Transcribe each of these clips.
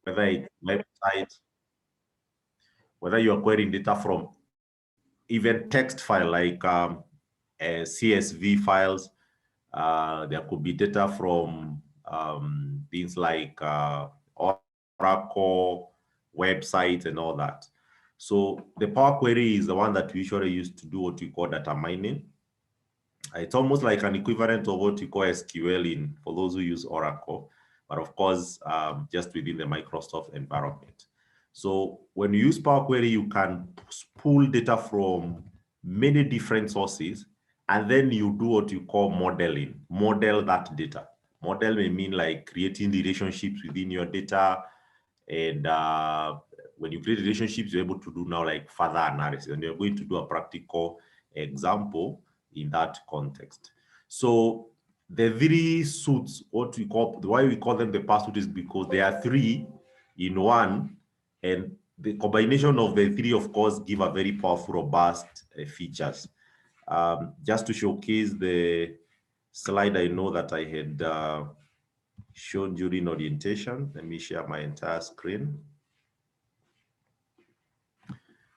whether it's website, whether you are querying data from even text file like CSV files. There could be data from things like Oracle, websites, and all that. So the Power Query is the one that we usually use to do what we call data mining. It's almost like an equivalent of what we call SQL in for those who use Oracle, but of course, just within the Microsoft environment. So when you use Power Query, you can pull data from many different sources, and then you do what you call modeling, model that data. Model may mean like creating relationships within your data. And when you create relationships, you're able to do now like further analysis. And you're going to do a practical example in that context. So the three suits, what we call, why we call them the power suit is because there are three in one, and the combination of the three, of course, give a very powerful, robust features. Just to showcase the slide I know that I had shown during orientation, let me share my entire screen.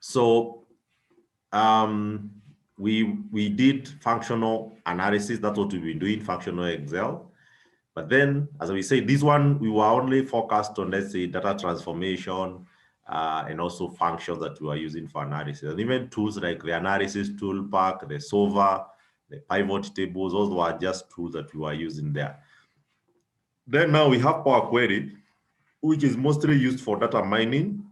So we did functional analysis. That's what we've been doing, functional Excel. But then, as we say, this one, we were only focused on, let's say, data transformation and also functions that we are using for analysis. And even tools like the analysis tool pack, the solver, the pivot tables, those were just tools that we were using there. Then now we have Power Query, which is mostly used for data mining.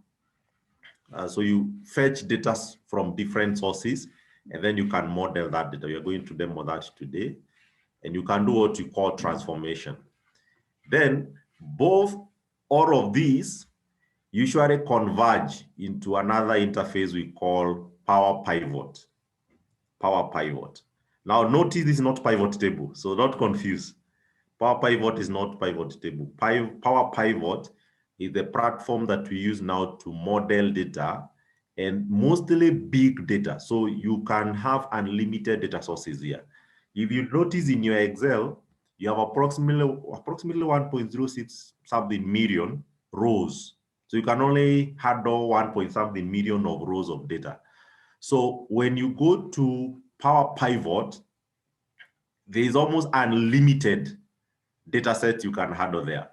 So you fetch data from different sources, and then you can model that data. We are going to demo that today. And you can do what you call transformation. Then all of these usually converge into another interface we call Power Pivot. Power Pivot. Now notice this is not pivot table, so don't confuse. Power Pivot is not pivot table. Power Pivot is the platform that we use now to model data, and mostly big data. So you can have unlimited data sources here. If you notice in your Excel, you have approximately 1.06 something million rows. So you can only handle 1 point something million of rows of data. So when you go to Power Pivot, there is almost unlimited data set you can handle there.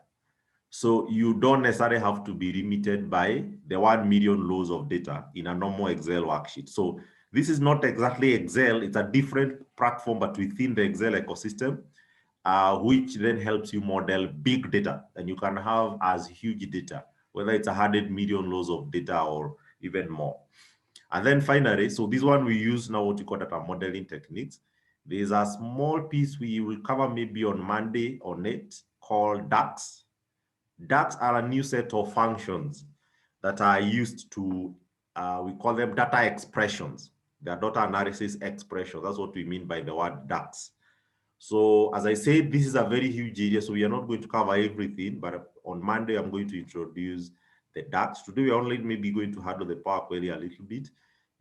So you don't necessarily have to be limited by the 1 million rows of data in a normal Excel worksheet. So this is not exactly Excel, it's a different platform, but within the Excel ecosystem, which then helps you model big data. And you can have as huge data, whether it's 100 million rows of data or even more. And then finally, so this one we use now what you call data modeling techniques. There's a small piece we will cover maybe on Monday on it called DAX. DAX are a new set of functions that are used to, we call them data expressions. They are data analysis expressions. That's what we mean by the word DAX. So as I said, this is a very huge area, so we are not going to cover everything, but on Monday, I'm going to introduce the DAX. Today, we're only maybe going to handle the Power Query a little bit,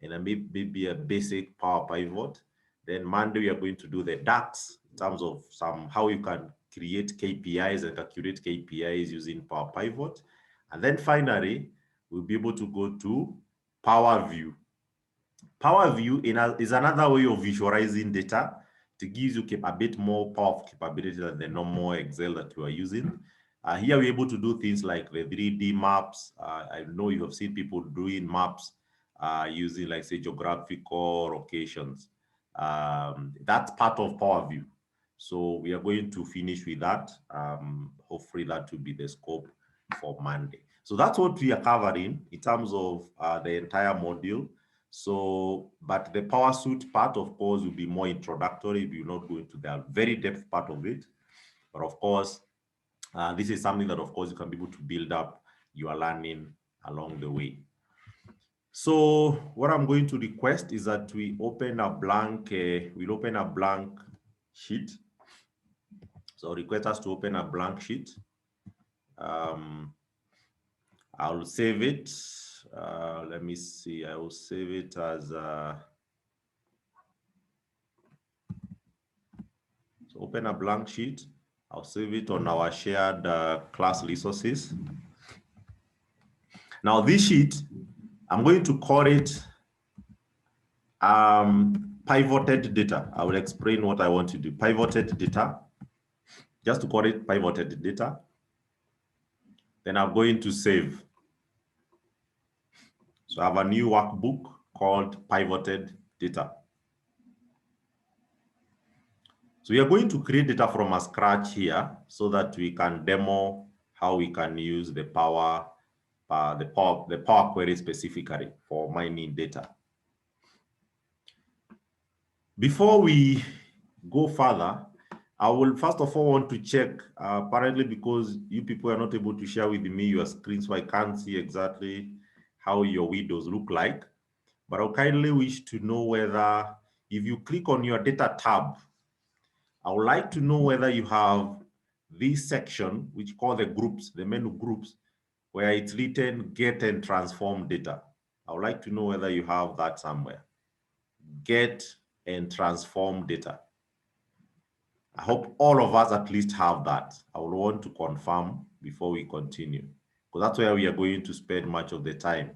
and maybe a basic Power Pivot. Then Monday, we are going to do the DAX in terms of how you can create KPIs and calculate KPIs using Power Pivot. And then finally, we'll be able to go to Power View. Power View is another way of visualizing data. It gives you a bit more powerful capability than the normal Excel that you are using. Here we're able to do things like the 3D maps. I know you have seen people doing maps using, like, say, geographical locations. That's part of Power View. So we are going to finish with that. Hopefully that will be the scope for Monday. So that's what we are covering in terms of the entire module. So, but the Power Suite part, of course, will be more introductory. We will not go into the very depth part of it. But of course, this is something that, of course, you can be able to build up your learning along the way. So what I'm going to request is that we open a blank, we'll open a blank sheet. So request us to open a blank sheet. I'll save it. Let me see, I will save it as so open a blank sheet. I'll save it on our shared class resources. Now this sheet, I'm going to call it pivoted data. I will explain what I want to do. Pivoted data, just to call it pivoted data. Then I'm going to save. So I have a new workbook called pivoted data. So we are going to create data from a scratch here so that we can demo how we can use the Power Query specifically for mining data. Before we go further, I will first of all want to check, apparently because you people are not able to share with me your screen, so I can't see exactly how your windows look like. But I kindly wish to know whether, if you click on your data tab, I would like to know whether you have this section, which call the groups, the menu groups, where it's written get and transform data. I would like to know whether you have that somewhere. Get and transform data. I hope all of us at least have that. I will want to confirm before we continue, because that's where we are going to spend much of the time.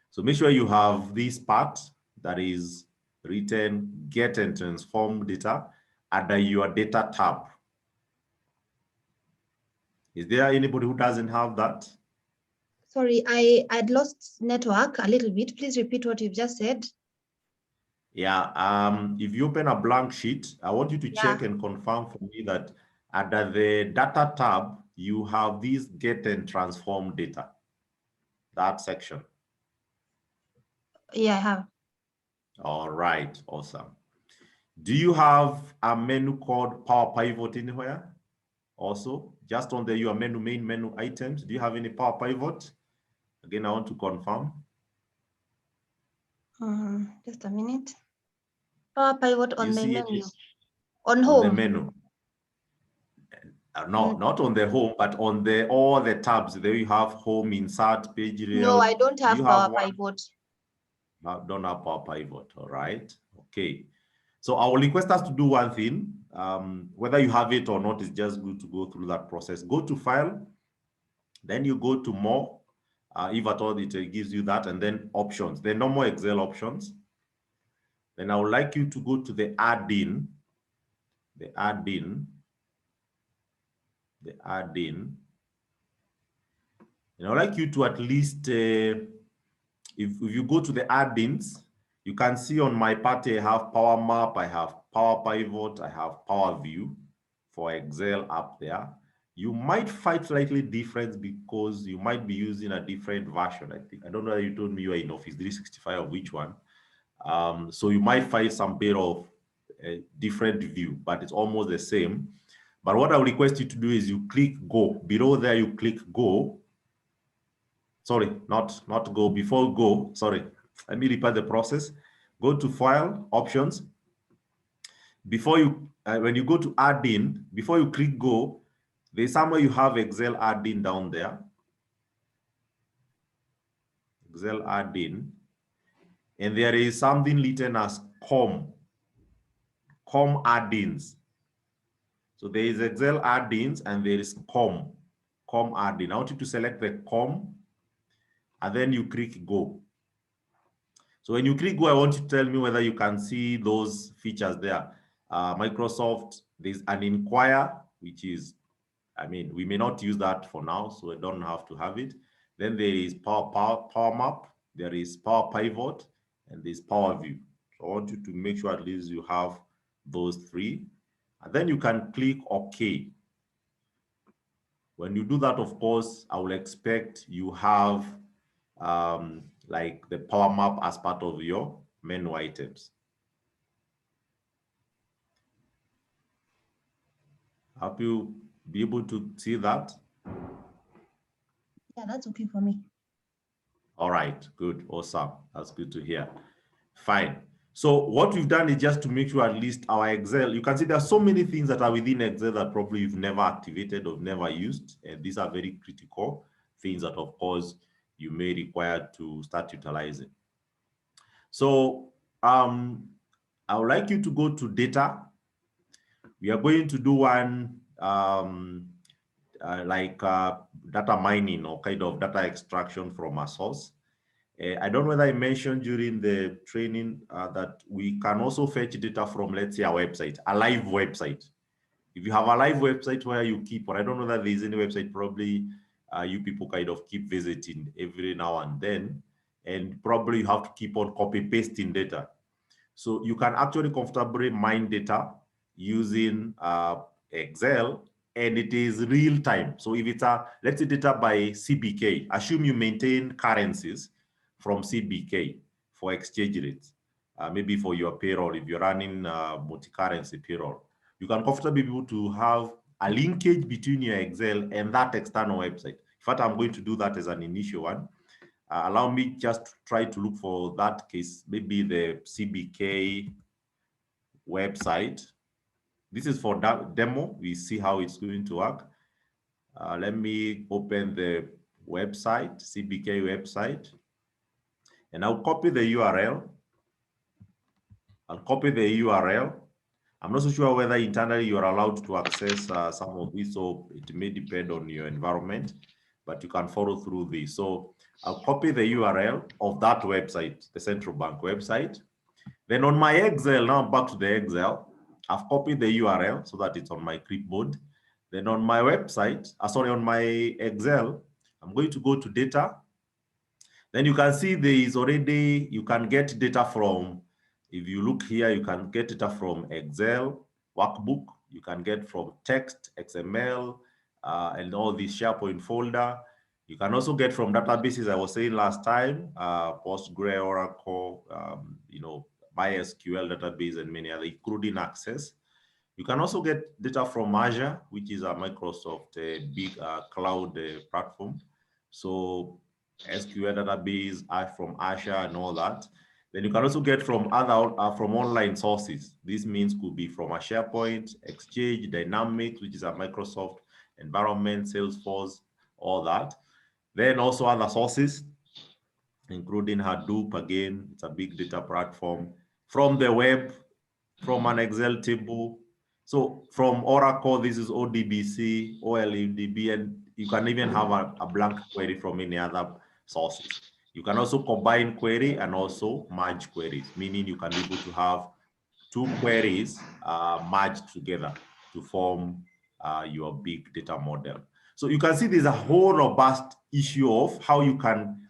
So make sure you have this part that is written get and transform data under your data tab. Is there anybody who doesn't have that? Sorry, I'd lost network a little bit. Please repeat what you've just said. Yeah, if you open a blank sheet, I want you to check and confirm for me that under the data tab, you have this get and transform data, that section. Yeah, I have. All right, awesome. Do you have a menu called Power Pivot anywhere? Also, just on your menu, main menu items, do you have any Power Pivot? Again, I want to confirm. Just a minute. Power Pivot on the menu. On home. On the menu. No, not on the home, but on all the tabs. There you have home, insert, page layout. No, I don't have Power Pivot. Don't have Power Pivot, all right. Okay. So I will request us to do one thing. Whether you have it or not, it's just good to go through that process. Go to File, then you go to More, if at all it gives you that, and then Options, the normal Excel options. Then I would like you to go to the add-in, and I'd like you to at least, if you go to the add-ins, you can see on my part, I have Power Map, I have Power Pivot, I have Power View for Excel up there. You might find slightly different because you might be using a different version. I don't know if you told me you are in Office 365 or which one. So you might find some bit of a different view, but it's almost the same. But what I would request you to do is you click Go. Below there, you click Go. Sorry, not Go. Before Go, sorry. Let me repeat the process. Go to File, Options. Before you, when you go to Add-in, before you click Go, there's somewhere you have Excel Add-in down there. Excel Add-in. And there is something written as COM add-ins. So there is Excel add-ins and there is COM add-in. I want you to select the COM and then you click Go. So when you click Go, I want you to tell me whether you can see those features there. Microsoft, there's an Inquire, which is, I mean, we may not use that for now, so I don't have to have it. Then there is Power Map, there is Power Pivot, and there's Power View. So I want you to make sure at least you have those three. And then you can click OK. When you do that, of course, I will expect you have like the Power Map as part of your menu items. Hope you be able to see that. Yeah, that's okay for me. All right, good, awesome. That's good to hear. Fine. So what we've done is just to make sure at least our Excel, you can see there are so many things that are within Excel that probably you've never activated or never used. And these are very critical things that, of course, you may require to start utilizing. So I would like you to go to Data. We are going to do one like data mining or kind of data extraction from a source. I don't know whether I mentioned during the training that we can also fetch data from, let's say, a website, a live website. If you have a live website where you keep, or I don't know that there's any website, probably you people kind of keep visiting every now and then, and probably you have to keep on copy pasting data. So you can actually comfortably mine data using Excel, and it is real time. So if it's let's say data by CBK, assume you maintain currencies from CBK for exchange rates, maybe for your payroll, if you're running multi-currency payroll, you can comfortably be able to have a linkage between your Excel and that external website. In fact, I'm going to do that as an initial one. Allow me just to try to look for that case, maybe the CBK website. This is for that demo. We see how it's going to work. Let me open the website, CBK website, and I'll copy the URL. I'll copy the URL. I'm not so sure whether internally you are allowed to access some of this, so it may depend on your environment, but you can follow through this. So I'll copy the URL of that website, the central bank website. Then on my Excel, now back to the Excel, I've copied the URL so that it's on my clipboard. Then on my website, on my Excel, I'm going to go to data. Then you can see there is already, you can get data from, if you look here, you can get data from Excel, workbook, you can get from text, XML, and all this SharePoint folder. You can also get from databases, I was saying last time, Postgre, Oracle, MySQL database, and many other, including Access. You can also get data from Azure, which is a Microsoft big cloud platform. So SQL database from Azure and all that. Then you can also get from from online sources. This means could be from a SharePoint, Exchange, Dynamics, which is a Microsoft environment, Salesforce, all that. Then also other sources, including Hadoop. Again, it's a big data platform. From the web, from an Excel table. So from Oracle, this is ODBC, OLEDB, and you can even have a blank query from any other sources. You can also combine query and also merge queries, meaning you can be able to have two queries merged together to form your big data model. So you can see there's a whole robust issue of how you can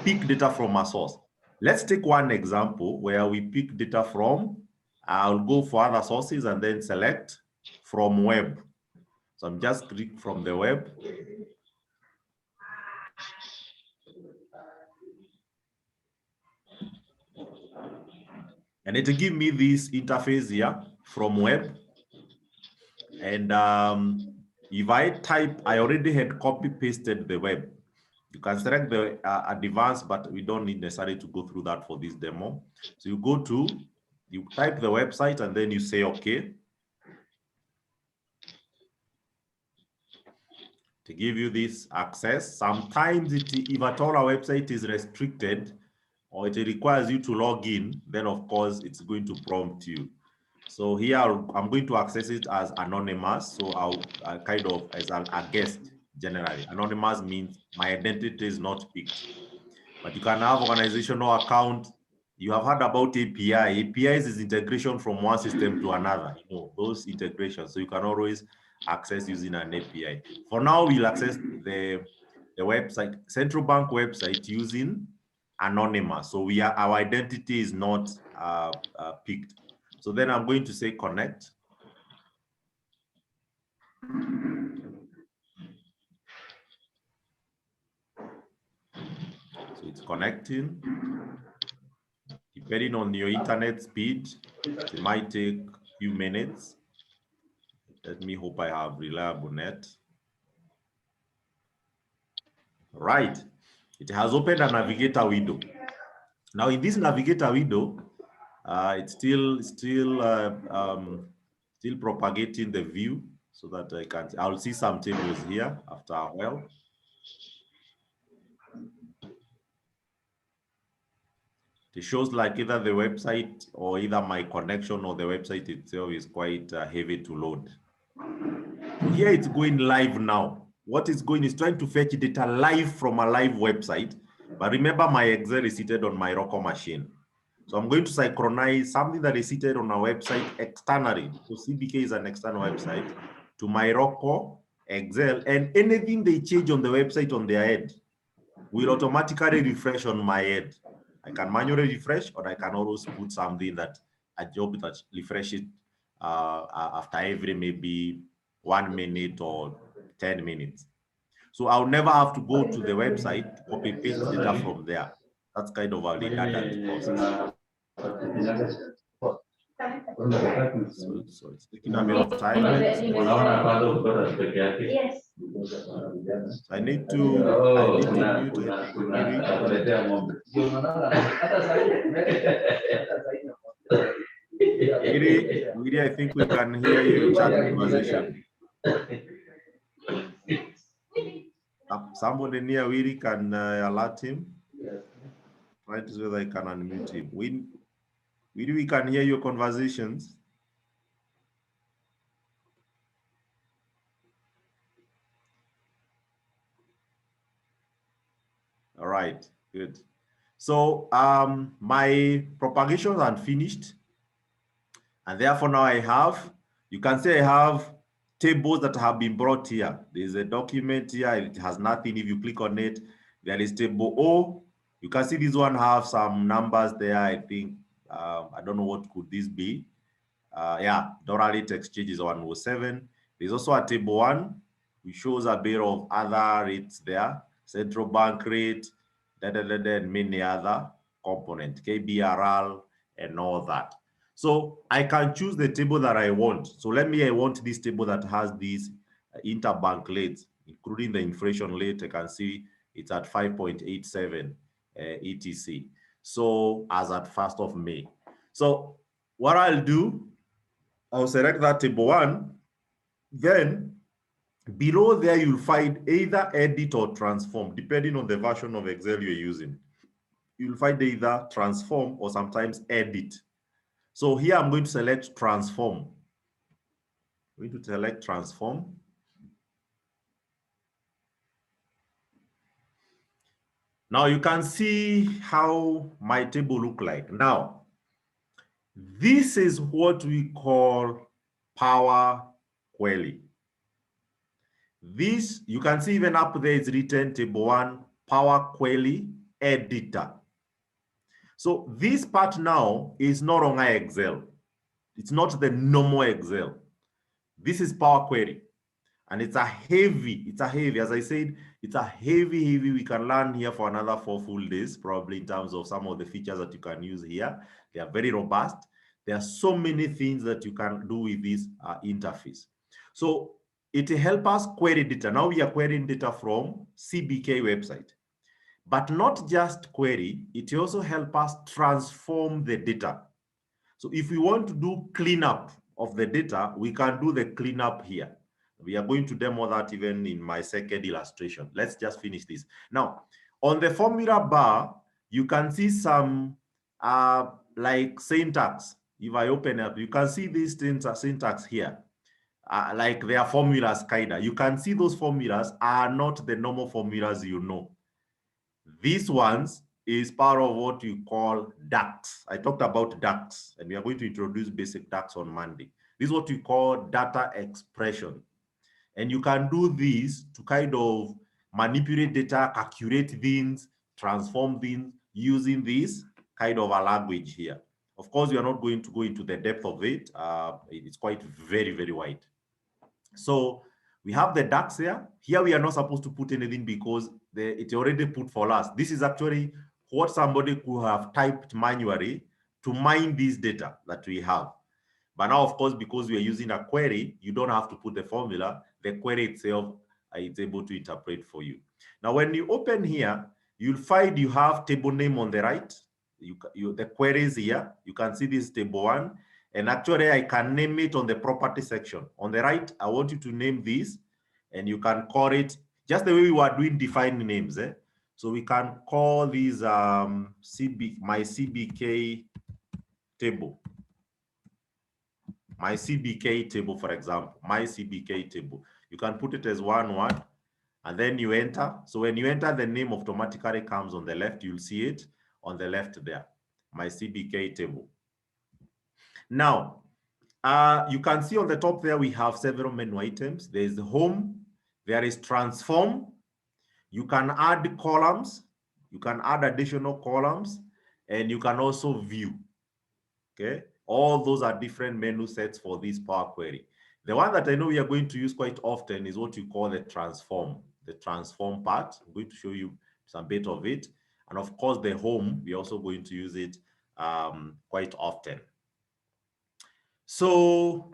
pick data from a source. Let's take one example where we pick data from, I'll go for other sources and then select from web. So I'm just click from the web. And it will give me this interface here from web. And if I type, I already had copy pasted the web. You can select the advanced, but we don't need necessarily to go through that for this demo. So you type the website and then you say, okay. To give you this access, sometimes if at all our website is restricted or it requires you to log in, then of course it's going to prompt you. So here I'm going to access it as anonymous. So I'll kind of as a guest generally. Anonymous means my identity is not picked. But you can have organizational account. You have heard about API. APIs is integration from one system to another. Those integrations. So you can always access using an API. For now, we'll access the website, central bank website using anonymous. So our identity is not picked. So then I'm going to say connect. So it's connecting. Depending on your internet speed, it might take a few minutes. Let me hope I have reliable net. Right. It has opened a navigator window. Now in this navigator window, it's still propagating the view so that I'll see some tables here after a while. It shows like either the website or either my connection or the website itself is quite heavy to load. Here it's going live now. what it's going is trying to fetch data live from a live website. But remember, my Excel is seated on my local machine. So I'm going to synchronize something that is seated on a website externally. So CBK is an external website to my local Excel, and anything they change on the website on their end will automatically refresh on my end. I can manually refresh, or I can always put something that a job that refreshes after every maybe 1 minute or 10 minutes. So I'll never have to go to the website to copy paste data from there. That's kind of a redundant process. So it's taking a bit of time. Yes. So I need to mute Giri. Giri, I think we can hear your chat conversation. Somebody near Willy can alert him. Try to see whether I can unmute him. Willy, we can hear your conversations. All right, good. So my propagations are finished. And therefore now I have, you can say I have tables that have been brought here. There's a document here, it has nothing. If you click on it, there is table O. You can see this one have some numbers there, I think. I don't know what could this be. Yeah, dollar rate exchange is 107. There's also a table 1, which shows a bit of other rates there. Central bank rate, and many other component, KBRL, and all that. So I can choose the table that I want. So I want this table that has these interbank rates, including the inflation rate. I can see it's at 5.87 ETC. So as at 1st of May. So what I'll do, I'll select that table 1. Then below there, you'll find either edit or transform, depending on the version of Excel you're using. You'll find either transform or sometimes edit. So here I'm going to select transform. I'm going to select transform. Now you can see how my table look like. Now, this is what we call Power Query. This, you can see even up there, it's written table 1, Power Query Editor. So this part now is no longer Excel. It's not the normal Excel. This is Power Query. And it's a heavy, as I said, it's a heavy, we can learn here for another 4 full days, probably, in terms of some of the features that you can use here. They are very robust. There are so many things that you can do with this interface. So it helps us query data. Now we are querying data from CBK website. But not just query, it also helps us transform the data. So if we want to do cleanup of the data, we can do the cleanup here. We are going to demo that even in my second illustration. Let's just finish this. Now, on the formula bar, you can see some like syntax. If I open up, you can see this syntax here. Like their formulas, kinda. You can see those formulas are not the normal formulas you know. These ones is part of what you call DAX. I talked about DAX, and we are going to introduce basic DAX on Monday. This is what we call data expression. And you can do this to kind of manipulate data, calculate things, transform things using this kind of a language here. Of course, we are not going to go into the depth of it. It's quite very, very wide. So we have the DAX here. Here we are not supposed to put anything because it already put for us. This is actually what somebody could have typed manually to mine this data that we have. But now, of course, because we are using a query, you don't have to put the formula. The query itself is able to interpret for you. Now, when you open here, you'll find you have table name on the right. The queries here. You can see this table 1. And actually, I can name it on the property section. On the right, I want you to name this, and you can call it just the way we were doing defined names. So we can call these my CBK table. My CBK table, for example, my CBK table. You can put it as one word. and then you enter. So when you enter, the name automatically comes on the left. You'll see it on the left there, my CBK table. Now, you can see on the top there, we have several menu items. There's home, there is transform. You can add columns, you can add additional columns, and you can also view, okay? All those are different menu sets for this Power Query. The one that I know we are going to use quite often is what you call the transform part. I'm going to show you some bit of it. And of course, the home, we're also going to use it quite often. So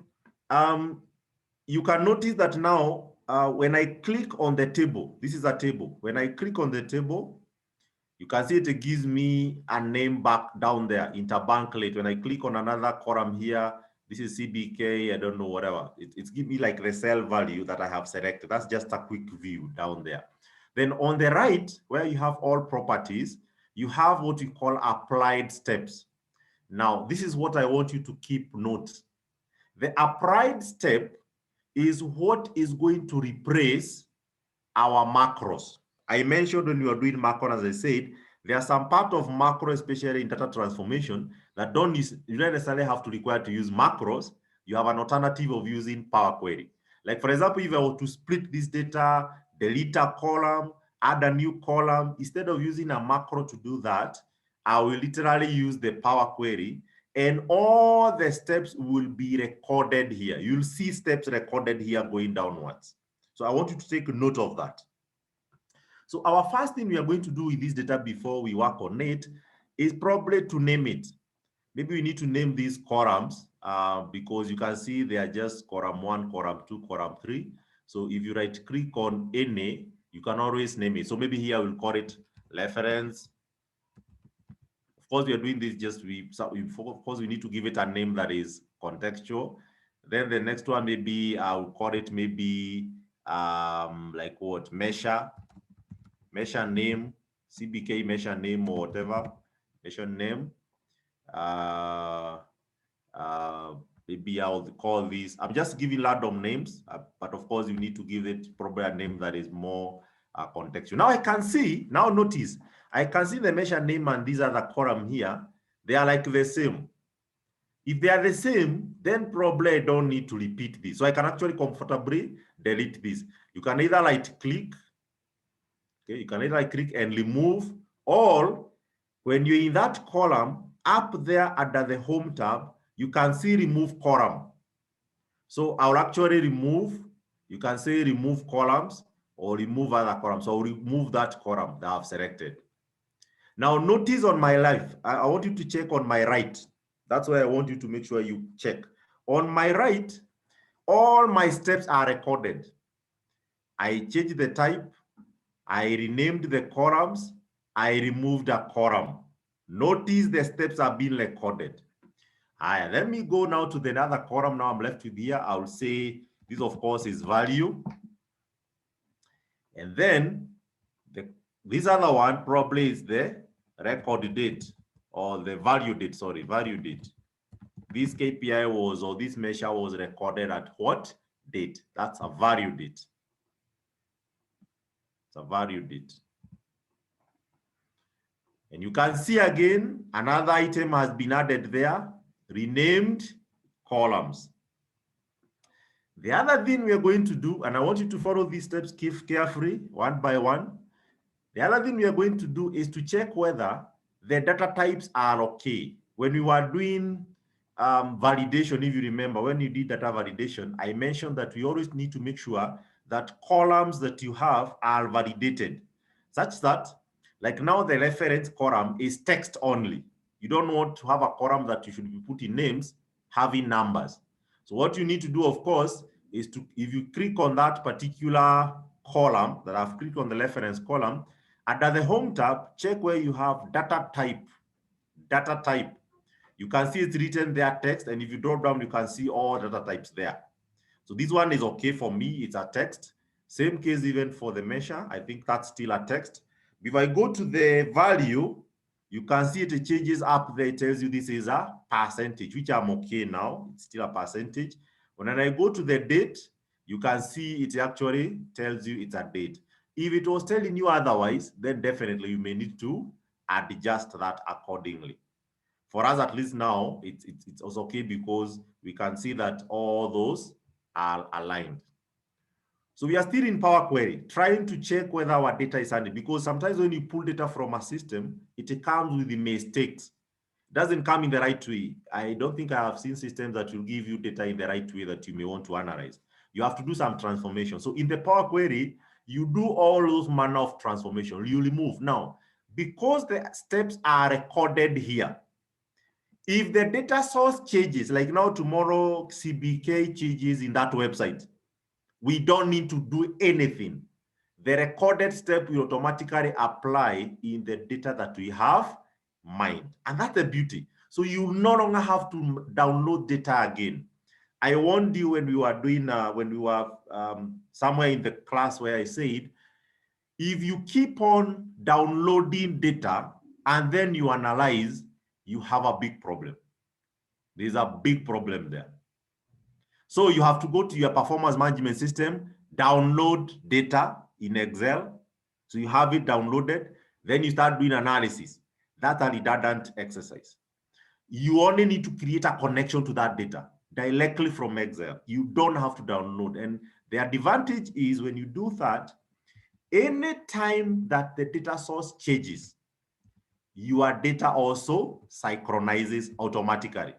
you can notice that now, when I click on the table, this is a table. When I click on the table, you can see it gives me a name back down there, interbank rate. When I click on another column here, this is CBK, I don't know, whatever. It's give me like the cell value that I have selected. That's just a quick view down there. Then on the right, where you have all properties, you have what we call applied steps. Now, this is what I want you to keep note. The applied step is what is going to replace our macros. I mentioned when we were doing macro, as I said, there are some part of macro, especially in data transformation, that you don't necessarily have to require to use macros. You have an alternative of using Power Query. Like for example, if I were to split this data, delete a column, add a new column, instead of using a macro to do that, I will literally use the Power Query, and all the steps will be recorded here. You'll see steps recorded here going downwards. So I want you to take note of that. So our first thing we are going to do with this data before we work on it is probably to name it. Maybe we need to name these columns because you can see they are just column 1, column 2, column 3. So if you right click on any, you can always name it. So maybe here we'll call it reference. Of course, we are doing this just of course we need to give it a name that is contextual. Then the next one maybe I'll call it maybe like what, measure name, CBK measure name or whatever, measure name. Maybe I'll call this, I'm just giving random names, but of course you need to give it probably a name that is more contextual. Now I can see, now notice, I can see the measure name and these other column here, they are like the same. If they are the same, then probably I don't need to repeat this. So I can actually comfortably delete this. You can either right click, okay, you can either right click and remove, or when you're in that column, up there under the home tab, you can see remove column. So I'll actually remove, you can say remove columns or remove other columns. So I'll remove that column that I've selected. Now notice on my left, I want you to check on my right. That's why I want you to make sure you check. On my right, all my steps are recorded. I changed the type, I renamed the columns, I removed a column. Notice the steps are being recorded. Right, let me go now to the other column. Now I'm left with here. I'll say this, of course, is value. And then this other one probably is the record date or the value date, sorry, value date. This KPI was, or this measure was recorded at what date? That's a value date. It's a value date. And you can see again, another item has been added there, renamed columns. The other thing we are going to do, and I want you to follow these steps carefully, one by one. The other thing we are going to do is to check whether the data types are okay. When we were doing validation, if you remember, when you did data validation, I mentioned that we always need to make sure that columns that you have are validated, such that, like now the reference column is text only. You don't want to have a column that you should be putting names, having numbers. So what you need to do, of course, is to, if you click on that particular column that I've clicked on the reference column, under the home tab, check where you have data type. Data type. You can see it's written there text, and if you drop down, you can see all data types there. So this one is okay for me, it's a text. Same case even for the measure, I think that's still a text. If I go to the value, you can see it changes up there, it tells you this is a percentage, which I'm okay now, it's still a percentage. When I go to the date, you can see it actually tells you it's a date. If it was telling you otherwise, then definitely you may need to adjust that accordingly. For us, at least now, it's also okay because we can see that all those are aligned. So we are still in Power Query, trying to check whether our data is handy, because sometimes when you pull data from a system, it comes with the mistakes. It doesn't come in the right way. I don't think I have seen systems that will give you data in the right way that you may want to analyze. You have to do some transformation. So in the Power Query, you do all those manner of transformation. You remove. Now, because the steps are recorded here, if the data source changes, like now tomorrow CBK changes in that website, we don't need to do anything. The recorded step will automatically apply in the data that we have mined. And that's the beauty. So you no longer have to download data again. I warned you when we were doing, when we were somewhere in the class where I said, if you keep on downloading data and then you analyze, you have a big problem. There's a big problem there. So you have to go to your performance management system, download data in Excel. So you have it downloaded. Then you start doing analysis. That's a redundant exercise. You only need to create a connection to that data directly from Excel. You don't have to download. And the advantage is when you do that, anytime that the data source changes, your data also synchronizes automatically.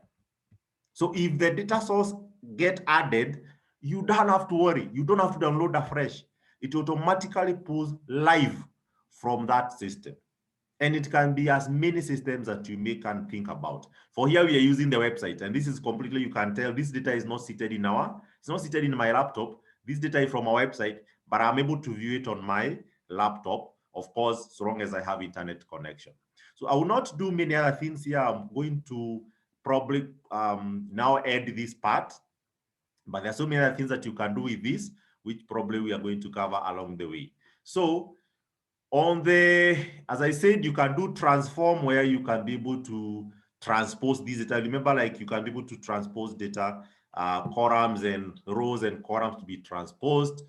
So if the data source get added, you don't have to worry. You don't have to download afresh. It automatically pulls live from that system. And it can be as many systems that you may can think about. For here, we are using the website, and this is completely, you can tell this data is not seated in it's not seated in my laptop. This data is from our website, but I'm able to view it on my laptop, of course, so long as I have internet connection. So I will not do many other things here. I'm going to probably now add this part, but there are so many other things that you can do with this, which probably we are going to cover along the way. So on the, as I said, you can do transform where you can be able to transpose this data. Remember, like you can be able to transpose data, columns and rows and columns to be transposed.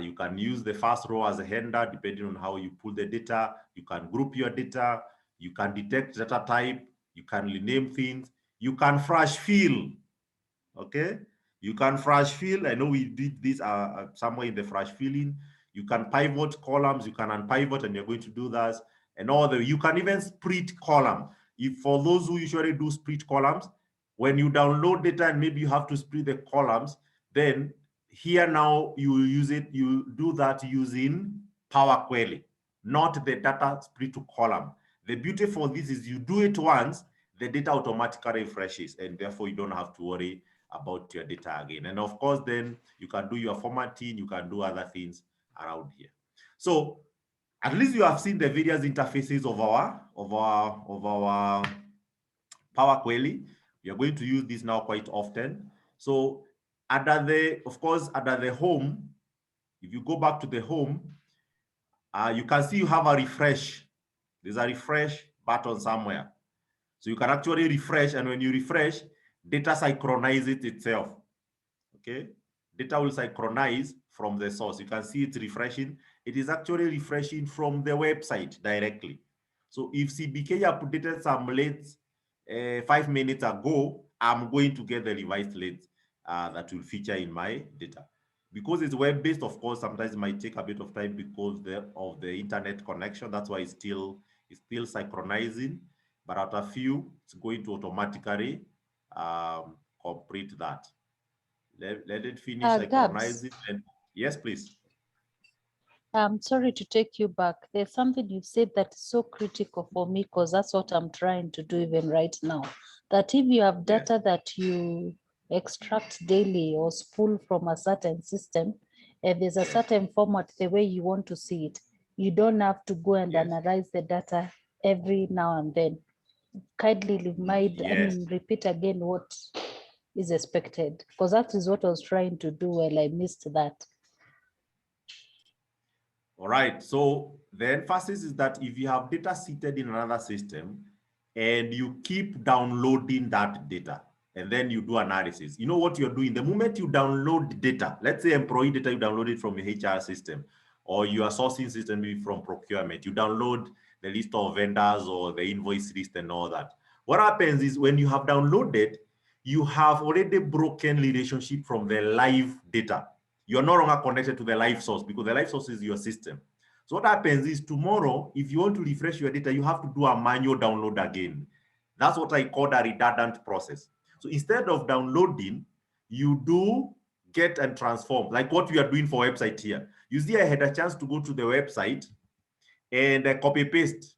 You can use the first row as a header, depending on how you pull the data. You can group your data. You can detect data type. You can rename things. You can flash fill. Okay, you can flash fill. I know we did this somewhere in the flash filling. You can pivot columns, you can unpivot, and you're going to do that. And all the, you can even split column. If for those who usually do split columns, when you download data and maybe you have to split the columns, then here now you use it, you do that using Power Query, not the data split to column. The beauty for this is you do it once, the data automatically refreshes, and therefore you don't have to worry about your data again. And of course, then you can do your formatting, you can do other things around here. So at least you have seen the various interfaces of our Power Query. We are going to use this now quite often. So under the, of course, under the home, if you go back to the home, you can see you have a refresh. There's a refresh button somewhere. So you can actually refresh, and when you refresh, data synchronizes itself. Okay, data will synchronize from the source. You can see it refreshing. It is actually refreshing from the website directly. So if CBK updated some late 5 minutes ago, I'm going to get the revised late that will feature in my data. Because it's web-based, of course, sometimes it might take a bit of time because of the internet connection. That's why it's still synchronizing. But after a few, it's going to automatically complete that. Let it finish synchronizing. And yes, please. I'm sorry to take you back. There's something you said that's so critical for me, because that's what I'm trying to do even right now. That if you have data that you extract daily or spool from a certain system, and there's a certain format, the way you want to see it, you don't have to go and analyze the data every now and then. Kindly repeat again what is expected, because that is what I was trying to do while I missed that. All right. So the emphasis is that if you have data seated in another system and you keep downloading that data and then you do analysis, you know what you're doing. The moment you download data, let's say employee data, you download it from your HR system, or you are sourcing system maybe from procurement. You download the list of vendors or the invoice list and all that. What happens is when you have downloaded, you have already broken relationship from the live data. You're no longer connected to the live source because the live source is your system. So what happens is tomorrow, if you want to refresh your data, you have to do a manual download again. That's what I call a redundant process. So instead of downloading, you do get and transform, like what we are doing for website here. You see, I had a chance to go to the website and copy paste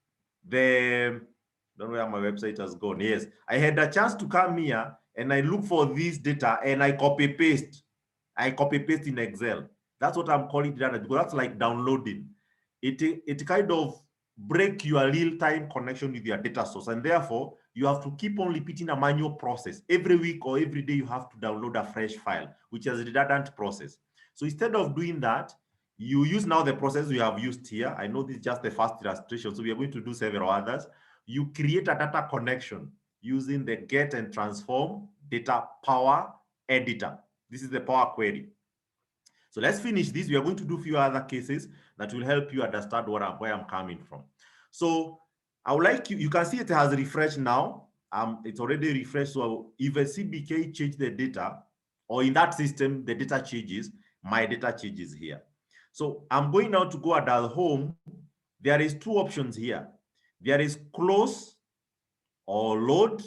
the, I don't know where my website has gone. Yes, I had a chance to come here and I look for this data and I copy paste. I copy paste in Excel. That's what I'm calling data, because that's like downloading. It kind of break your real-time connection with your data source, and therefore you have to keep on repeating a manual process. Every week or every day you have to download a fresh file, which is a redundant process. So instead of doing that, you use now the process we have used here. I know this is just the first illustration, so we are going to do several others. You create a data connection using the get and transform data power editor. This is the Power Query. So let's finish this. We are going to do a few other cases that will help you understand where I'm coming from. So I would like you can see it has refreshed now. It's already refreshed. So if a CBK change the data, or in that system, the data changes, my data changes here. So I'm going now to go at the home. There is two options here. There is close or load,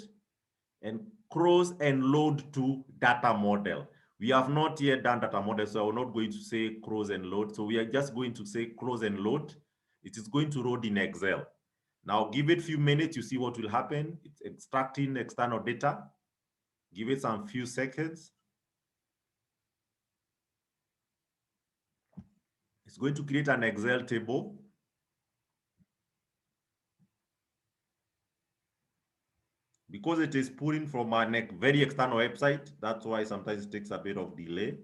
and close and load to data model. We have not yet done data model, so I'm not going to say close and load. So we are just going to say close and load. It is going to load in Excel. Now give it a few minutes, you see what will happen. It's extracting external data. Give it some few seconds. It's going to create an Excel table. Because it is pulling from a very external website, that's why sometimes it takes a bit of delay,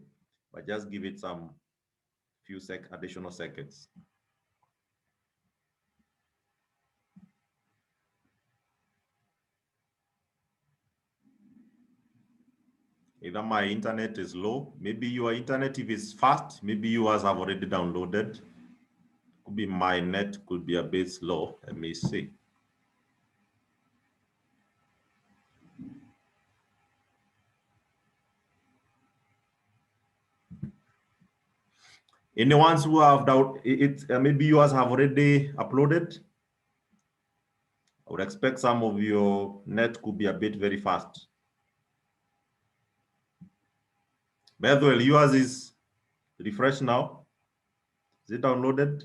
but just give it some few additional seconds. Either my internet is low, maybe your internet, if it's fast, maybe yours have already downloaded. Could be my net, could be a bit slow. Let me see. Anyone who have doubt it, maybe yours have already uploaded. I would expect some of your net could be a bit very fast. By the way, yours is refresh now. Is it downloaded?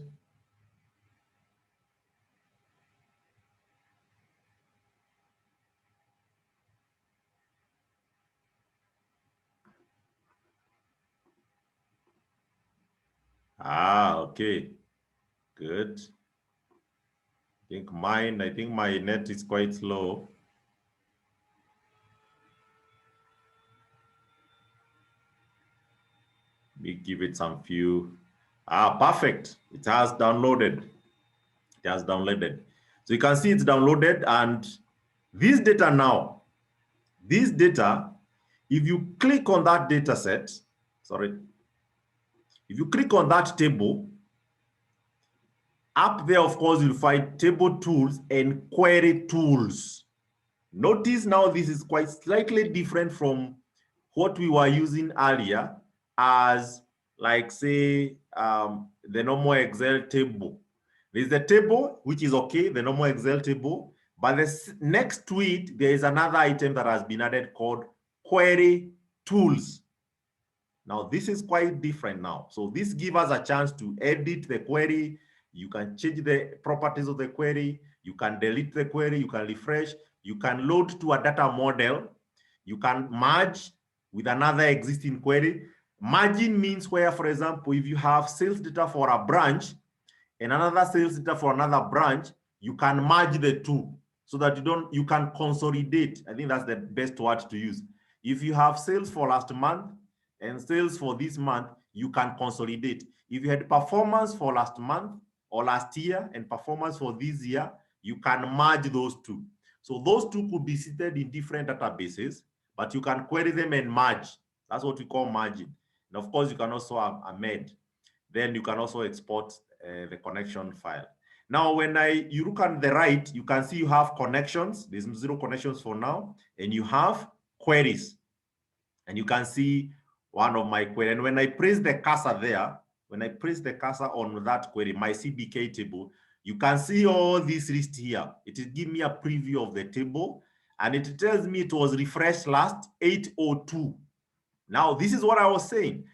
Ah, okay, good. I think my net is quite slow. Let me give it some few. Ah, perfect. It has downloaded. It has downloaded. So you can see it's downloaded, and this data now, this data, if you click on that data set, if you click on that table, up there, of course, you'll find table tools and query tools. Notice now this is quite slightly different from what we were using earlier as, like, say, the normal Excel table. There's a table, which is okay, the normal Excel table, but next to it, there is another item that has been added called query tools. Now, this is quite different now. So this gives us a chance to edit the query. You can change the properties of the query. You can delete the query. You can refresh. You can load to a data model. You can merge with another existing query. Merging means where, for example, if you have sales data for a branch and another sales data for another branch, you can merge the two so that you can consolidate. I think that's the best word to use. If you have sales for last month and sales for this month, you can consolidate. If you had performance for last month or last year and performance for this year, you can merge those two. So those two could be seated in different databases, but you can query them and merge. That's what we call merging. And of course, you can also amend. then you can also export the connection file. Now, when you look on the right, you can see you have connections. There's 0 connections for now, and you have queries. And you can see one of my queries. And when I press the cursor there, when I press the cursor on that query, my CBK table, you can see all this list here. It will give me a preview of the table, and it tells me it was refreshed last 8:02. Now, this is what I was saying.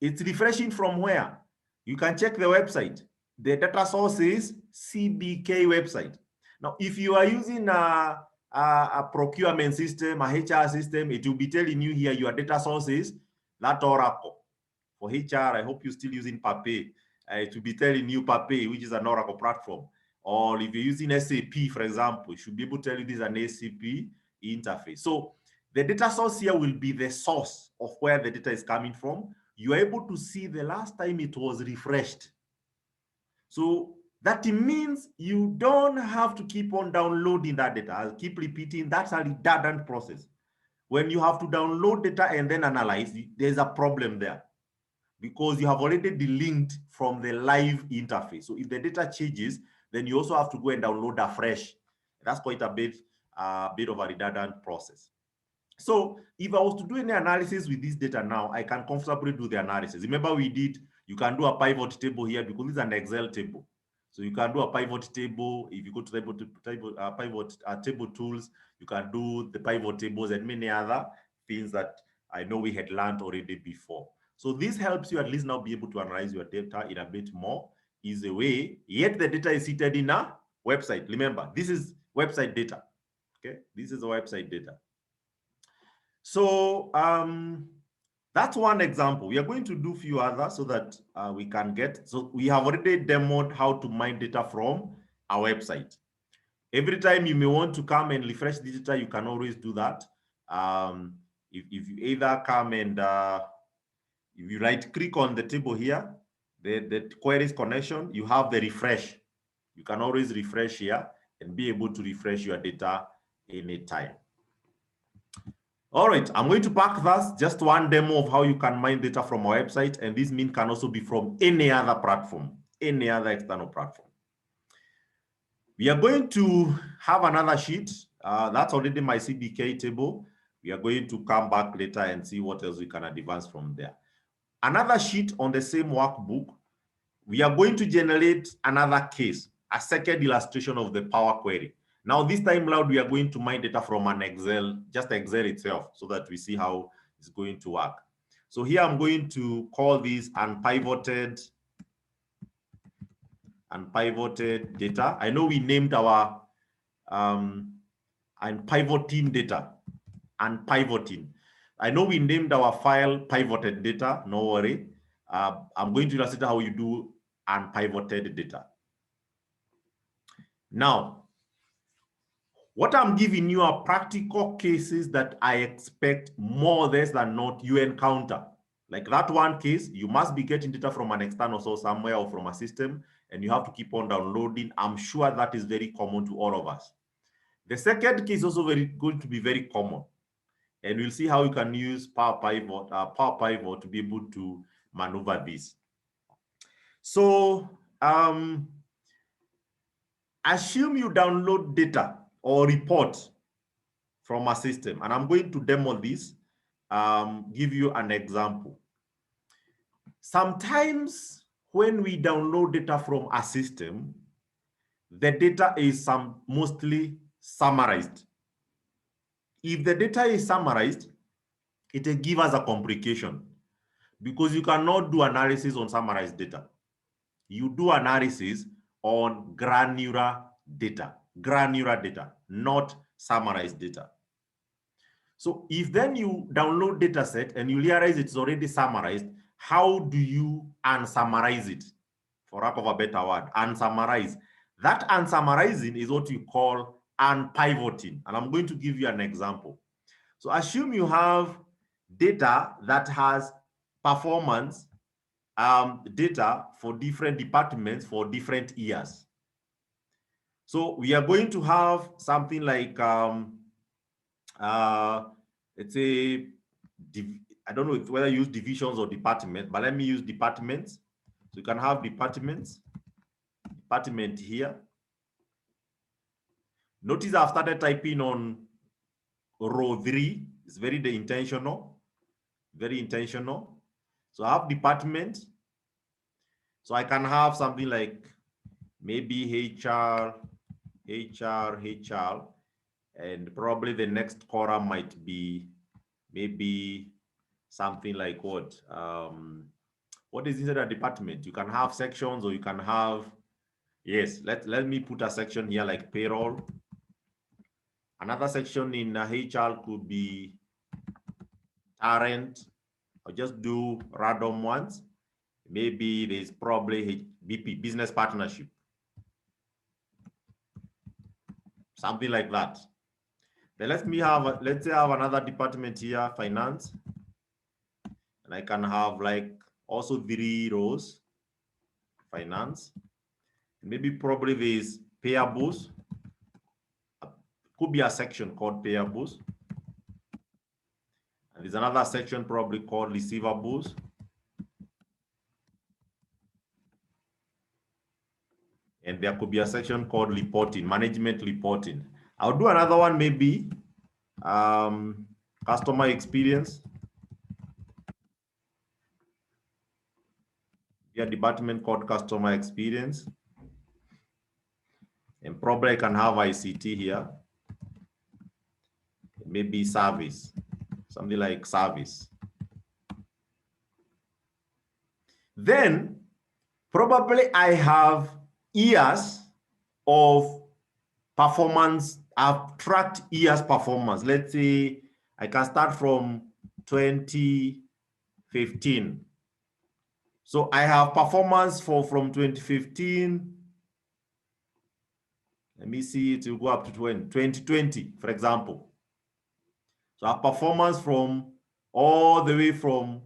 It's refreshing from where? You can check the website. The data source is CBK website. Now, if you are using a procurement system, a HR system, it will be telling you here your data source is that Oracle. For HR, I hope you're still using Pape. It will be telling you Pape, which is an Oracle platform. Or if you're using SAP, for example, it should be able to tell you this is an SAP interface. So the data source here will be the source of where the data is coming from. You are able to see the last time it was refreshed. So that means you don't have to keep on downloading that data. I'll keep repeating, that's a redundant process. When you have to download data and then analyze, there's a problem there because you have already delinked from the live interface. So if the data changes, then you also have to go and download afresh. That's quite a bit of a redundant process. So if I was to do any analysis with this data now, I can comfortably do the analysis. Remember you can do a pivot table here because it's an Excel table. So you can do a pivot table. If you go to pivot table tools, you can do the pivot tables and many other things that I know we had learned already before. So this helps you at least now be able to analyze your data in a bit more easy way, yet the data is seated in a website. Remember, this is website data. Okay, this is a website data. So that's one example. We are going to do a few others so that we can get, so we have already demoed how to mine data from our website. Every time you may want to come and refresh the data, you can always do that. If you either come and if you right click on the table here, the queries connection, you have the refresh. You can always refresh here and be able to refresh your data anytime. All right, I'm going to pack that, just one demo of how you can mine data from our website, and this mean can also be from any other platform, any other external platform. We are going to have another sheet. That's already my CBK table. We are going to come back later and see what else we can advance from there. Another sheet on the same workbook, we are going to generate another case, a second illustration of the Power Query. Now, this time around, we are going to mine data from an Excel, just Excel itself, so that we see how it's going to work. So here I'm going to call this unpivoted data. I know we named our unpivoting data, unpivoting. I know we named our file pivoted data, no worry. I'm going to illustrate how you do unpivoted data. Now, what I'm giving you are practical cases that I expect more or less than not you encounter. Like that one case, you must be getting data from an external source somewhere or from a system, and you have to keep on downloading. I'm sure that is very common to all of us. The second case is also going to be very common. And we'll see how you can use Power Pivot to be able to maneuver this. So assume you download data or report from a system, and I'm going to demo this, give you an example. Sometimes when we download data from a system, the data is mostly summarized. If the data is summarized, it will give us a complication because you cannot do analysis on summarized data. You do analysis on granular data, not summarized data. So if then you download data set and you realize it's already summarized, how do you unsummarize it? For lack of a better word, unsummarize. That unsummarizing is what you call unpivoting. And I'm going to give you an example. So assume you have data that has performance data for different departments for different years. So we are going to have something like, let's say, I don't know whether I use divisions or departments, but let me use departments. So you can have department here. Notice I've started typing on row 3. It's very intentional, very intentional. So I have department. So I can have something like maybe HR, and probably the next column might be maybe something like what? What is inside a department? You can have sections, or you can have, yes, let me put a section here like payroll. Another section in HR could be talent. I'll just do random ones. Maybe there's probably BP, business partnership. Something like that. Then let's say I have another department here, finance. And I can have like also 3 rows, finance. Maybe probably there's payables. Could be a section called payables. And there's another section probably called receivables. And there could be a section called reporting, management reporting. I'll do another one, maybe customer experience. A department called customer experience. And probably I can have ICT here. Maybe service, something like service. Then probably I have years of performance. I've tracked years performance. Let's say I can start from 2015. So I have performance from 2015. Let me see, it will go up to 2020, for example. So our performance from all the way from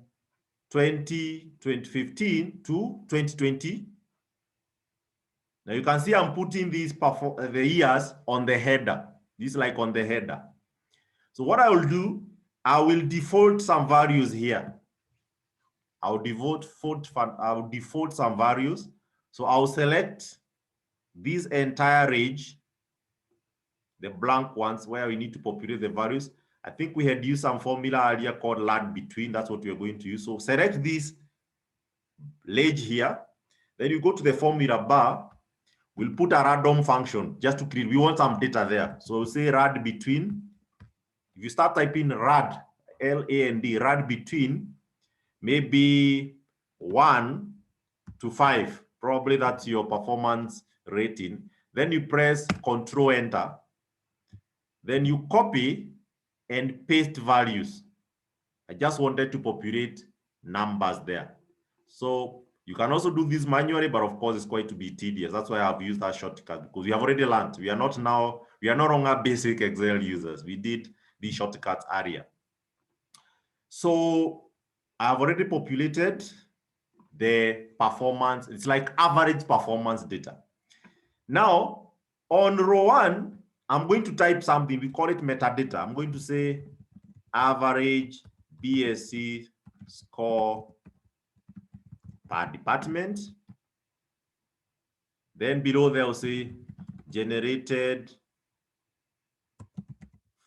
2015 to 2020. Now you can see I'm putting these the years on the header. This is like on the header. So what I will do, I will default some values here. I'll default some values. So I'll select this entire range, the blank ones where we need to populate the values. I think we had used some formula earlier called lat between. That's what we're going to use. So select this range here. Then you go to the formula bar. We'll put a random function just to create. We want some data there. So we'll say rad between. If you start typing rad, L-A-N-D, rad between, maybe 1 to 5. Probably that's your performance rating. Then you press Control Enter. Then you copy and paste values. I just wanted to populate numbers there. So you can also do this manually, but of course it's going to be tedious. That's why I've used that shortcut, because we have already learned. We are no longer basic Excel users. We did the shortcuts area. So I've already populated the performance. It's like average performance data. Now on row 1, I'm going to type something. We call it metadata. I'm going to say average BSc score per department. Then below there will say generated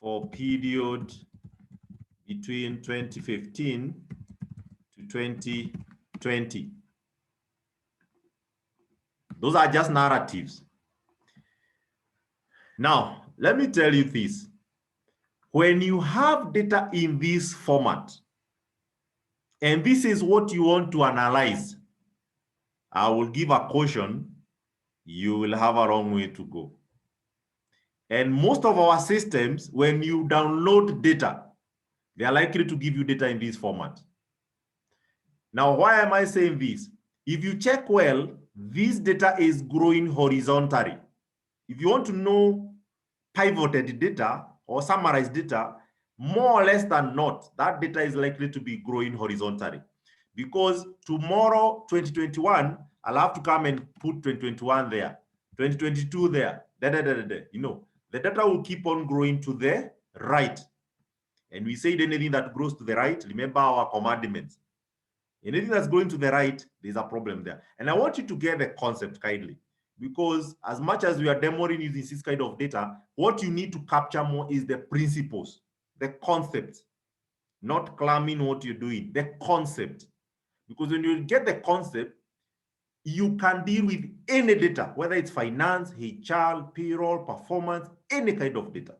for period between 2015 to 2020. Those are just narratives. Now, let me tell you this. When you have data in this format, and this is what you want to analyze, I will give a caution, you will have a long way to go. And most of our systems, when you download data, they are likely to give you data in this format. Now, why am I saying this? If you check well, this data is growing horizontally. If you want to know pivoted data or summarized data, more or less than not, that data is likely to be growing horizontally. Because tomorrow, 2021, I'll have to come and put 2021 there, 2022 there, you know, the data will keep on growing to the right. And we said anything that grows to the right, remember our commandments. Anything that's going to the right, there's a problem there. And I want you to get the concept kindly, because as much as we are demoing using this kind of data, what you need to capture more is the principles, the concept, not claiming what you're doing, the concept. Because when you get the concept, you can deal with any data, whether it's finance, HR, payroll, performance, any kind of data.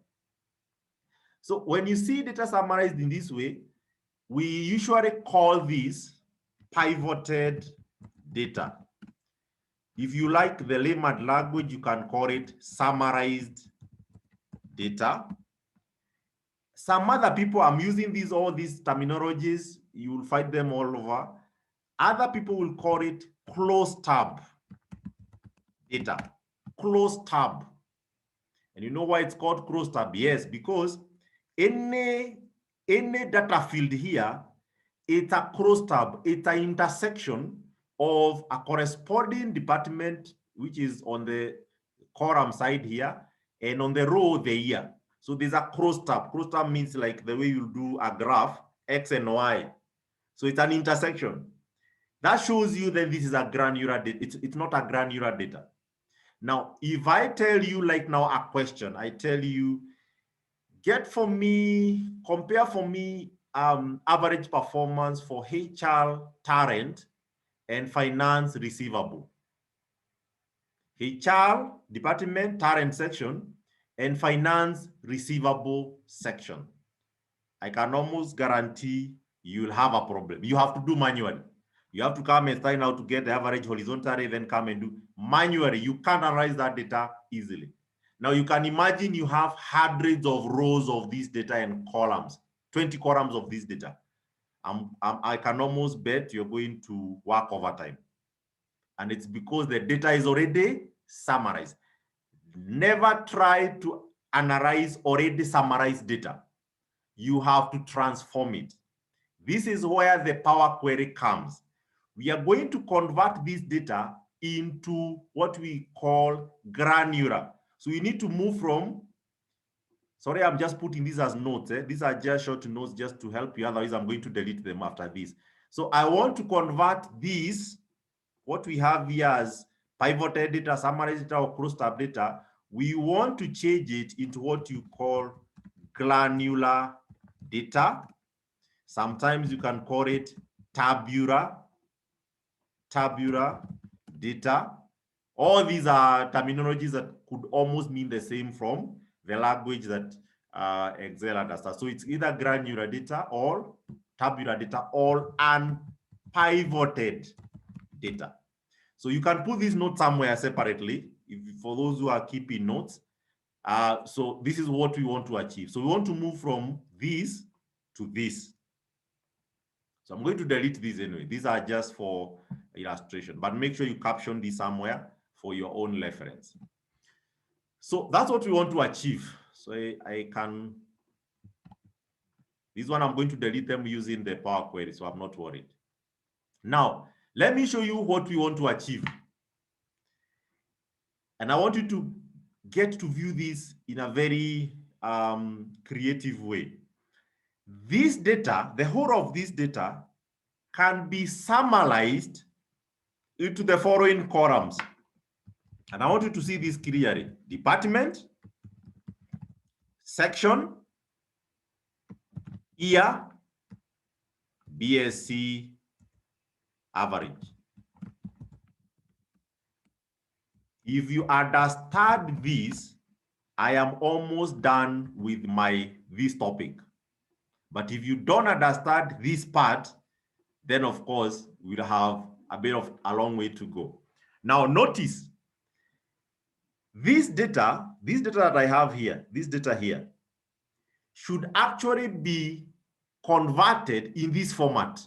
So when you see data summarized in this way, we usually call this pivoted data. If you like the layman language, you can call it summarized data. Some other people, I'm using all these terminologies, you will find them all over. Other people will call it closed tab data, closed tab. And you know why it's called closed tab? Yes, because any data field here, it's a closed tab. It's an intersection of a corresponding department, which is on the column side here, and on the row, the year. So there's a closed tab. Closed tab means like the way you do a graph, X and Y. So it's an intersection. That shows you that this is a granular data. It's not a granular data. Now, if I tell you like now a question, I tell you, compare for me average performance for HR talent and finance receivable. HR department talent section and finance receivable section. I can almost guarantee you'll have a problem. You have to do manually. You have to come and find out to get the average horizontally, then come and do manually. You can't analyze that data easily. Now you can imagine you have hundreds of rows of this data and columns, 20 columns of this data. I can almost bet you're going to work overtime. And it's because the data is already summarized. Never try to analyze already summarized data. You have to transform it. This is where the Power Query comes. We are going to convert this data into what we call granular. So we need to move from, sorry, I'm just putting these as notes. These are just short notes just to help you. Otherwise, I'm going to delete them after this. So I want to convert these, what we have here as pivoted data, summarized data, or closed tab data. We want to change it into what you call granular data. Sometimes you can call it tabular data. All these are terminologies that could almost mean the same from the language that Excel understands. So it's either granular data or tabular data or unpivoted data. So you can put these notes somewhere separately for those who are keeping notes. So this is what we want to achieve. So we want to move from this to this. So I'm going to delete these anyway. These are just for illustration, but make sure you caption this somewhere for your own reference. So that's what we want to achieve. So this one I'm going to delete them using the Power Query, so I'm not worried. Now, let me show you what we want to achieve. And I want you to get to view this in a very creative way. This data, the whole of this data, can be summarized into the following columns. And I want you to see this clearly. Department, section, year, BSc, average. If you understand this, I am almost done with this topic. But if you don't understand this part, then of course we'll have a long way to go. Now notice this data that I have here, this data here, should actually be converted in this format.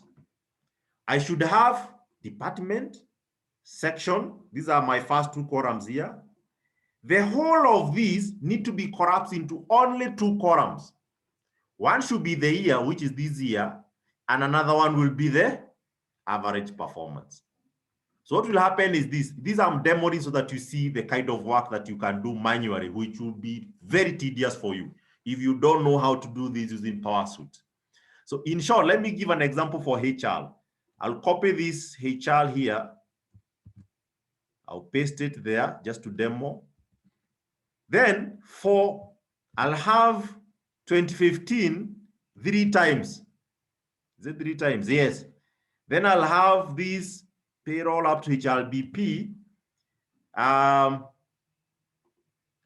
I should have department, section. These are my first two columns here. The whole of these need to be collapsed into only two columns. One should be the year, which is this year, and another one will be the average performance. So what will happen is this. These I'm demoing so that you see the kind of work that you can do manually, which will be very tedious for you if you don't know how to do this using PowerSuite. So in short, let me give an example for HR. I'll copy this HR here. I'll paste it there just to demo. Then I'll have 2015 3 times. Is it 3 times? Yes. Then I'll have this payroll up to HRBP.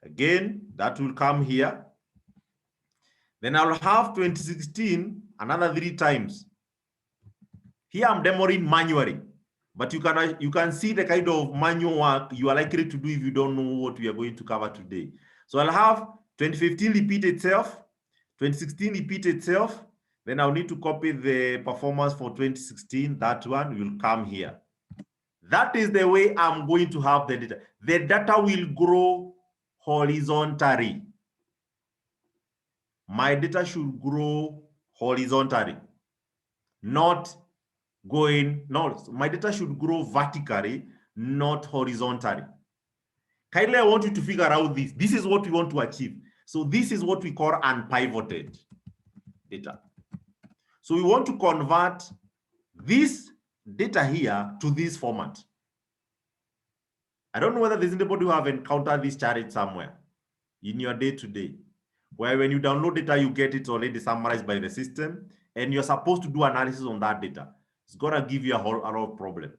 Again, that will come here. Then I'll have 2016 another 3 times. Here I'm demoing manually, but you can see the kind of manual work you are likely to do if you don't know what we are going to cover today. So I'll have 2015 repeat itself, 2016 repeat itself. Then I'll need to copy the performance for 2016. That one will come here. That is the way I'm going to have the data. The data will grow horizontally. My data should grow horizontally, not my data should grow vertically, not horizontally. Kindly, I want you to figure out this. This is what we want to achieve. So this is what we call unpivoted data. So we want to convert this data here to this format. I don't know whether there's anybody who have encountered this chart somewhere in your day-to-day, where when you download data, you get it already summarized by the system, and you're supposed to do analysis on that data. It's gonna give you a lot of problem.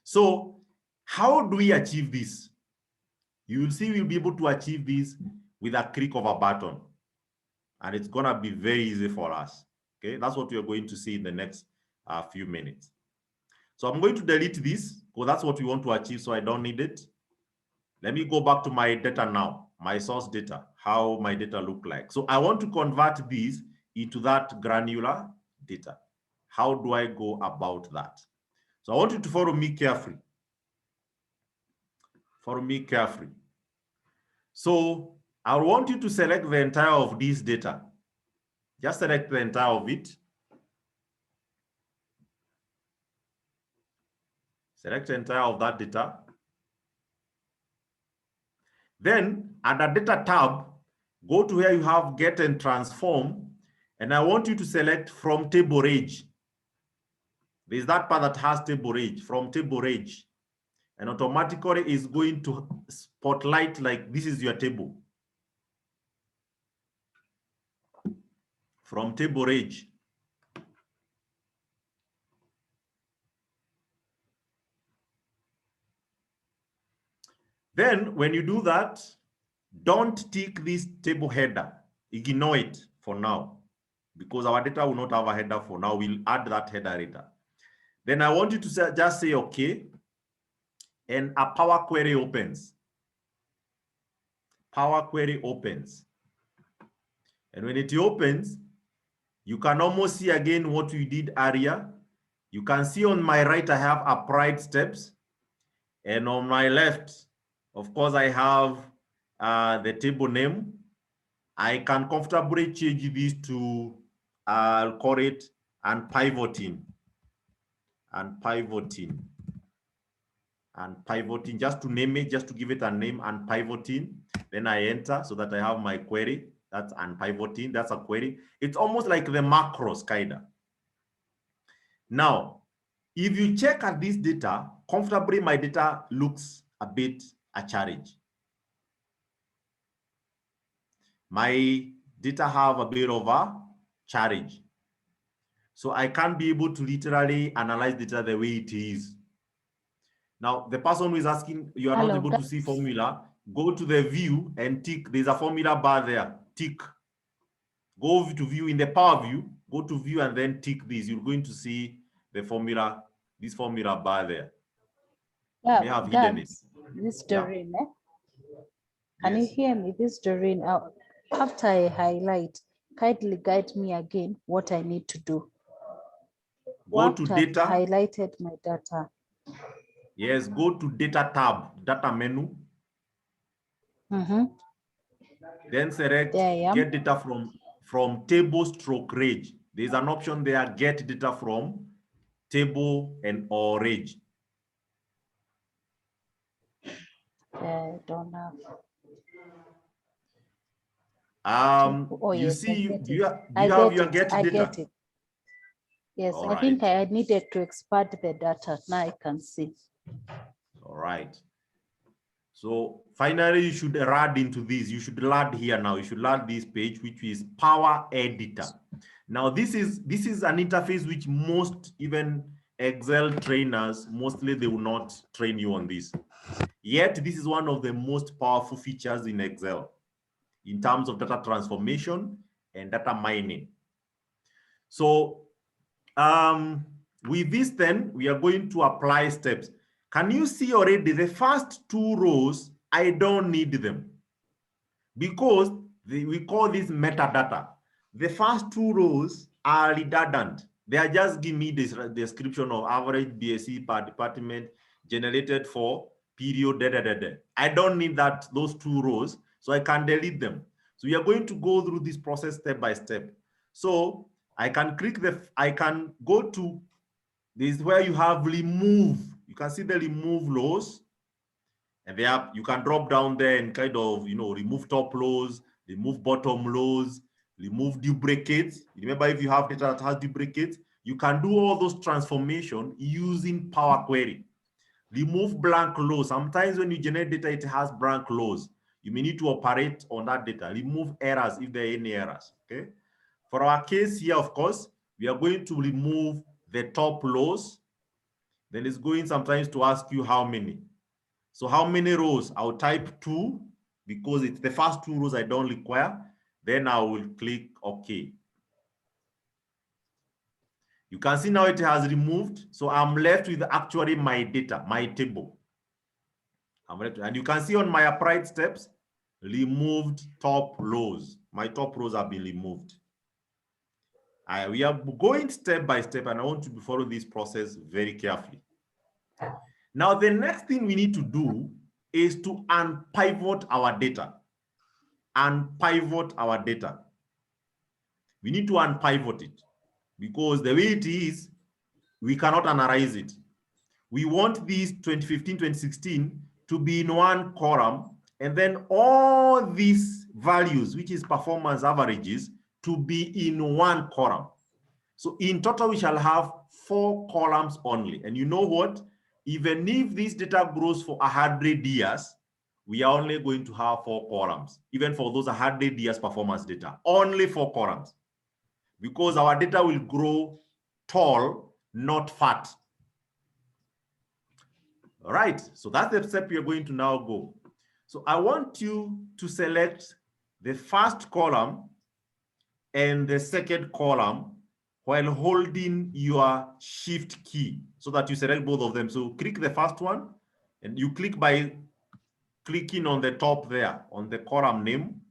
So how do we achieve this? You will see we'll be able to achieve this with a click of a button, and it's gonna be very easy for us. Okay, that's what we are going to see in the next few minutes. So I'm going to delete this because that's what we want to achieve, so I don't need it. Let me go back to my data now, my source data, how my data look like. So I want to convert this into that granular data. How do I go about that? So I want you to follow me carefully. Follow me carefully. So I want you to select the entire of this data. Just select the entire of it. Select the entire of that data. Then under data tab, go to where you have get and transform. And I want you to select from table range. There's that part that has table range, from table range. And automatically is going to spotlight like this is your table. From table range. Then when you do that, don't tick this table header. Ignore it for now, because our data will not have a header for now. We'll add that header later. Then I want you to just say okay, and a Power Query opens. Power Query opens. And when it opens, you can almost see again what we did earlier. You can see on my right, I have applied steps. And on my left, of course, I have the table name. I can comfortably change this to, I'll call it unpivoting. Unpivoting. Unpivoting, just to name it, just to give it a name, unpivoting. Then I enter so that I have my query. That's unpivoting. That's a query. It's almost like the macros, kind of. Now, if you check at this data, comfortably, my data looks a bit a challenge. My data have a bit of a challenge. So I can't be able to literally analyze data the way it is. Now, the person who is asking, you are not able to see formula, go to the view and tick. There's a formula bar there, tick. Go to view in the Power View, go to view and then tick this. You're going to see the formula, this formula bar there. Yeah, may have hidden it. This Doreen, yeah. Can Yes. you hear me? This Doreen, after I highlight, kindly guide me again what I need to do. Go to data. Highlighted my data. Yes, go to data tab, data menu. Mm-hmm. Then select get data from table stroke range. There's an option there, get data from table and or range. I don't have. You yes, see, do you have I your get data? get it. Yes, All I think right. I needed to expand the data. Now I can see. All right. So finally, you should add into this. You should add here now. You should add this page, which is Power Editor. Now, this is an interface which most even Excel trainers, mostly they will not train you on this. Yet, this is one of the most powerful features in Excel in terms of data transformation and data mining. So with this, then we are going to apply steps. Can you see already the first two rows? I don't need them because we call this metadata. The first two rows are redundant. They are just give me this description of average BSc per department generated for period. I don't need those two rows, so I can delete them. So we are going to go through this process step by step. So I can go to this is where you have remove. You can see the remove rows. And you can drop down there and kind of, remove top rows, remove bottom rows, remove duplicates. Remember, if you have data that has duplicates, you can do all those transformation using Power Query. Remove blank rows. Sometimes when you generate data, it has blank rows. You may need to operate on that data. Remove errors if there are any errors, okay? For our case here, of course, we are going to remove the top rows. Then it's going sometimes to ask you how many. So how many rows? I'll type 2 because it's the first 2 rows I don't require. Then I will click OK. You can see now it has removed. So I'm left with actually my data, my table. And you can see on my applied steps, removed top rows. My top rows have been removed. We are going step by step, and I want to follow this process very carefully. Now, the next thing we need to do is to unpivot our data. Unpivot our data. We need to unpivot it because the way it is, we cannot analyze it. We want these 2015, 2016 to be in one column, and then all these values, which is performance averages, to be in one column. So in total, we shall have 4 columns only. And you know what? Even if this data grows for 100 years, we are only going to have 4 columns. Even for those 100 years performance data, only 4 columns. Because our data will grow tall, not fat. All right, so that's the step we are going to now go. So I want you to select the first column and the second column while holding your shift key so that you select both of them. So click the first one and you click by clicking on the top there on the column name.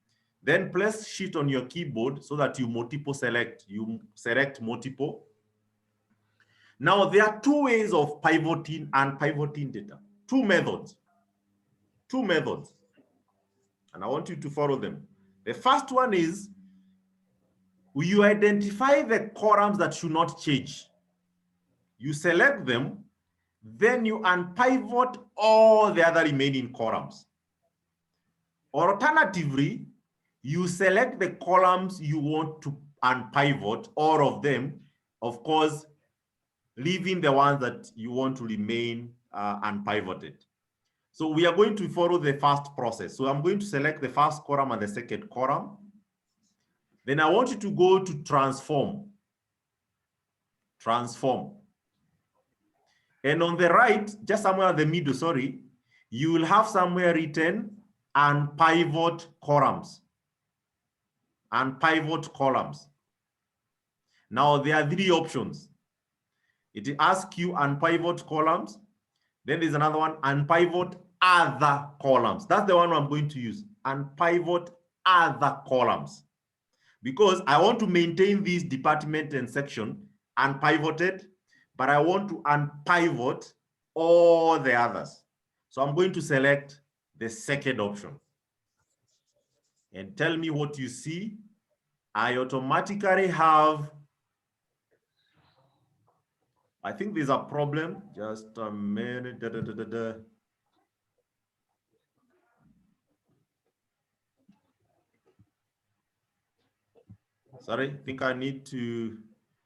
Then press shift on your keyboard so that you multiple select. You select multiple. Now there are 2 ways of pivoting and pivoting data. 2 methods. 2 methods. And I want you to follow them. The first one is you identify the columns that should not change. You select them, then you unpivot all the other remaining columns. Or alternatively, you select the columns you want to unpivot, all of them, of course, leaving the ones that you want to remain unpivoted. So we are going to follow the first process. So I'm going to select the first column and the second column. Then I want you to go to transform. Transform. And on the right, just somewhere in the middle, sorry, you will have somewhere written unpivot columns. Unpivot columns. Now there are 3 options. It asks you unpivot columns. Then there's another one, unpivot other columns. That's the one I'm going to use. Unpivot other columns. Because I want to maintain this department and section unpivoted, but I want to unpivot all the others. So I'm going to select the second option. And tell me what you see. I automatically have, I think there's a problem. Just a minute. Sorry, I think I need to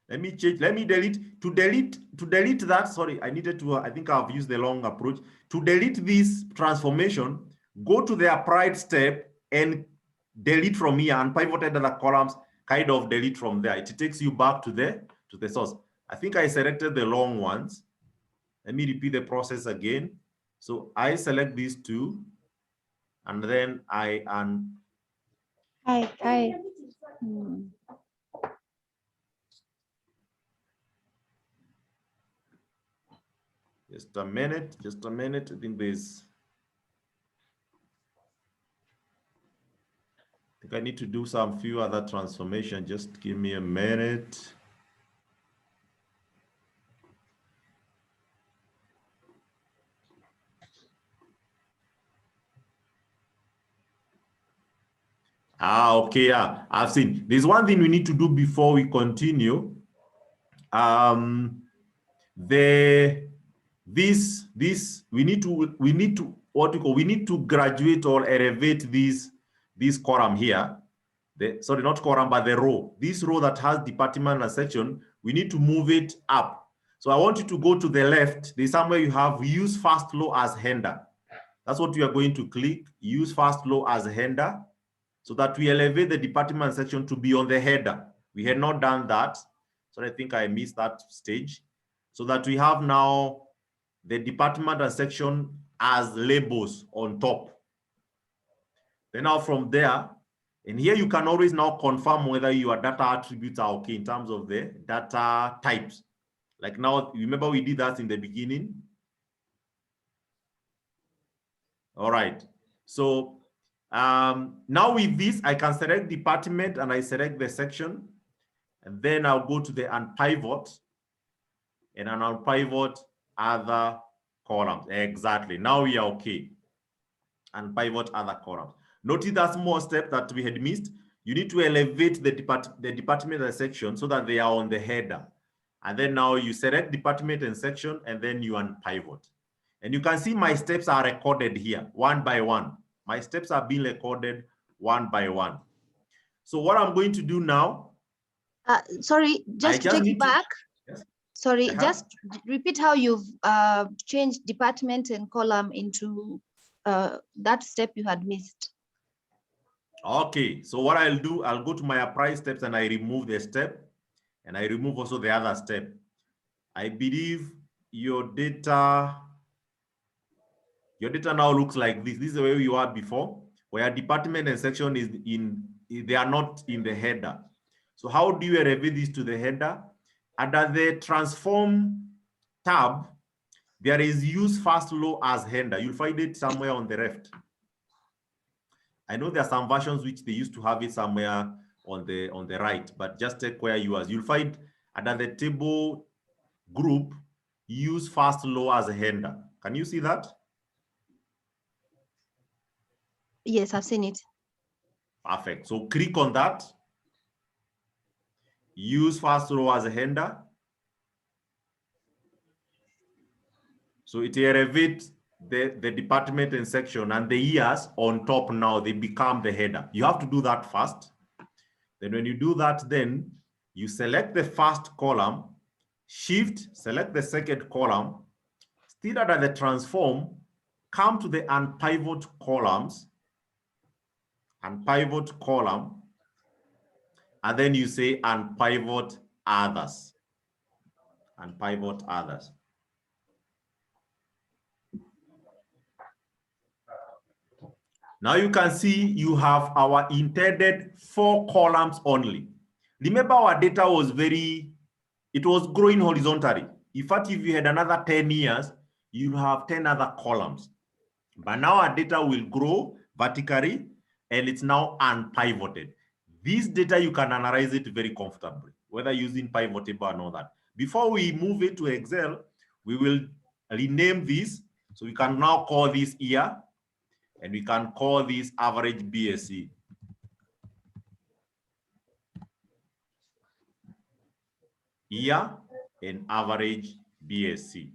Let me change, let me delete, to delete that, sorry, I needed to, I think I've used the long approach. To delete this transformation, go to the applied step and delete from here, and pivoted other columns, kind of delete from there. It takes you back to the source. I think I selected the long ones. Let me repeat the process again. So I select these two, and then I Hi. just a minute. I think I need to do some few other transformation. Just give me a minute. Okay, yeah, I've seen. There's one thing we need to do before we continue. We need to graduate or elevate this column here. Sorry, not column, but the row. This row that has department and section, we need to move it up. So I want you to go to the left. There's somewhere you have use first row as header. That's what you are going to click, use first row as header, so that we elevate the department section to be on the header. We had not done that, so I think I missed that stage. So that we have now the department and section as labels on top. Then now from there, and here you can always now confirm whether your data attributes are okay in terms of the data types. Like now, remember we did that in the beginning. All right, so now with this, I can select department and I select the section, and then I'll go to the unpivot, and then I'll pivot other columns. Exactly, now we are okay. And pivot other columns. Notice that small step that we had missed. You need to elevate the department and section so that they are on the header. And then now you select department and section, and then you unpivot. And you can see my steps are recorded here, one by one. My steps are being recorded one by one. So what I'm going to do now. Sorry, just to take you back. Yes. Sorry, just repeat how you've changed department and column into that step you had missed. Okay, so what I'll do, I'll go to my apply steps and I remove the step, and I remove also the other step. I believe your data now looks like this. This is the way you are before, where department and section is they are not in the header. So how do you elevate this to the header? Under the transform tab, there is use first row as header. You'll find it somewhere on the left. I know there are some versions which they used to have it somewhere on the right, but just check where you are. You'll find under the table group, use first row as a header. Can you see that? Yes, I've seen it. Perfect. So click on that. Use first row as a header. So it elevates the department and section, and the years on top now, they become the header. You have to do that first. Then when you do that, then you select the first column, shift, select the second column, still under the transform, come to the unpivot columns, unpivot column, and then you say unpivot others, unpivot others. Now you can see you have our intended 4 columns only. Remember our data was it was growing horizontally. In fact, if you had another 10 years, you have 10 other columns. But now our data will grow vertically, and it's now unpivoted. This data, you can analyze it very comfortably, whether using pivot table and all that. Before we move it to Excel, we will rename this. So we can now call this year, and we can call this average BSC. Year and average BSC.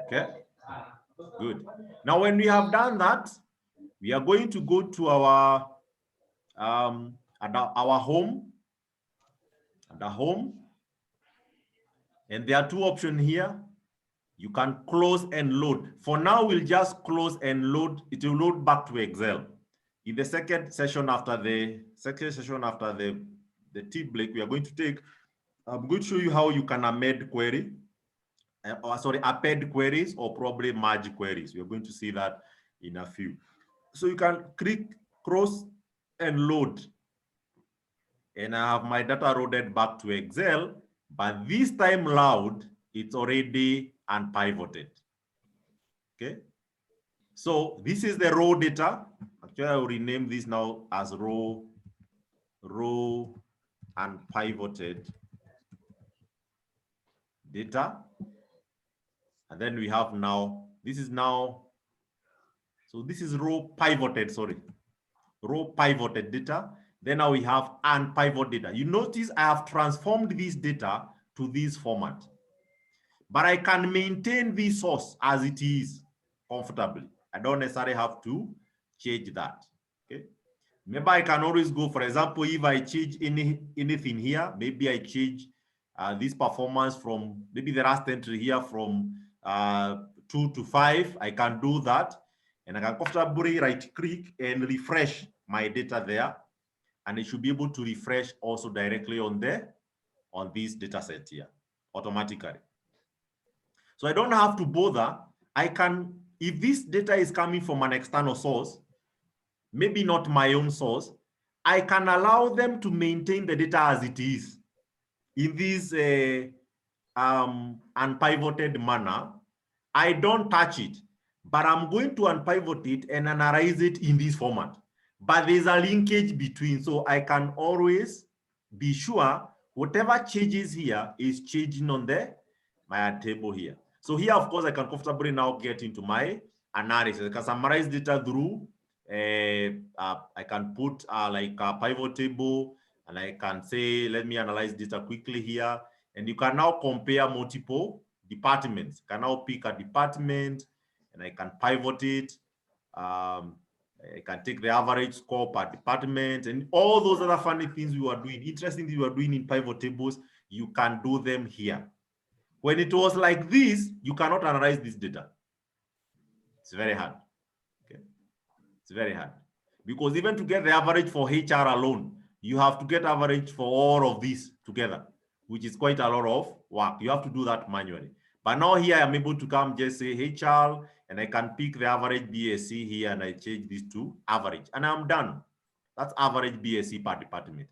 Okay, good. Now, when we have done that, We are going to go to our home, under home, and there are two options here. You can close and load. For now, we'll just close and load. It will load back to Excel. In the second session after the tea break, we are going to take, I'm going to show you how you can amend query, append queries or probably merge queries. We are going to see that in a few. So you can click cross and load. And I have my data loaded back to Excel, but this time loud, it's already unpivoted. Okay. So this is the raw data. Actually, I will rename this now as raw unpivoted data. And then we have now, this is now, so this is raw pivoted data. Then now we have unpivoted data. You notice I have transformed this data to this format, but I can maintain this source as it is comfortably. I don't necessarily have to change that. Okay. Maybe I can always go, for example, if I change anything here, maybe I change this performance from maybe the last entry here from 2 to 5. I can do that, and I can comfortably right click and refresh my data there, and it should be able to refresh also directly on this data set here automatically. So I don't have to bother. I can, if this data is coming from an external source, maybe not my own source, I can allow them to maintain the data as it is in this unpivoted manner. I don't touch it, but I'm going to unpivot it and analyze it in this format. But there's a linkage between, so I can always be sure whatever changes here is changing on my table here. So here, of course, I can comfortably now get into my analysis. I can summarize data through, I can put like a pivot table, and I can say, let me analyze data quickly here. And you can now compare multiple departments. You can now pick a department, and I can pivot it. I can take the average score per department, and all those other funny things we were doing, interesting things we were doing in pivot tables, you can do them here. When it was like this, you cannot analyze this data. It's very hard. Okay, it's very hard, because even to get the average for HR alone, you have to get average for all of these together, which is quite a lot of work. You have to do that manually. But now here I'm able to come just say HR, and I can pick the average BSc here, and I change this to average, and I'm done. That's average BSc per department.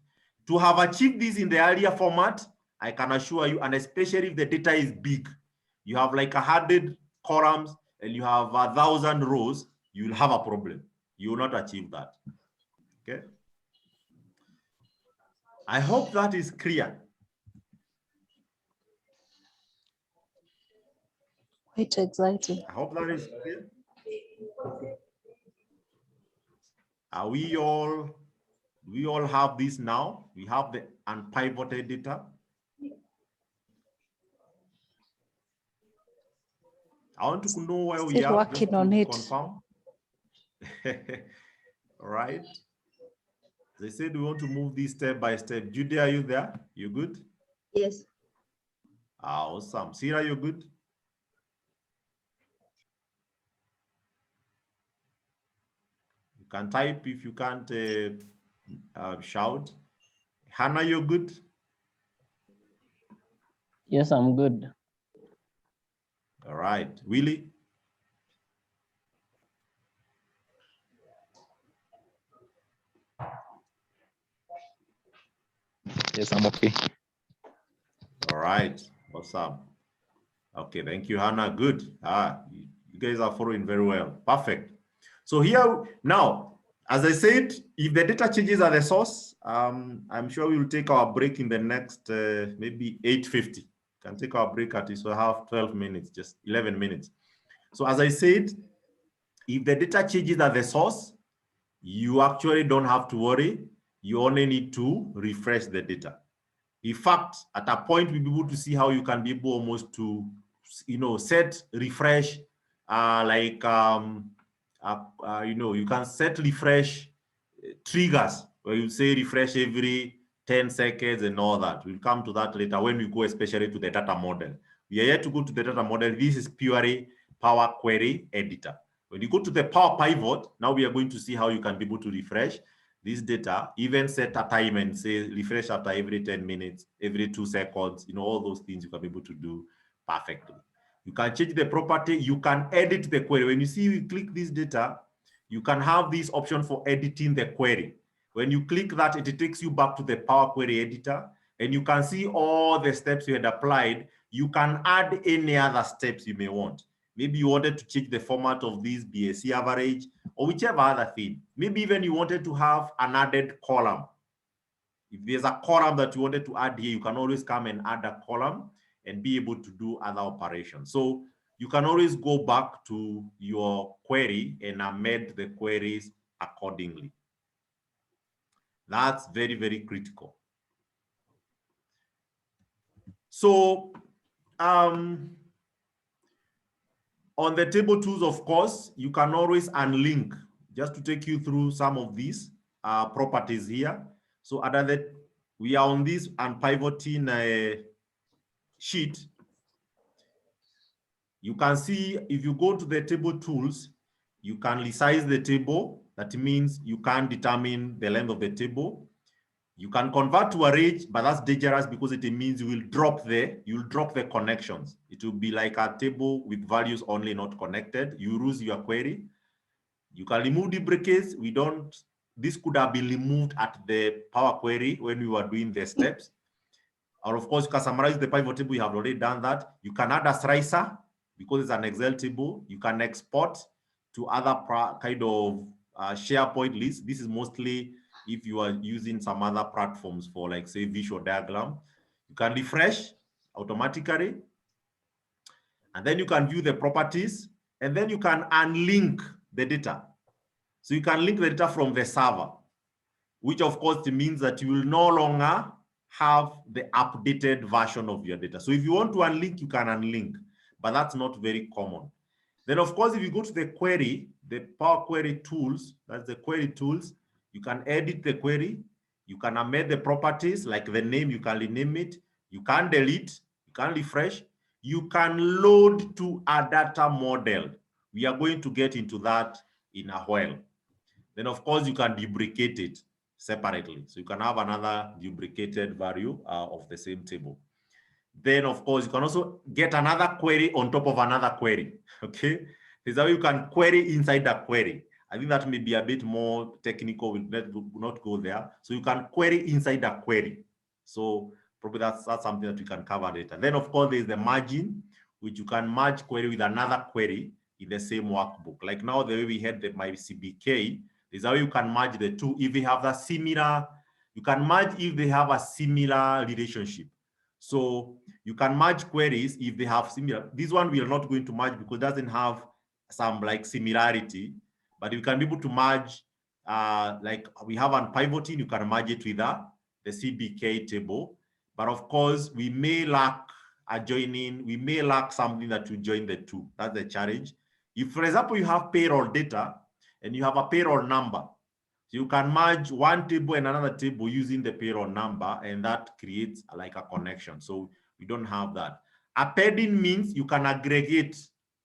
To have achieved this in the earlier format, I can assure you, and especially if the data is big, you have like 100 columns and you have 1,000 rows, you will have a problem. You will not achieve that. Okay. I hope that is clear. Quite exciting. I hope that is clear. Are we all, do we all have this now? We have the unpivoted data. I want to know where we Still are. working on it. Confirm. All right. They said we want to move this step by step. Judy, are you there? You good? Yes. Awesome. Sarah, you good? You can type if you can't shout. Hannah, you good? Yes, I'm good. All right. Willie? Yes, I'm okay. All right. Awesome. Okay, thank you, Hannah. Good. You guys are following very well. Perfect. So here now, as I said, if the data changes at the source, I'm sure we'll take our break in the next maybe 8:50. Can take our break at least. So have 12 minutes, just 11 minutes. So as I said, if the data changes at the source, you actually don't have to worry. You only need to refresh the data. In fact, at a point, we'll be able to see how you can be able almost to, set refresh you can set refresh triggers where you say refresh every 10 seconds and all that. We'll come to that later when we go especially to the data model. We are yet to go to the data model. This is purely Power Query Editor. When you go to the Power Pivot, now we are going to see how you can be able to refresh this data, even set a time and say refresh after every 10 minutes, every 2 seconds, all those things you can be able to do perfectly. You can change the property, you can edit the query. When you see you click this data, you can have this option for editing the query. When you click that, it takes you back to the Power Query Editor, and you can see all the steps you had applied. You can add any other steps you may want. Maybe you wanted to change the format of this BAC average or whichever other thing. Maybe even you wanted to have an added column. If there's a column that you wanted to add here, you can always come and add a column and be able to do other operations. So you can always go back to your query and amend the queries accordingly. That's very, very critical. So on the table tools, of course, you can always unlink, just to take you through some of these properties here. So other than we are on this unpivoting sheet, you can see if you go to the table tools, you can resize the table. That means you can determine the length of the table. You can convert to a range, but that's dangerous because it means you'll drop the connections. It will be like a table with values only not connected. You lose your query. You can remove duplicates. This could have been removed at the Power Query when we were doing the steps. Or of course, you can summarize the pivot table. We have already done that. You can add a slicer because it's an Excel table. You can export to other kind of SharePoint list. This is mostly if you are using some other platforms for, like, say, visual diagram. You can refresh automatically. And then you can view the properties. And then you can unlink the data. So you can link the data from the server, which of course means that you will no longer have the updated version of your data. So if you want to unlink, you can unlink, but that's not very common. Then of course, if you go to the query, the Power Query tools, that's the query tools, you can edit the query, you can amend the properties, like the name, you can rename it, you can delete, you can refresh, you can load to a data model. We are going to get into that in a while. Then of course, you can duplicate it separately. So you can have another duplicated value of the same table. Then of course, you can also get another query on top of another query, okay? This is how you can query inside the query. I think that may be a bit more technical, we'll not go there. So you can query inside the query. So probably that's something that we can cover later. Then of course, there's the margin, which you can merge query with another query in the same workbook. Like now, the way we had the MyCBK, is how you can merge the two if they have a similar, you can merge if they have a similar relationship. So you can merge queries if they have similar. This one we are not going to merge because it doesn't have some like similarity, but you can be able to merge, like we have on pivoting, you can merge it with the CBK table. But of course, we may lack adjoining, we may lack something that will join the two. That's the challenge. If, for example, you have payroll data, and you have a payroll number, so you can merge one table and another table using the payroll number, and that creates like a connection. So we don't have that. Appending means you can aggregate.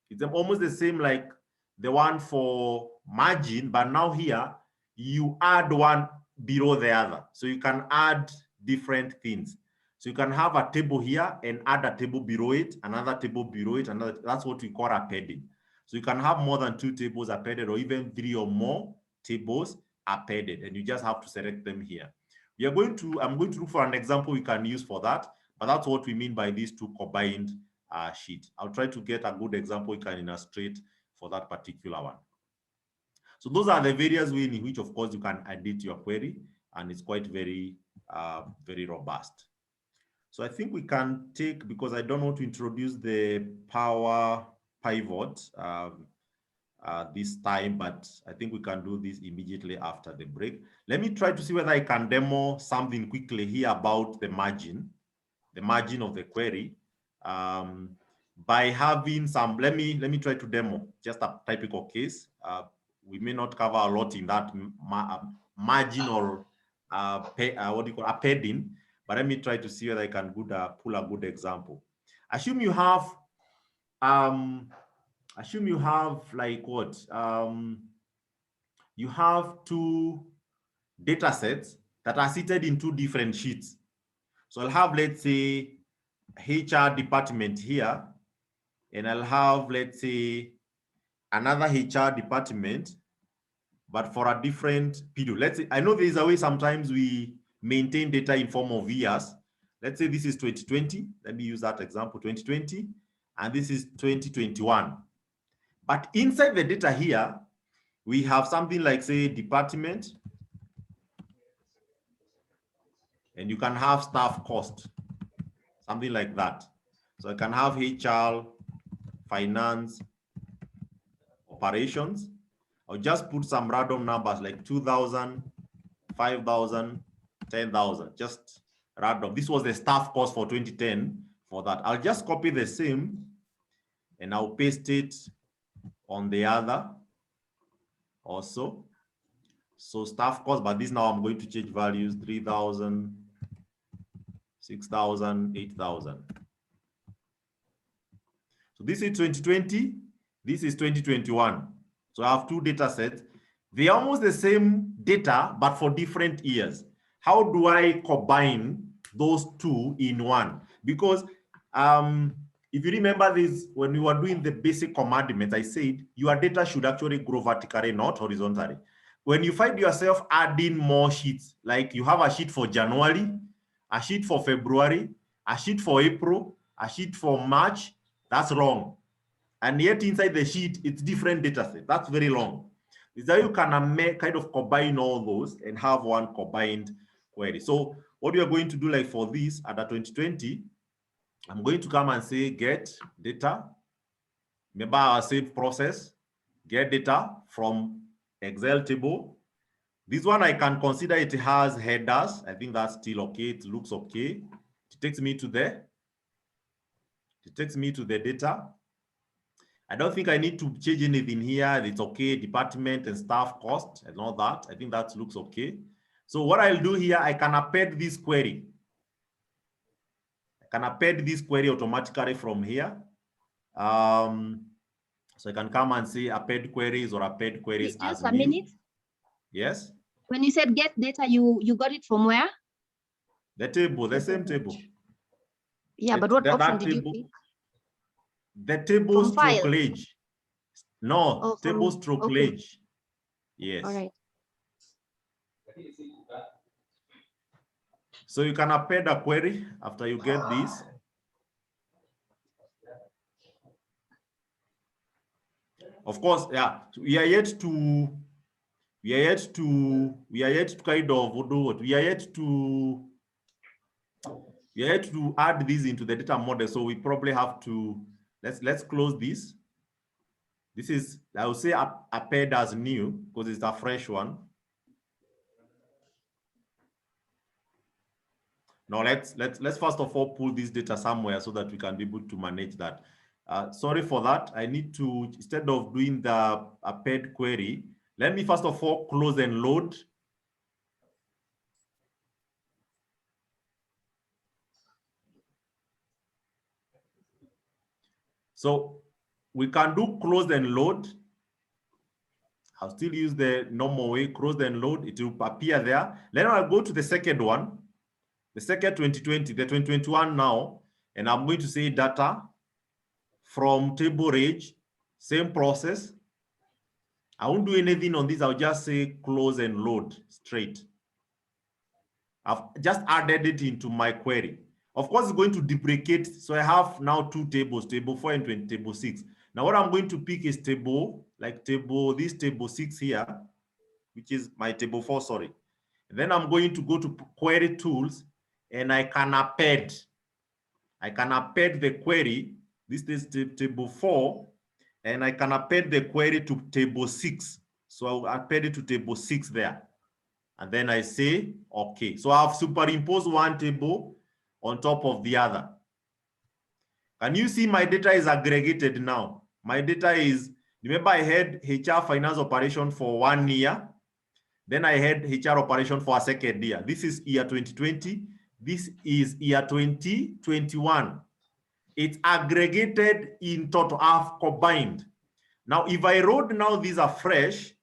It's almost the same like the one for margin, but now here you add one below the other. So you can add different things. So you can have a table here and add a table below it, another table below it, another. That's what we call appending. So you can have more than 2 tables appended, or even 3 or more tables appended, and you just have to select them here. I'm going to look for an example we can use for that, but that's what we mean by these two combined sheets. I'll try to get a good example we can illustrate for that particular one. So those are the various ways in which, of course, you can edit your query, and it's quite very, very robust. So I think we can take, because I don't want to introduce the Power Pivot this time, but I think we can do this immediately after the break. Let me try to see whether I can demo something quickly here about the margin of the query, by having some. Let me try to demo just a typical case. we may not cover a lot in that marginal what do you call a padding, but let me try to see whether I can pull a good example. Assume you have like what? You have two data sets that are seated in two different sheets. So I'll have, let's say, HR department here, and I'll have, let's say, another HR department, but for a different period. Let's say, I know there is a way sometimes we maintain data in form of years. Let's say this is 2020. Let me use that example, 2020, and this is 2021. But inside the data here, we have something like, say, department, and you can have staff cost, something like that. So I can have HR, finance, operations. I'll just put some random numbers like 2,000, 5,000, 10,000, just random. This was the staff cost for 2010 for that. I'll just copy the same and I'll paste it on the other also. So staff cost, but this now I'm going to change values, 3,000, 6,000, 8,000. So this is 2020, this is 2021. So I have two data sets. They're almost the same data, but for different years. How do I combine those two in one? Because if you remember this, when we were doing the basic commandments, I said your data should actually grow vertically, not horizontally. When you find yourself adding more sheets, like you have a sheet for January, a sheet for February, a sheet for April, a sheet for March, that's wrong. And yet inside the sheet, it's different data set. That's very long. Is that you can kind of combine all those and have one combined query. So what we are going to do, like for this at the 2020, I'm going to come and say get data. Remember our same process, get data from Excel table. This one I can consider it has headers. I think that's still okay. It looks okay. It takes me to the data. I don't think I need to change anything here. It's okay, department and staff cost and all that. I think that looks okay. So what I'll do here, I can append this query. I can append this query automatically from here. So I can come and say append queries or append queries as a new. minute. Yes. When you said get data, you got it from where? The table, the same table. Yeah, but what option did you pick? The table stroke ledge. No, table stroke ledge. Yes. All right. So you can append a query after you get this. Of course, yeah, we are yet to kind of do what? We are yet to add this into the data model. So we probably have to, let's close this. This is, I would say, append as new because it's a fresh one. Now let's first of all pull this data somewhere so that we can be able to manage that. Sorry for that. I need to, instead of doing the append query, let me first of all close and load. So we can do close and load. I'll still use the normal way, close and load. It will appear there. Then I'll go to the second one, the second 2020, the 2021 now, and I'm going to say data from table range, same process. I won't do anything on this. I'll just say close and load straight. I've just added it into my query. Of course, it's going to duplicate. So I have now two tables, table 4 and table 6. Now what I'm going to pick is table, like this table 6 here, which is my table 4, sorry. And then I'm going to go to query tools and I can append. I can append the query. This is table 4 and I can append the query to table 6. So I'll append it to table 6 there. And then I say, okay. So I've superimposed one table on top of the other. Can you see my data is aggregated now? My data is Remember, I had HR finance operation for 1 year. Then I had HR operation for a second year. This is year 2020. This is year 2021. It's aggregated in total, I've combined. Now, if I wrote now these are fresh,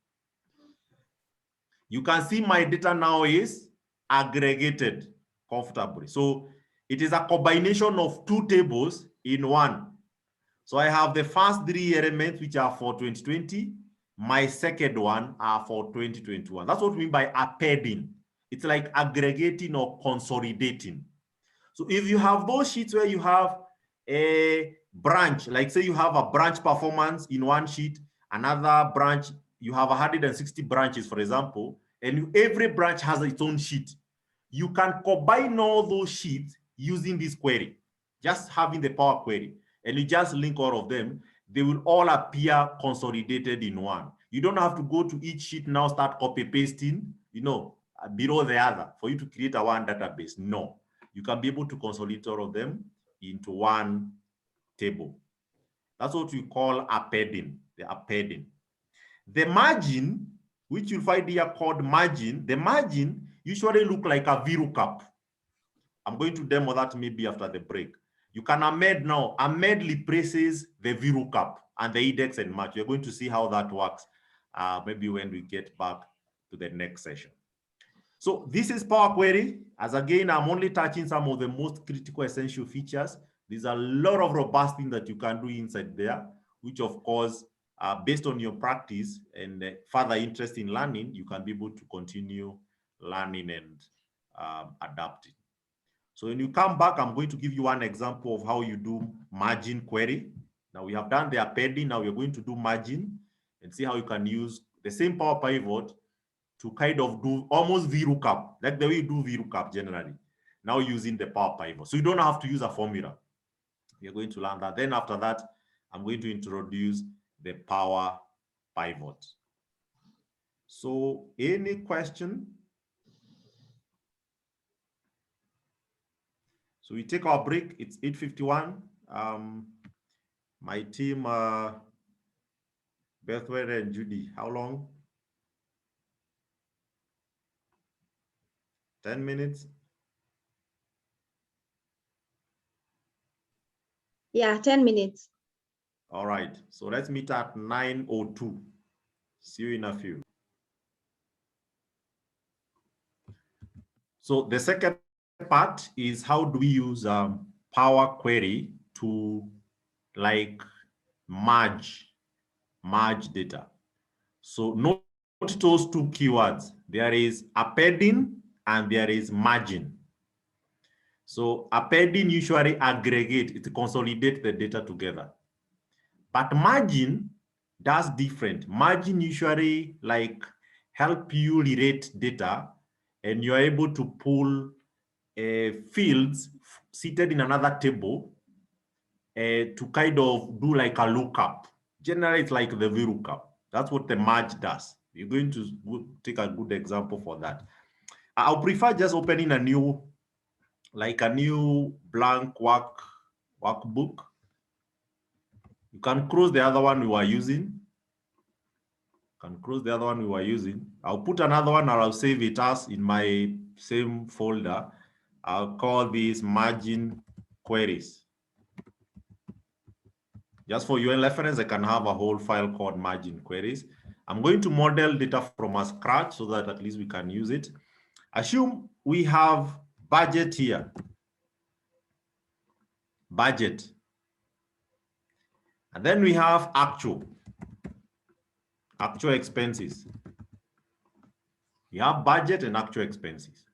you can see my data now is aggregated comfortably. So it is a combination of two tables in one. So I have the first three elements, which are for 2020. My second one are for 2021. That's what we mean by appending. It's like aggregating or consolidating. So if you have those sheets where you have a branch, like say you have a branch performance in one sheet, another branch, you have 160 branches, for example, and every branch has its own sheet. You can combine all those sheets using this query, just having the Power Query, and you just link all of them. They will all appear consolidated in one. You don't have to go to each sheet now, start copy pasting, below the other for you to create a one database. No, you can be able to consolidate all of them into one table. That's what we call appending, the appending. The margin, which you'll find here called margin, the margin usually look like a VLOOKUP. I'm going to demo that maybe after the break. You can amend now. Amend replaces the VLOOKUP and the index and match. You're going to see how that works maybe when we get back to the next session. So this is Power Query. As again, I'm only touching some of the most critical essential features. There's a lot of robust things that you can do inside there, which of course, based on your practice and further interest in learning, you can be able to continue learning and adapting. So when you come back, I'm going to give you one example of how you do margin query. Now we have done the appending. Now we're going to do margin and see how you can use the same Power Pivot to kind of do almost VLOOKUP, like the way you do VLOOKUP generally, now using the Power Pivot. So you don't have to use a formula. You're going to learn that. Then after that, I'm going to introduce the Power Pivot. So any question? So we take our break. It's 8:51. My team, Bethwell and Judy, how long? 10 minutes? Yeah, 10 minutes. All right, so let's meet at 9:02. See you in a few. So the second part is how do we use Power Query to like merge data. So note those two keywords. There is appending and there is merging. So appending usually aggregate, it consolidates the data together. But merging does different. Merging usually like help you relate data and you're able to pull fields seated in another table to kind of do like a lookup. Generally, it's like the VLOOKUP. That's what the merge does. You're going to take a good example for that. I'll prefer just opening a new, like a new blank workbook. You can close the other one we were using. I'll put another one or I'll save it as in my same folder. I'll call this margin queries. Just for your reference, I can have a whole file called margin queries. I'm going to model data from scratch so that at least we can use it. Assume we have budget here. Budget. And then we have actual expenses. We have budget and actual expenses.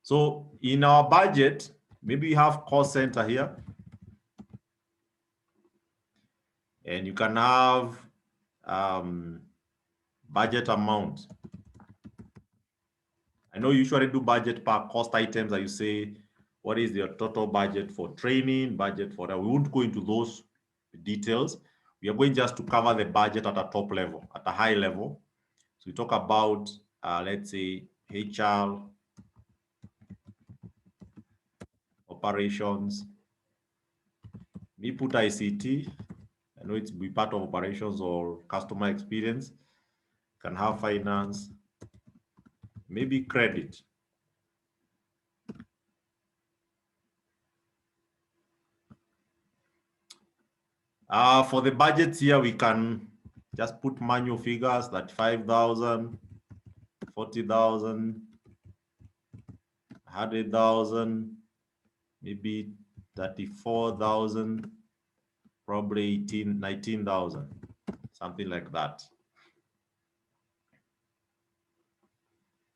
So in our budget, maybe we have cost center here. And you can have budget amount. I know you usually do budget per cost items that you say, what is your total budget for training, budget for that? We won't go into those details. We are going just to cover the budget at a top level, at a high level. So we talk about, let's say, HR, operations, we put ICT, I know it's be part of operations or customer experience. Can have finance, maybe credit. For the budgets here, we can just put manual figures, 35,000, 40,000, 100,000, maybe 34,000, probably 19,000, something like that.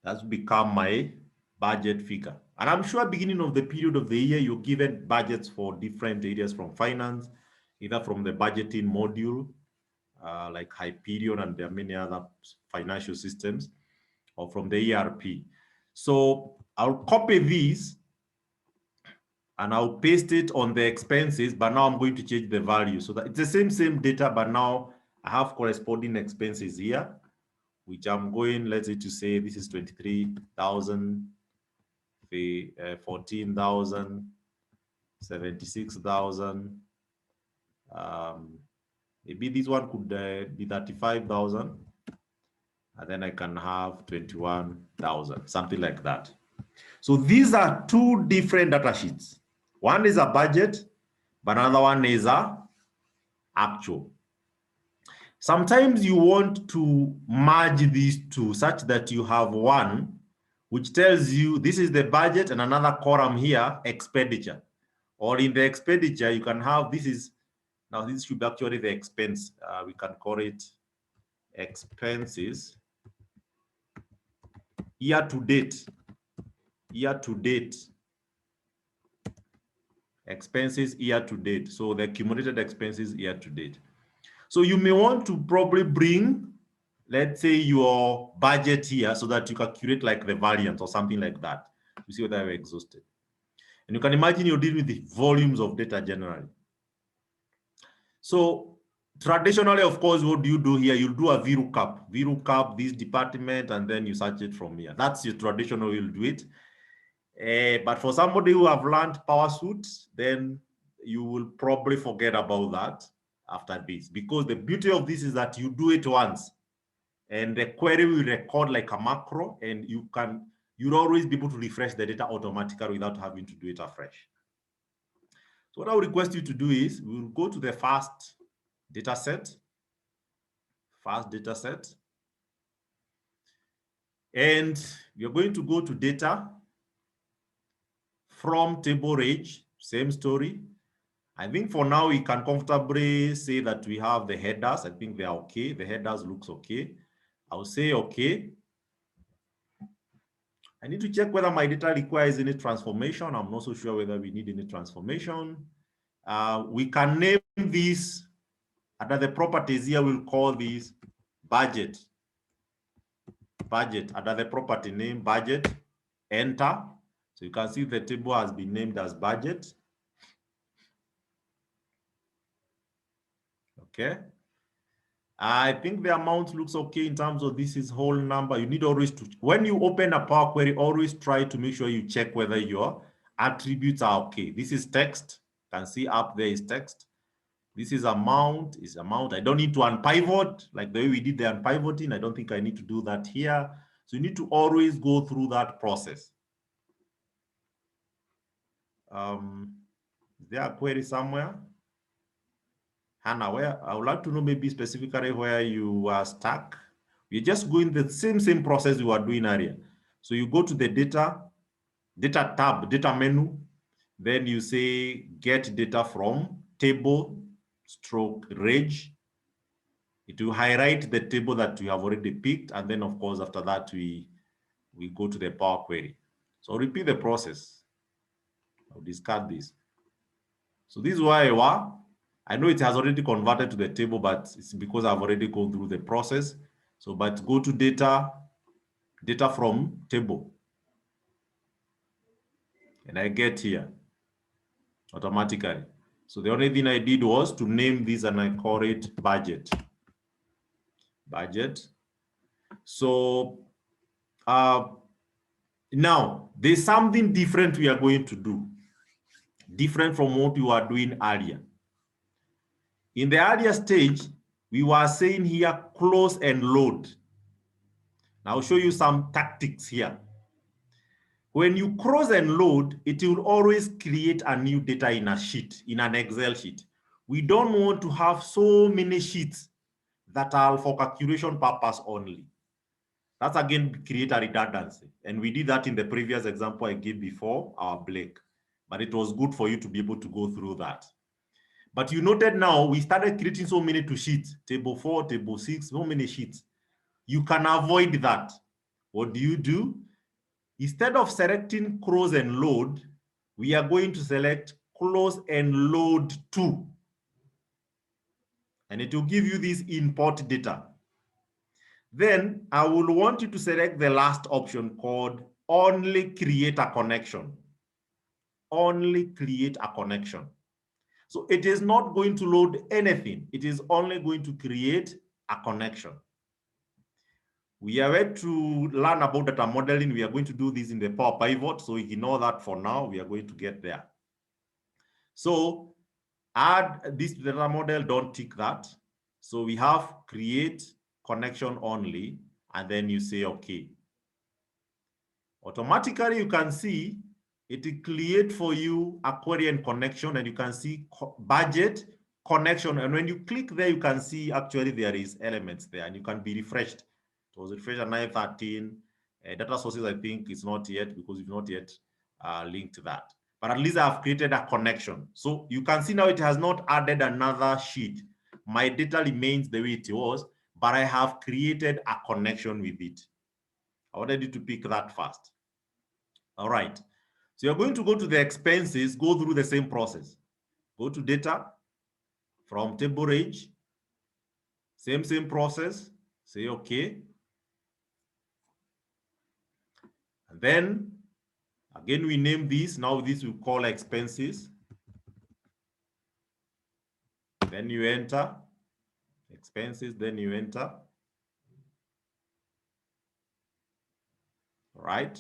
That's become my budget figure. And I'm sure beginning of the period of the year, you're given budgets for different areas from finance, either from the budgeting module, like Hyperion, and there are many other financial systems, or from the ERP. So I'll copy these and I'll paste it on the expenses, but now I'm going to change the value so that it's the same data, but now I have corresponding expenses here, which I'm going, let's say, to say this is 23,000, 14,000, 76,000. Maybe this one could be 35,000, and then I can have 21,000, something like that. So these are two different data sheets. One is a budget, but another one is a actual. Sometimes you want to merge these two such that you have one which tells you this is the budget and another column here, expenditure. Or in the expenditure, you can have, this is, now this should be actually the expense. We can call it expenses year to date. Expenses year to date. So the accumulated expenses year to date. So you may want to probably bring, let's say, your budget here so that you calculate like the variance or something like that to see whether you're exhausted. And you can imagine you're dealing with the volumes of data generally. So traditionally, of course, what do you do here? You'll do a VLOOKUP this department, and then you search it from here. That's your traditional way you'll do it. But for somebody who have learned PowerSuite, then you will probably forget about that after this, because the beauty of this is that you do it once and the query will record like a macro, and you'll always be able to refresh the data automatically without having to do it afresh. So what I would request you to do is we'll go to the first data set, and you're going to go to data from table range, same story. I think for now we can comfortably say that we have the headers. I think they are okay. The headers looks okay. I'll say okay. I need to check whether my data requires any transformation. I'm not so sure whether we need any transformation. We can name this under the properties here. We'll call this budget. Under the property name budget, enter. So you can see the table has been named as budget. Okay. I think the amount looks okay in terms of this is whole number. You need always to, when you open a Power Query, always try to make sure you check whether your attributes are okay. This is text. You can see up there is text. This is amount, I don't need to unpivot like the way we did the unpivoting. I don't think I need to do that here. So you need to always go through that process. Is there a query somewhere? Hannah, where I would like to know maybe specifically where you are stuck. We're just going the same process we were doing earlier. So you go to the data tab, data menu, then you say get data from table stroke range. It will highlight the table that we have already picked, and then of course after that we go to the Power Query. So repeat the process. I'll discard this. So this is where I know it has already converted to the table, but it's because I've already gone through the process. So, but go to data from table. And I get here automatically. So the only thing I did was to name this and I call it budget. So now there's something different we are going to do. Different from what you are doing earlier. In the earlier stage, we were saying here, close and load. Now I'll show you some tactics here. When you cross and load, it will always create a new data in a sheet, in an Excel sheet. We don't want to have so many sheets that are for calculation purpose only. That's again create a redundancy. And we did that in the previous example I gave before, our Blake. But it was good for you to be able to go through that. But you noted now, we started creating so many to sheets, table 4, table 6, so many sheets. You can avoid that. What do? Instead of selecting close and load, we are going to select close and load to. And it will give you this import data. Then I will want you to select the last option called only create a connection. Only create a connection. So it is not going to load anything. It is only going to create a connection. We are going to learn about data modeling. We are going to do this in the Power Pivot. So ignore that for now. We are going to get there. So add this data model, don't tick that. So we have create connection only, and then you say okay. Automatically, you can see it will create for you a query and connection, and you can see budget, connection. And when you click there, you can see actually there is elements there, and you can be refreshed. It was refreshed at 9:13. Data sources, I think, is not yet because we've not yet linked that. But at least I've created a connection. So you can see now it has not added another sheet. My data remains the way it was, but I have created a connection with it. I wanted you to pick that first. All right. So you're going to go to the expenses, go through the same process. Go to data from table range, same process, say okay. And then again, we name this. Now this we call expenses. Then you enter expenses, then you enter. All right.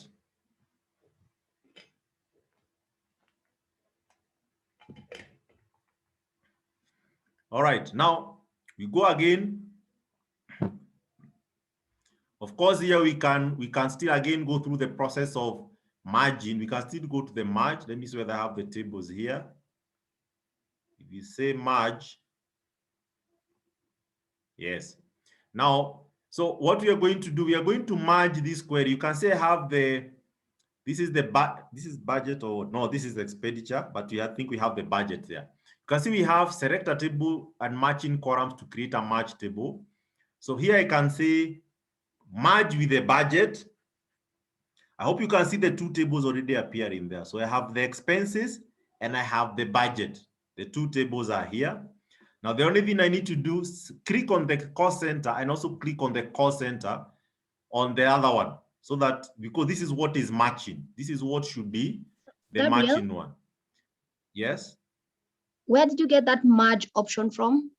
All right, now we go again. Of course, here we can still again go through the process of merging. We can still go to the merge. Let me see whether I have the tables here. If you say merge, yes. Now, so what we are going to do, we are going to merge this query. You can say I have the, this is budget, or no, this is expenditure, but I think we have the budget there. You can see we have select a table and matching columns to create a merge table. So here I can say merge with the budget. I hope you can see the two tables already appearing there. So I have the expenses and I have the budget. The two tables are here. Now, the only thing I need to do is click on the cost center and also click on the cost center on the other one. So that, because this is what is matching. This is what should be the Gabriel? matching one. Yes? Where did you get that merge option from?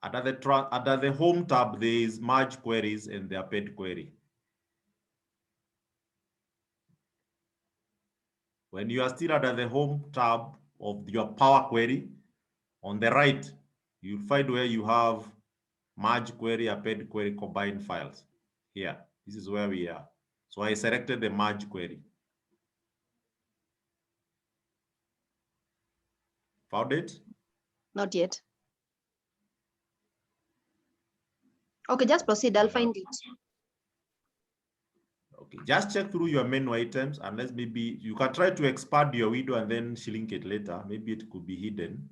Under the home tab, there is merge queries and the append query. When you are still under the home tab of your Power Query, on the right, you'll find where you have merge query, append query, combine files. Here, this is where we are. So I selected the merge query. Found it? Not yet. Okay, just proceed. I'll find it. Okay, just check through your menu items, unless maybe you can try to expand your window and then link it later. Maybe it could be hidden.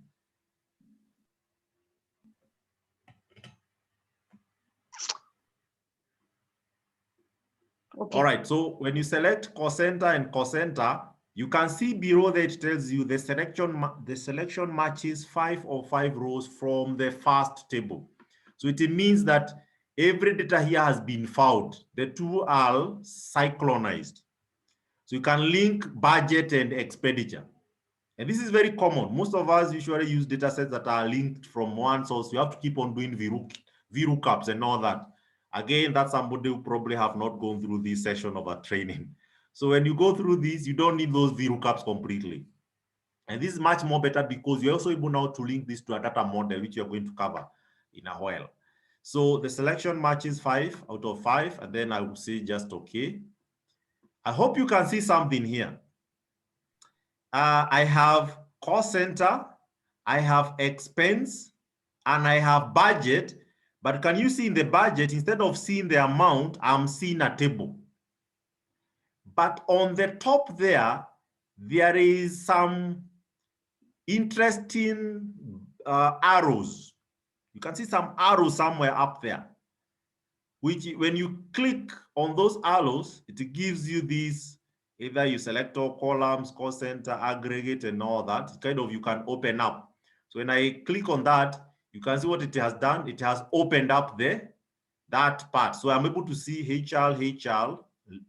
Okay. All right, so when you select cost center and cost center, you can see below that it tells you the selection matches 5 or 5 rows from the first table. So it means that every data here has been found. The two are synchronized. So you can link budget and expenditure. And this is very common. Most of us usually use data sets that are linked from one source. You have to keep on doing VLOOKUPs and all that. Again, that's somebody who probably have not gone through this session of a training. So when you go through these, you don't need those VLOOKUPs completely. And this is much more better because you're also able now to link this to a data model, which you're going to cover in a while. So the selection matches 5 out of 5, and then I will say just okay. I hope you can see something here. I have cost center, I have expense, and I have budget. But can you see in the budget, instead of seeing the amount, I'm seeing a table. But on the top there is some interesting arrows. You can see some arrows somewhere up there, which when you click on those arrows, it gives you these, either you select all columns, cost center, aggregate, and all that. Kind of you can open up. So when I click on that, you can see what it has done. It has opened up that part. So I'm able to see HR.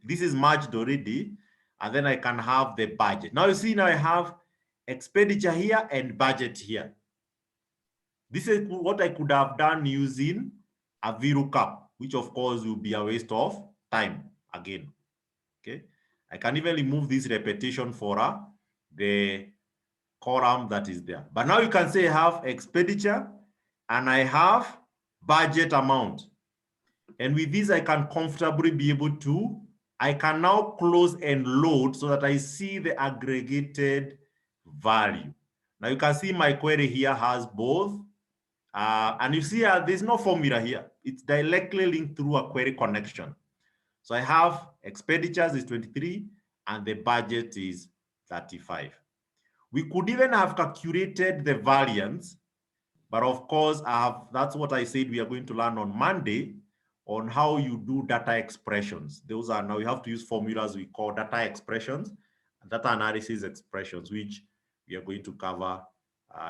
This is merged already. And then I can have the budget. Now you see, now I have expenditure here and budget here. This is what I could have done using a VLOOKUP, which of course will be a waste of time again. Okay, I can even remove this repetition for the column that is there. But now you can say I have expenditure and I have budget amount. And with this, I can comfortably be able to, I can now close and load so that I see the aggregated value. Now you can see my query here has both. And you see there's no formula here. It's directly linked through a query connection. So I have expenditures is 23 and the budget is 35. We could even have calculated the variance, but of course, that's what I said we are going to learn on Monday on how you do data expressions. Those are now you have to use formulas we call data expressions, data analysis expressions, which we are going to cover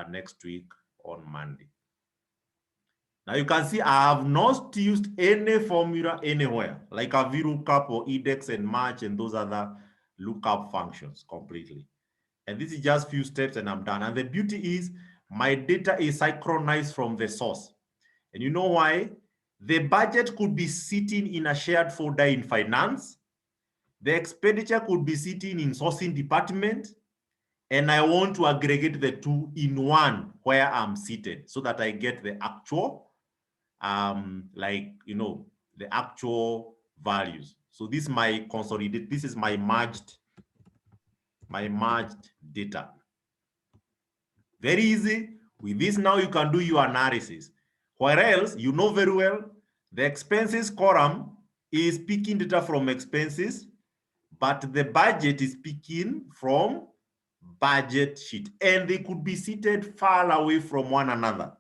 next week on Monday. Now you can see I have not used any formula anywhere, like a VLOOKUP or index and match and those other lookup functions completely. And this is just few steps and I'm done. And the beauty is my data is synchronized from the source. And you know why? The budget could be sitting in a shared folder in finance. The expenditure could be sitting in sourcing department. And I want to aggregate the two in one where I'm seated so that I get the actual the actual values. So this is my consolidated, this is my merged data. Very easy. With this now you can do your analysis. Where else, you know very well, the expenses column is picking data from expenses, but the budget is picking from budget sheet. And they could be seated far away from one another.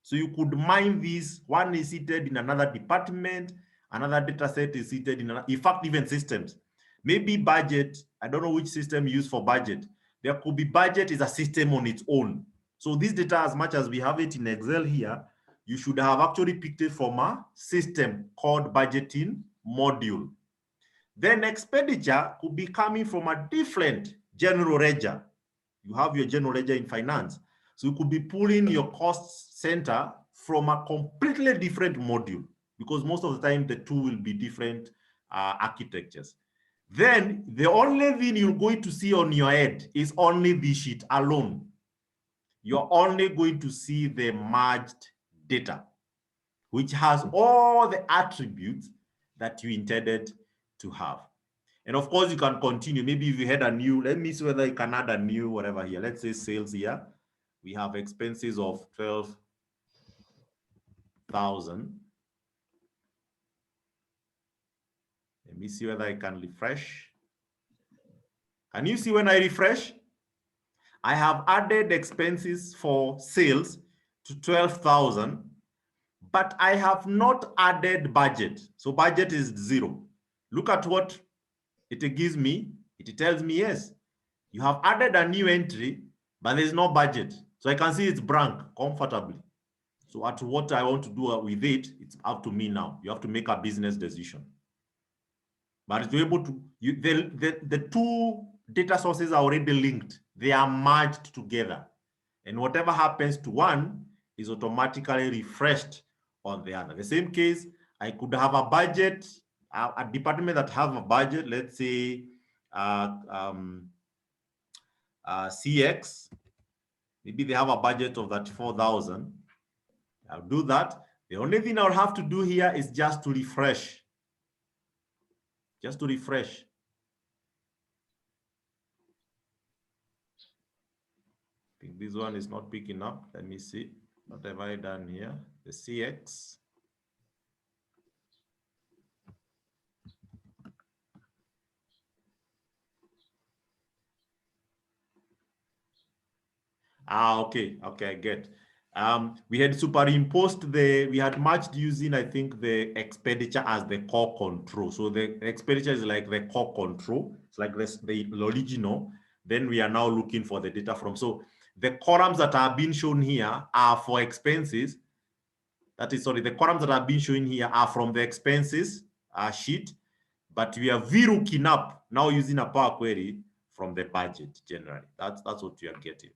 So you could mine these. One is seated in another department, another data set is seated in another, in fact, even systems. Maybe budget, I don't know which system you use for budget. There could be budget is a system on its own. So this data, as much as we have it in Excel here, you should have actually picked it from a system called budgeting module. Then expenditure could be coming from a different general ledger. You have your general ledger in finance. So you could be pulling your cost center from a completely different module because most of the time the two will be different architectures. Then the only thing you're going to see on your head is only the sheet alone. You're only going to see the merged data, which has all the attributes that you intended to have. And of course, you can continue. Maybe if you had a new, let me see whether you can add a new whatever here. Let's say sales here. We have expenses of 12,000. Let me see whether I can refresh. Can you see when I refresh? I have added expenses for sales to 12,000, but I have not added budget. So budget is 0. Look at what it gives me. It tells me, yes, you have added a new entry, but there's no budget. So I can see it's blank comfortably. So at what I want to do with it, it's up to me now. You have to make a business decision. But to be able to, the two data sources are already linked. They are merged together. And whatever happens to one is automatically refreshed on the other. The same case, I could have a budget, a department that have a budget, let's say CX, maybe they have a budget of 34,000. I'll do that. The only thing I'll have to do here is just to refresh. Just to refresh. I think this one is not picking up. Let me see. What have I done here? The CX. Okay, I get. We had superimposed we had matched using, I think, the expenditure as the core control. So the expenditure is like the core control. It's like this, the original. Then we are now looking for the data from. So the columns that are being shown here are for expenses. That is, sorry, the columns that are being shown here are from the expenses sheet, but we are VLOOKUP up now using a Power Query from the budget generally. That's what you are getting.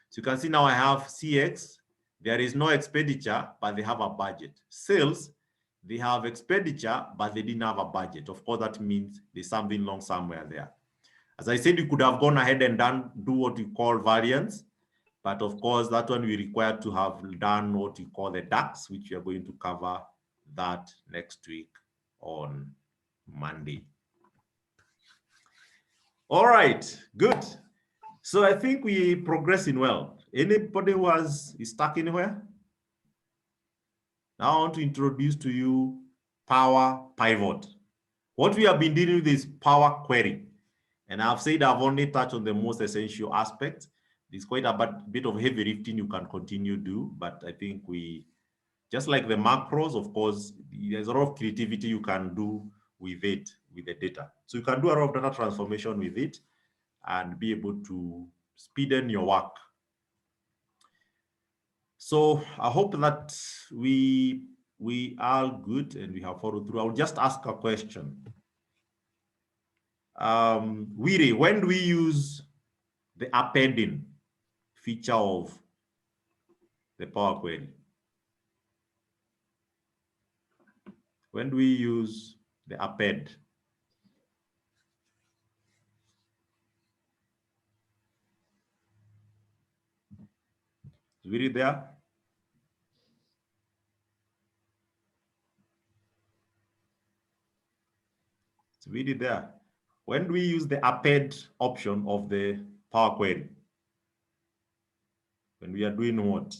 So you can see now I have CX. There is no expenditure, but they have a budget. Sales, they have expenditure, but they didn't have a budget. Of course, that means there's something wrong somewhere there. As I said, you could have gone ahead and do what you call variance, but of course, that one we require to have done what you call the DAX, which we are going to cover that next week on Monday. All right, good. So I think we progressing well. Anybody who is stuck anywhere? Now I want to introduce to you Power Pivot. What we have been dealing with is Power Query. And I've said I've only touched on the most essential aspects. There's quite a bit of heavy lifting you can continue to do, but I think we, just like the macros, of course, there's a lot of creativity you can do with it, with the data. So you can do a lot of data transformation with it and be able to speeden your work. So I hope that we are good and we have followed through. I'll just ask a question. Wiri, when do we use the appending feature of the Power Query? When do we use the append? Is Wiri there? Is Wiri there? When do we use the append option of the Power Query? When we are doing what?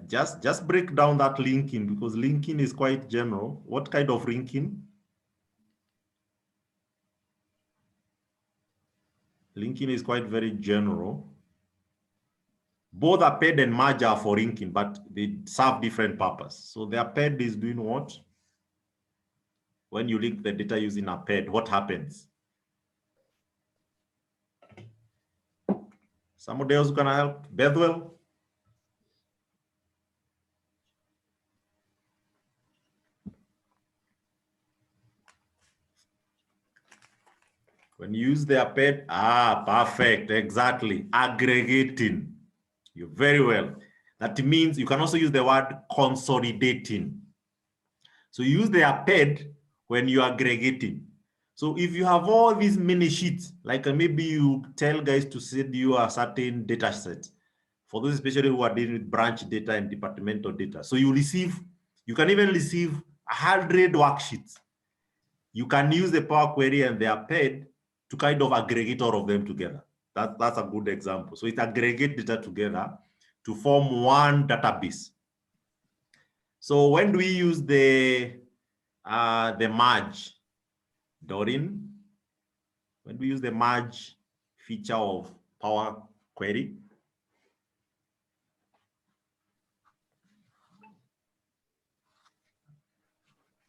Just break down that linking, because linking is quite general. What kind of linking? Linking is quite very general. Both append and merge are for linking, but they serve different purpose. So the append is doing what? When you link the data using append, what happens? Somebody else gonna help? Bethwell? When you use the append, perfect, exactly. Aggregating. You're very well. That means you can also use the word consolidating. So you use the append when you're aggregating. So if you have all these many sheets, like maybe you tell guys to send you a certain data set, for those especially who are dealing with branch data and departmental data. So you can even receive 100 worksheets. You can use the Power Query and the append to kind of aggregate all of them together. That's a good example. So it aggregates data together to form one database. So when do we use the merge, Doreen? When we use the merge feature of Power Query?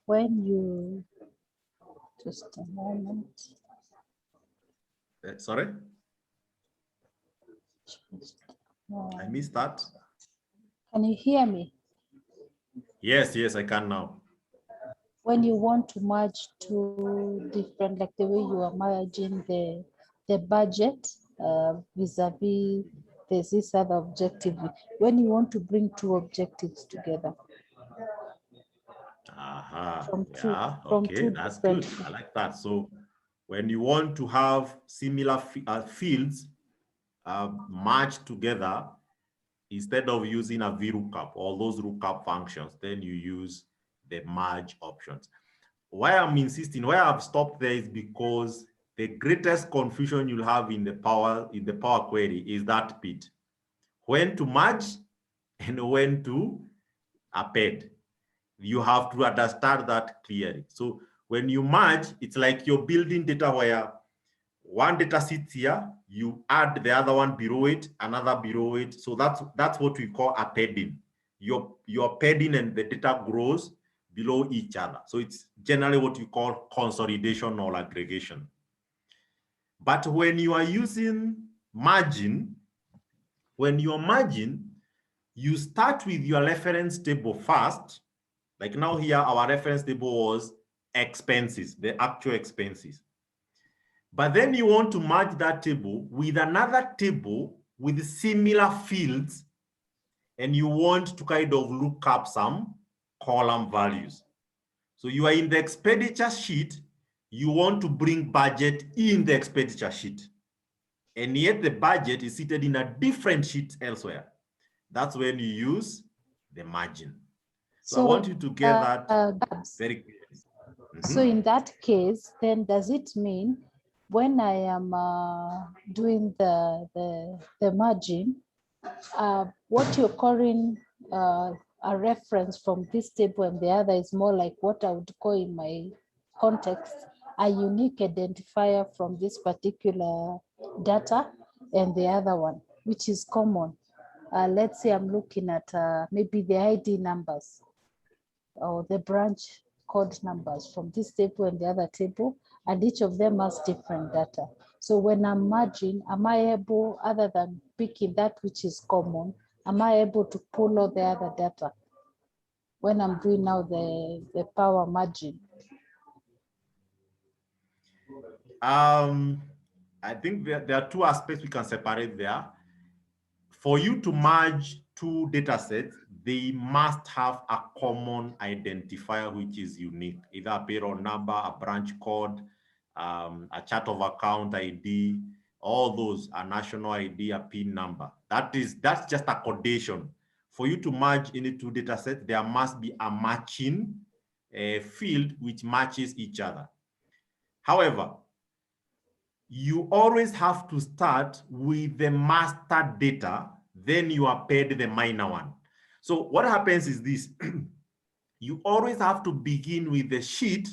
When you, just a moment. Sorry? I I missed that. Can you hear me? Yes, I can now. When you want to merge two different, like the way you are merging the budget vis-a-vis this other objective, when you want to bring two objectives together. from two Yeah, from okay, two that's different. good. I like that. So when you want to have similar fields merged together, instead of using a VLOOKUP or those lookup functions, then you use the merge options. Why I'm insisting, why I've stopped there is because the greatest confusion you'll have in the Power Query is that bit. When to merge and when to append. You have to understand that clearly. So when you merge, it's like you're building data where one data sits here, you add the other one below it, another below it. So that's what we call appending. You're appending and the data grows below each other. So it's generally what you call consolidation or aggregation. But when you are using merging, when you're merging, you start with your reference table first. Like now here, our reference table was expenses, the actual expenses. But then you want to merge that table with another table with similar fields, and you want to kind of look up some column values. So you are in the expenditure sheet, you want to bring budget in the expenditure sheet. And yet the budget is seated in a different sheet elsewhere. That's when you use the margin. So I want you to get that very clearly. So in that case, then does it mean when I am doing the margin, what you're calling a reference from this table and the other is more like what I would call in my context a unique identifier from this particular data and the other one, which is common. Let's say I'm looking at maybe the ID numbers or the branch code numbers from this table and the other table, and each of them has different data. So when I'm merging, am I able, other than picking that which is common, am I able to pull all the other data when I'm doing now the power merging? I think there are two aspects we can separate there. For you to merge two data sets, they must have a common identifier which is unique, either a payroll number, a branch code, a chart of account ID, all those, a national ID, a PIN number. That's just a condition. For you to merge any two data sets, there must be a matching field which matches each other. However, you always have to start with the master data, then you append the minor one. So what happens is this, you always have to begin with the sheet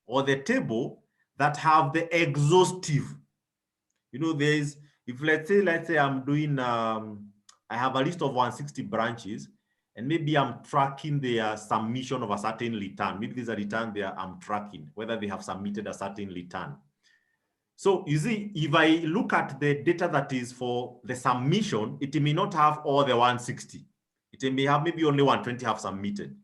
or the table that have the exhaustive. You know, if let's say I'm doing, I have a list of 160 branches, and maybe I'm tracking their submission of a certain return. Maybe there's a return there I'm tracking, whether they have submitted a certain return. So you see, if I look at the data that is for the submission, it may not have all the 160. It may have maybe only 120 have submitted.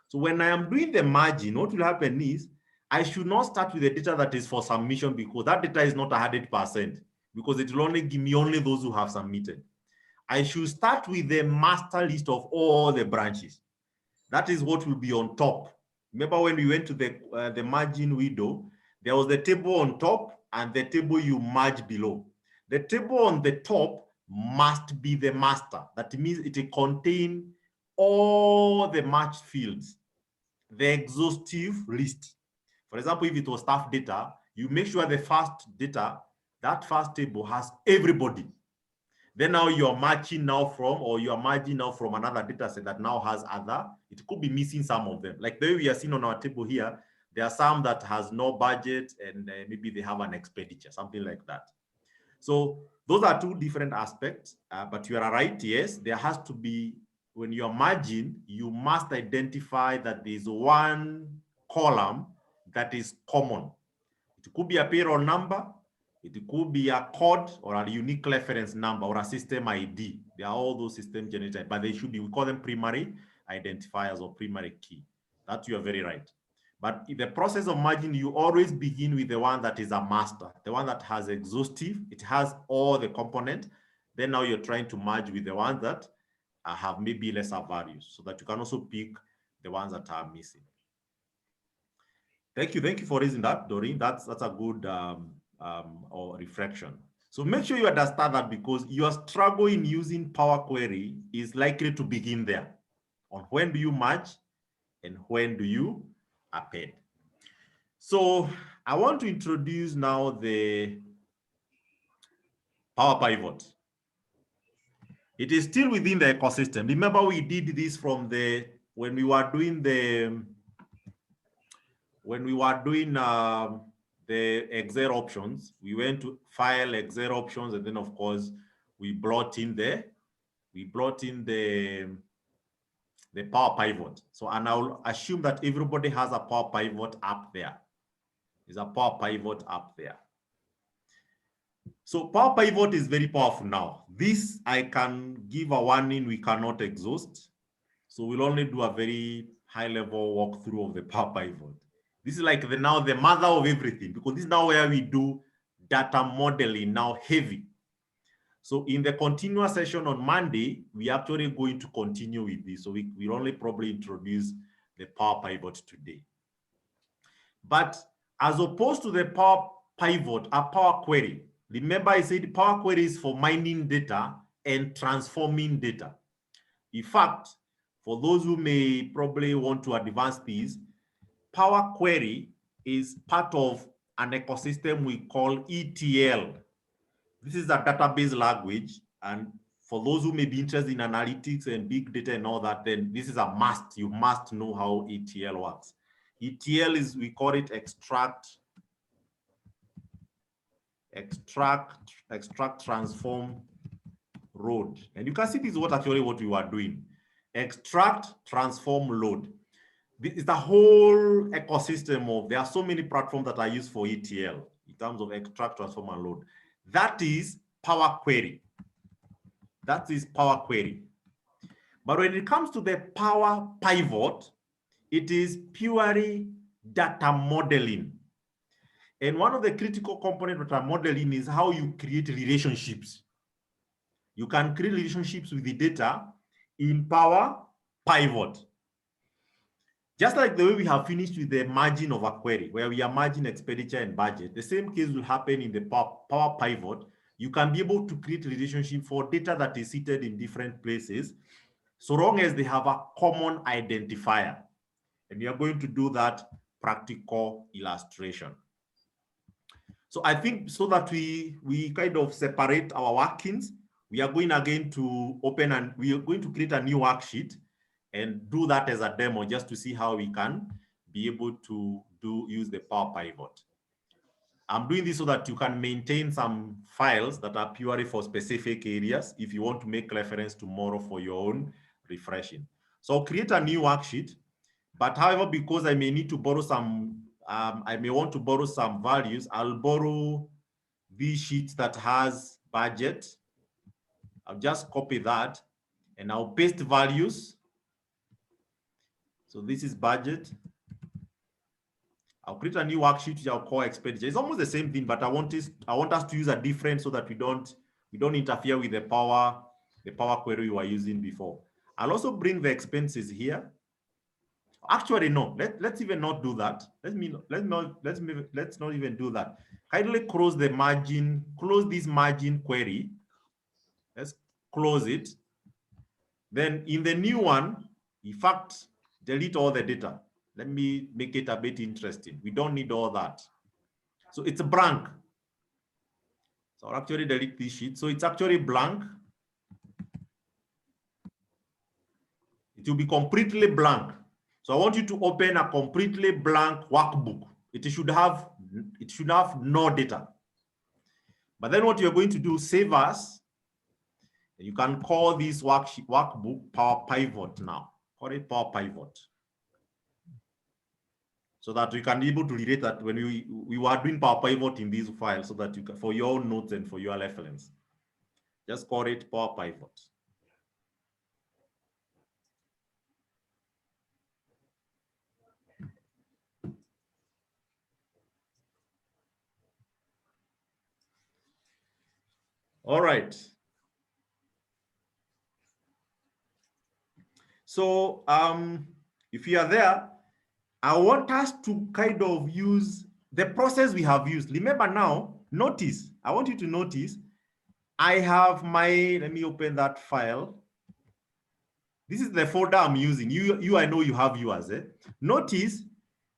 So when I am doing the margin, what will happen is I should not start with the data that is for submission, because that data is not 100%, because it will only give me only those who have submitted. I should start with the master list of all the branches. That is what will be on top. Remember when we went to the margin window, there was the table on top and the table you merge below. The table on the top must be the master. That means it contains all the matched fields, the exhaustive list. For example, if it was staff data, you make sure the first data, that first table has everybody. Then now you're matching now from, or you're merging now from another data set that now has other, it could be missing some of them. Like the way we are seeing on our table here, there are some that has no budget and maybe they have an expenditure, something like that. So those are two different aspects, but you are right, yes, there has to be, when you're merging, you must identify that there's one column that is common. It could be a payroll number, it could be a code or a unique reference number or a system ID. They are all those system generated, but they should be, we call them primary identifiers or primary key. That you are very right. But in the process of merging, you always begin with the one that is a master, the one that has exhaustive, it has all the components. Then now you're trying to merge with the ones that have maybe lesser values, so that you can also pick the ones that are missing. Thank you for raising that, Doreen. That's a good or reflection. So make sure you understand that, because your struggle in using Power Query is likely to begin there, on when do you merge and when do you append. So I want to introduce now the Power Pivot. It is still within the ecosystem. Remember, we did this from when we were doing the Excel options. We went to File, Excel options, and then of course we brought in the Power Pivot. So, and I'll assume that everybody has a Power Pivot up there. There's a Power Pivot up there. So Power Pivot is very powerful now. This, I can give a warning, we cannot exhaust. So we'll only do a very high level walkthrough of the Power Pivot. This is like now the mother of everything, because this is now where we do data modeling now heavy. So in the continuous session on Monday, we actually going to continue with this. So we'll only probably introduce the Power Pivot today. But as opposed to the Power Pivot, a Power Query, remember I said Power Query is for mining data and transforming data. In fact, for those who may probably want to advance these, Power Query is part of an ecosystem we call ETL. This is a database language, and for those who may be interested in analytics and big data and all that, then this is a must. You must know how ETL works. ETL is, we call it extract, transform, load. And you can see this is what we were doing. Extract, transform, load. This is the whole ecosystem of, there are so many platforms that are used for ETL in terms of extract, transform, and load. That is Power Query. That is Power Query. But when it comes to the Power Pivot, it is purely data modeling. And one of the critical components of data modeling is how you create relationships. You can create relationships with the data in Power Pivot. Just like the way we have finished with the margin of a query, where we are merging expenditure and budget, the same case will happen in the Power Pivot. You can be able to create relationship for data that is seated in different places, so long as they have a common identifier. And we are going to do that practical illustration. So I think so that we kind of separate our workings, we are going again to open, and we are going to create a new worksheet and do that as a demo, just to see how we can be able to use the Power Pivot. I'm doing this so that you can maintain some files that are purely for specific areas if you want to make reference tomorrow for your own refreshing. So I'll create a new worksheet, but however, because I may need to borrow some, I may want to borrow some values, I'll borrow this sheet that has budget. I'll just copy that and I'll paste values. So this is budget. I'll create a new worksheet which I'll call expenditure. It's almost the same thing, but I want us to use a different so that we don't interfere with the Power Query we were using before. I'll also bring the expenses here. Actually, no. Let's even not do that. Let's not even do that. Kindly close the margin. Close this margin query. Let's close it. Then in the new one, in fact, delete all the data. Let me make it a bit interesting. We don't need all that. So it's a blank. So I'll actually delete this sheet. So it's actually blank. It will be completely blank. So I want you to open a completely blank workbook. It should have no data. But then what you're going to do, save as. You can call this workbook Power Pivot now. Call it Power Pivot. So that we can be able to relate that when we were doing Power Pivot in these files, so that you can, for your own notes and for your reference, just call it Power Pivot. All right. So if you are there, I want us to kind of use the process we have used. Remember now, notice, I want you to notice, I have my, let me open that file. This is the folder I'm using. You I know you have yours. Notice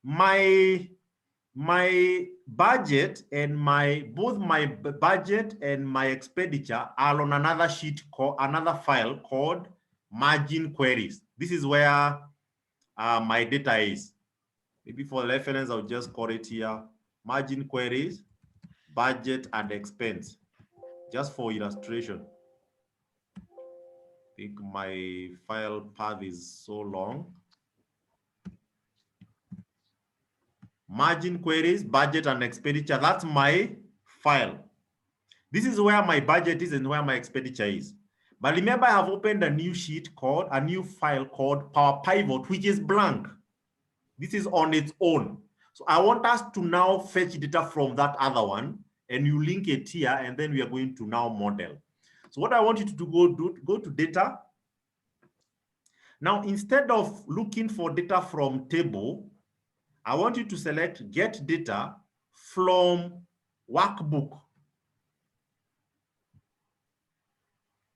my budget and both my budget and my expenditure are on another sheet called another file called margin queries. This is where my data is. Maybe for reference, I'll just call it here margin queries, budget and expense, just for illustration. I think my file path is so long. Margin queries, budget and expenditure, that's my file. This is where my budget is and where my expenditure is. But remember, I have opened a new sheet called, a new file called Power Pivot, which is blank. This is on its own. So I want us to now fetch data from that other one, and you link it here, and then we are going to now model. So what I want you to do, go to data. Now, instead of looking for data from table, I want you to select get data from workbook.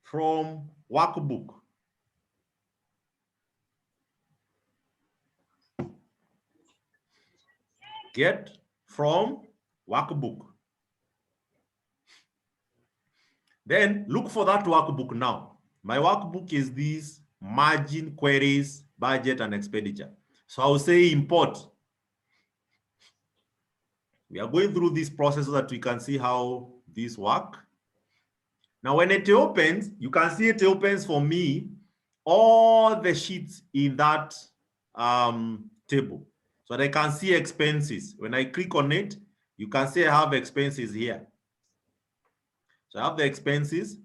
From workbook. Get from workbook. Then look for that workbook now. My workbook is this margin queries, budget and expenditure. So I'll say import. We are going through this process so that we can see how this works. Now, when it opens, you can see it opens for me all the sheets in that table. So that I can see expenses. When I click on it, you can see I have expenses here. So I have the expenses.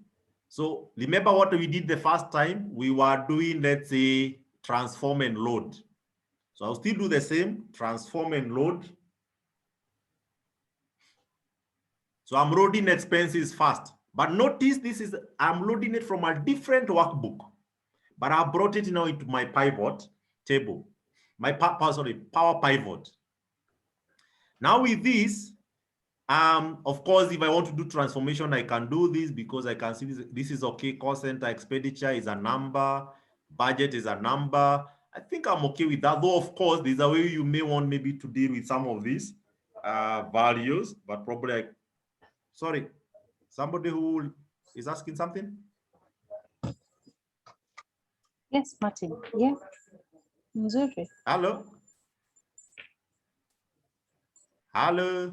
So remember what we did the first time? We were doing, let's say, transform and load. So I'll still do the same, transform and load. So I'm loading expenses first. But notice this is, I'm loading it from a different workbook. But I brought it now into my pivot table. My Power Pivot. Now with this, of course, if I want to do transformation, I can do this because I can see this is okay. Cost center expenditure is a number, budget is a number. I think I'm okay with that. Though, of course, there's a way you may want maybe to deal with some of these values, but probably, sorry, somebody who is asking something? Yes, Martin. Yeah. Nzuri. Hello? Hello?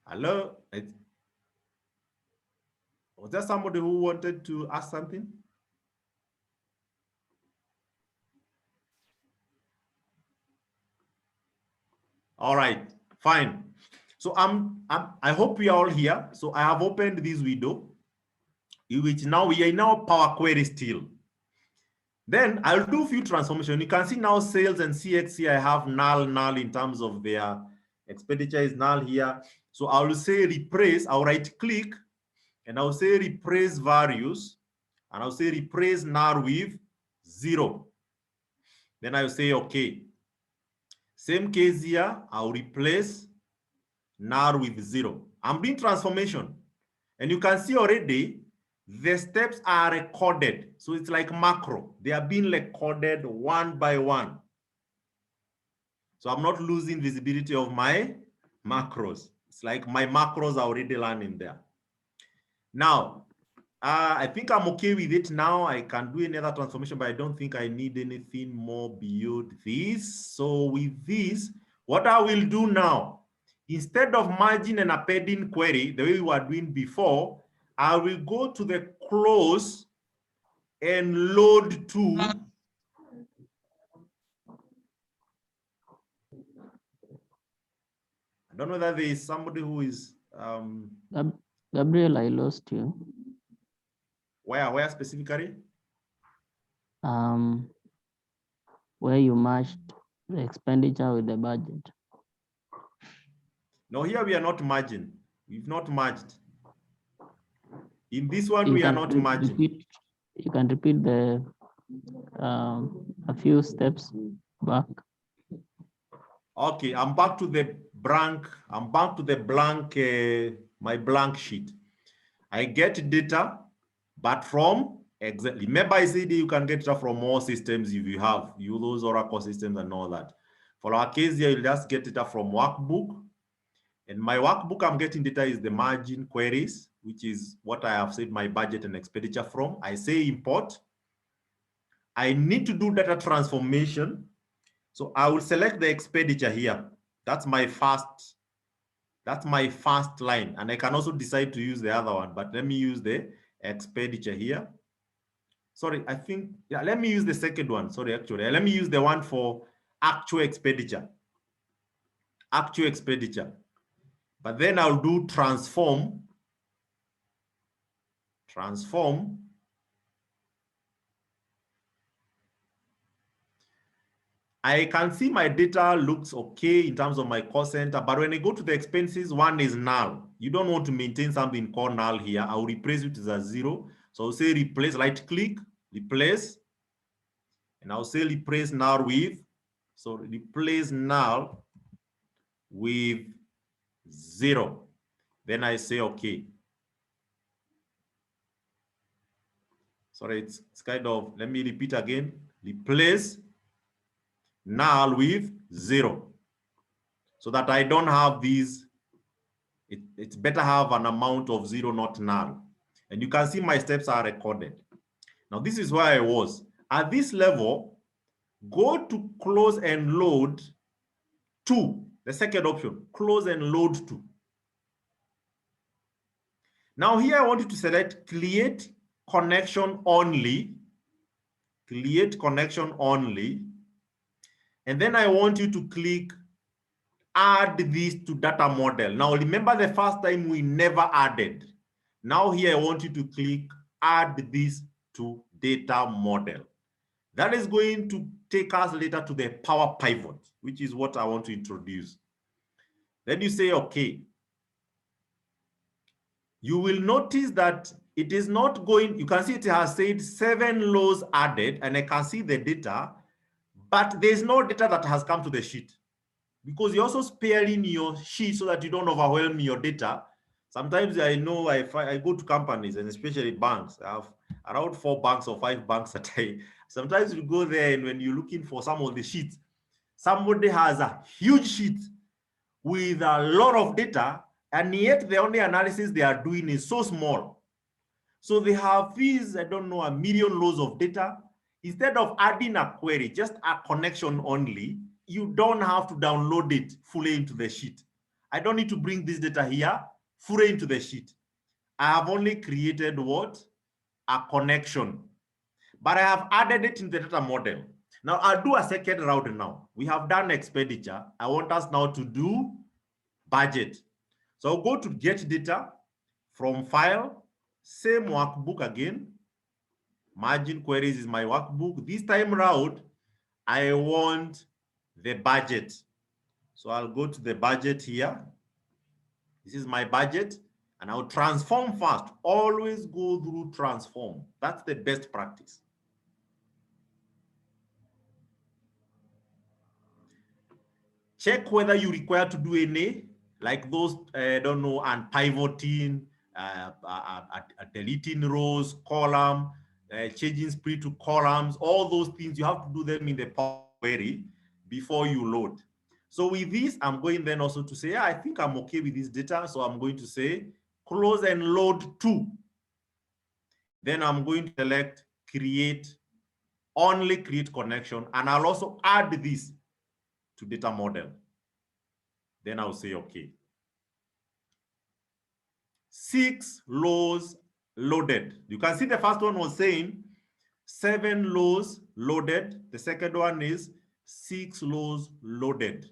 Hello? Was there somebody who wanted to ask something? All right, fine. So I hope we are all here. So I have opened this window, in which now we are in our Power Query still. Then I'll do a few transformations. You can see now sales and CXC, I have null in terms of their expenditure is null here. So I will say replace, I'll right click and I'll say replace values and I'll say replace null with 0. Then I'll say okay. Same case here, I'll replace null with 0. I'm doing transformation and you can see already the steps are recorded. So it's like macro. They are being recorded one by one. So I'm not losing visibility of my macros. It's like my macros are already landing there. Now, I think I'm okay with it now. I can do another transformation, but I don't think I need anything more beyond this. So with this, what I will do now, instead of merging and appending query, the way we were doing before, I will go to the close and load to. I don't know that there is somebody who is. Gabriel, I lost you. Where specifically? Where you matched the expenditure with the budget. No, here we are not merging. We've not merged. In this one, we are not merging. You can repeat the a few steps back. Okay, I'm back to the blank. I'm back to the blank, my blank sheet. I get data, but from Excel. Remember, I said you can get data from more systems if you have those Oracle systems and all that. For our case here, you'll just get data from workbook. And my workbook, I'm getting data is the margin queries, which is what I have said my budget and expenditure from. I say import. I need to do data transformation. So I will select the expenditure here. That's my first line. And I can also decide to use the other one, but let me use the expenditure here. Sorry, I think, yeah, let me use the second one. Sorry, actually, let me use the one for actual expenditure. Actual expenditure. But then I'll do transform. Transform. I can see my data looks okay in terms of my cost center, but when I go to the expenses, one is null. You don't want to maintain something called null here. I'll replace it as a 0. So I'll say replace, right click, replace, and I'll say replace null with, so replace null with 0. Then I say okay. Sorry, it's kind of, let me repeat again. Replace null with 0. So that I don't have these, it's better have an amount of 0, not null. And you can see my steps are recorded. Now this is where I was. At this level, go to close and load to, the second option, close and load to. Now here I want you to select create connection only, create connection only. And then I want you to click add this to data model. Now remember the first time we never added. Now here I want you to click add this to data model. That is going to take us later to the Power Pivot, which is what I want to introduce. Then you say, okay. You will notice that it is not going, you can see it has said 7 rows added, and I can see the data, but there's no data that has come to the sheet. Because you're also sparing your sheet so that you don't overwhelm your data. Sometimes I know I go to companies, and especially banks. I have around 4 banks or 5 banks a day. Sometimes you go there, and when you're looking for some of the sheets, somebody has a huge sheet with a lot of data, and yet the only analysis they are doing is so small. So they have these, I don't know, 1 million rows of data. Instead of adding a query, just a connection only, you don't have to download it fully into the sheet. I don't need to bring this data here fully into the sheet. I have only created what? A connection. But I have added it in the data model. Now I'll do a second round now. We have done expenditure. I want us now to do budget. So I'll go to get data from file, same workbook again. Margin queries is my workbook. This time around, I want the budget. So I'll go to the budget here. This is my budget, and I'll transform first. Always go through transform. That's the best practice. Check whether you require to do any, like those, I don't know, and pivoting, deleting rows, column, changing split to columns, all those things, you have to do them in the Power Query before you load. So with this, I'm going then also to say, yeah, I think I'm okay with this data. So I'm going to say close and load to. Then I'm going to select create, only create connection. And I'll also add this to data model. Then I'll say, okay. 6 rows loaded. You can see the first one was saying 7 rows loaded. The second one is 6 rows loaded.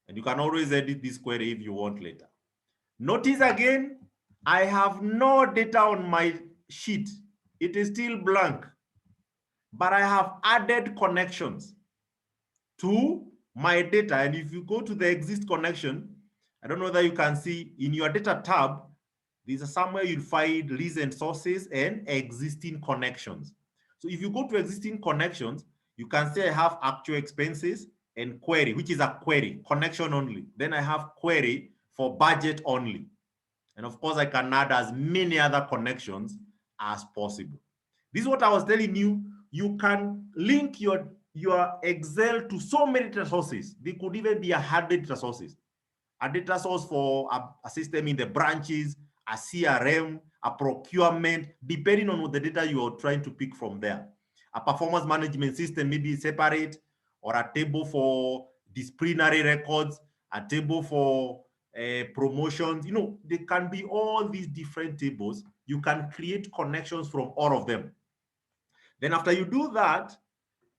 And you can always edit this query if you want later. Notice again, I have no data on my sheet. It is still blank, but I have added connections to my data. And if you go to the exist connection, I don't know whether you can see in your data tab, there's somewhere you'll find recent sources and existing connections. So if you go to existing connections, you can say I have actual expenses and query, which is a query, connection only. Then I have query for budget only. And of course, I can add as many other connections as possible. This is what I was telling you. You can link your Excel to so many data sources. They could even be 100 data sources. A data source for a system in the branches, a CRM, a procurement, depending on what the data you are trying to pick from there. A performance management system may be separate, or a table for disciplinary records, a table for promotions. You know, there can be all these different tables. You can create connections from all of them. Then after you do that,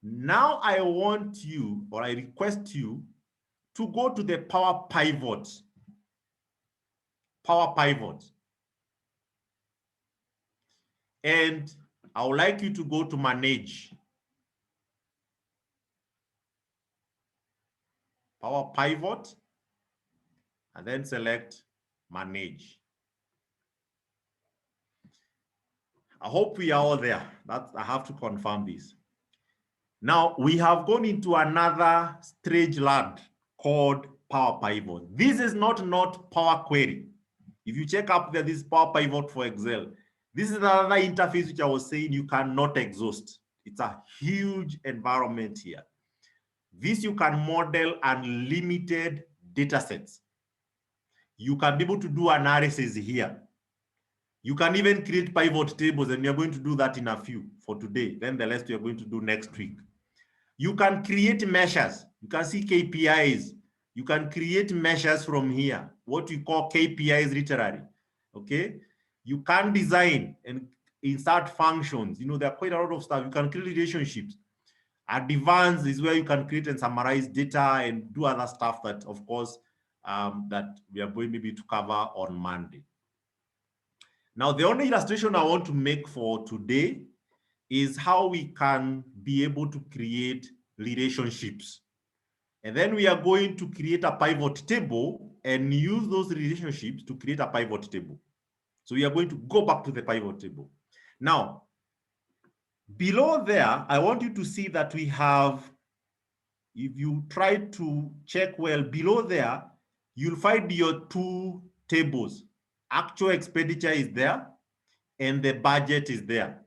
now I want you, or I request you, to go to the Power Pivot. Power Pivot. And I would like you to go to Manage. Power Pivot, and then select Manage. I hope we are all there. I have to confirm this. Now, we have gone into another strange land called Power Pivot. This is not Power Query. If you check up there, this is Power Pivot for Excel. This is another interface which I was saying you cannot exhaust. It's a huge environment here. This you can model unlimited data sets. You can be able to do analysis here. You can even create pivot tables, and you're going to do that in a few for today. Then the rest you're going to do next week. You can create measures. You can see KPIs. You can create measures from here, what we call KPIs literally. Okay. You can design and insert functions. You know, there are quite a lot of stuff. You can create relationships. Advanced is where you can create and summarize data and do other stuff that, of course, that we are going maybe to cover on Monday. Now, the only illustration I want to make for today is how we can be able to create relationships. And then we are going to create a pivot table and use those relationships to create a pivot table. So we are going to go back to the pivot table. Now, below there, I want you to see that we have, if you try to check well, below there, you'll find your two tables. Actual expenditure is there, and the budget is there.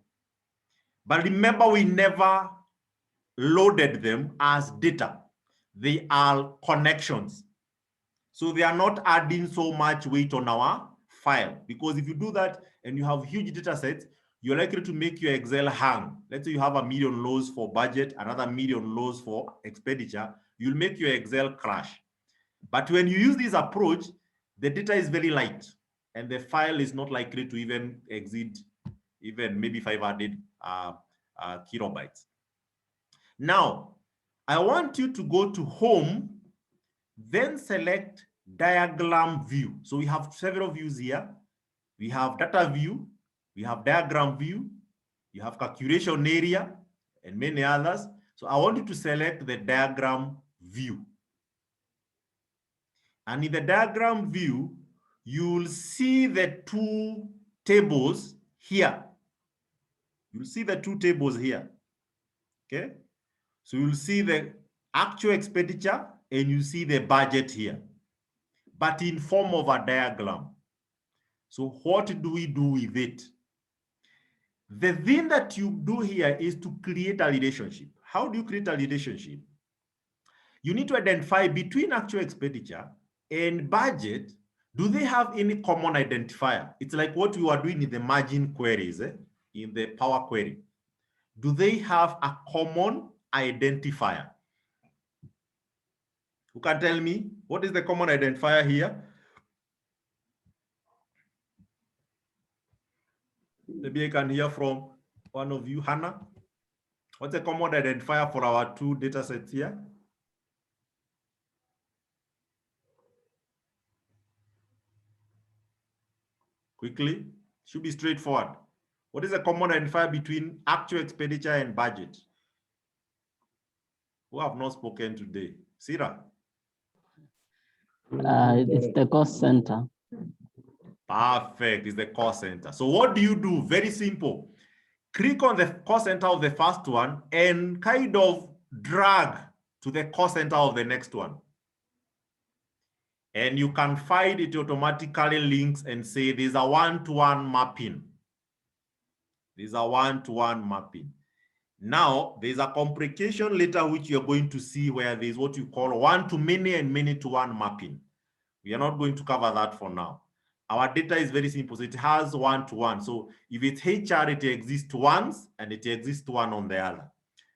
But remember, we never loaded them as data. They are connections. So they are not adding so much weight on our file, because if you do that and you have huge data sets, you're likely to make your Excel hang. Let's say you have 1 million rows for budget, another 1 million rows for expenditure, you'll make your Excel crash. But when you use this approach, the data is very light and the file is not likely to even exceed even maybe 500 kilobytes. Now, I want you to go to Home, then select Diagram View. So we have several views here. We have Data View, we have Diagram View, you have Calculation Area, and many others. So I want you to select the Diagram View. And in the Diagram View, you'll see the two tables here. You'll see the two tables here. Okay? So you'll see the actual expenditure and you see the budget here, but in form of a diagram. So what do we do with it? The thing that you do here is to create a relationship. How do you create a relationship? You need to identify between actual expenditure and budget, do they have any common identifier? It's like what we were doing in the margin queries, in the Power Query. Do they have a common identifier? Who can tell me what is the common identifier here? Maybe I can hear from one of you, Hannah. What's the common identifier for our two data sets here? Quickly, should be straightforward. What is the common identifier between actual expenditure and budget? Who have not spoken today? Sarah? It's the cost center. Perfect, it's the cost center. So what do you do? Very simple. click on the cost center of the first one and kind of drag to the cost center of the next one. And you can find it automatically links and say there's a one-to-one mapping. There's a one-to-one mapping. Now, there's a complication later which you're going to see where there's what you call one-to-many and many-to-one mapping. We are not going to cover that for now. Our data is very simple. So it has one-to-one. So if it's HR, it exists once and it exists one on the other.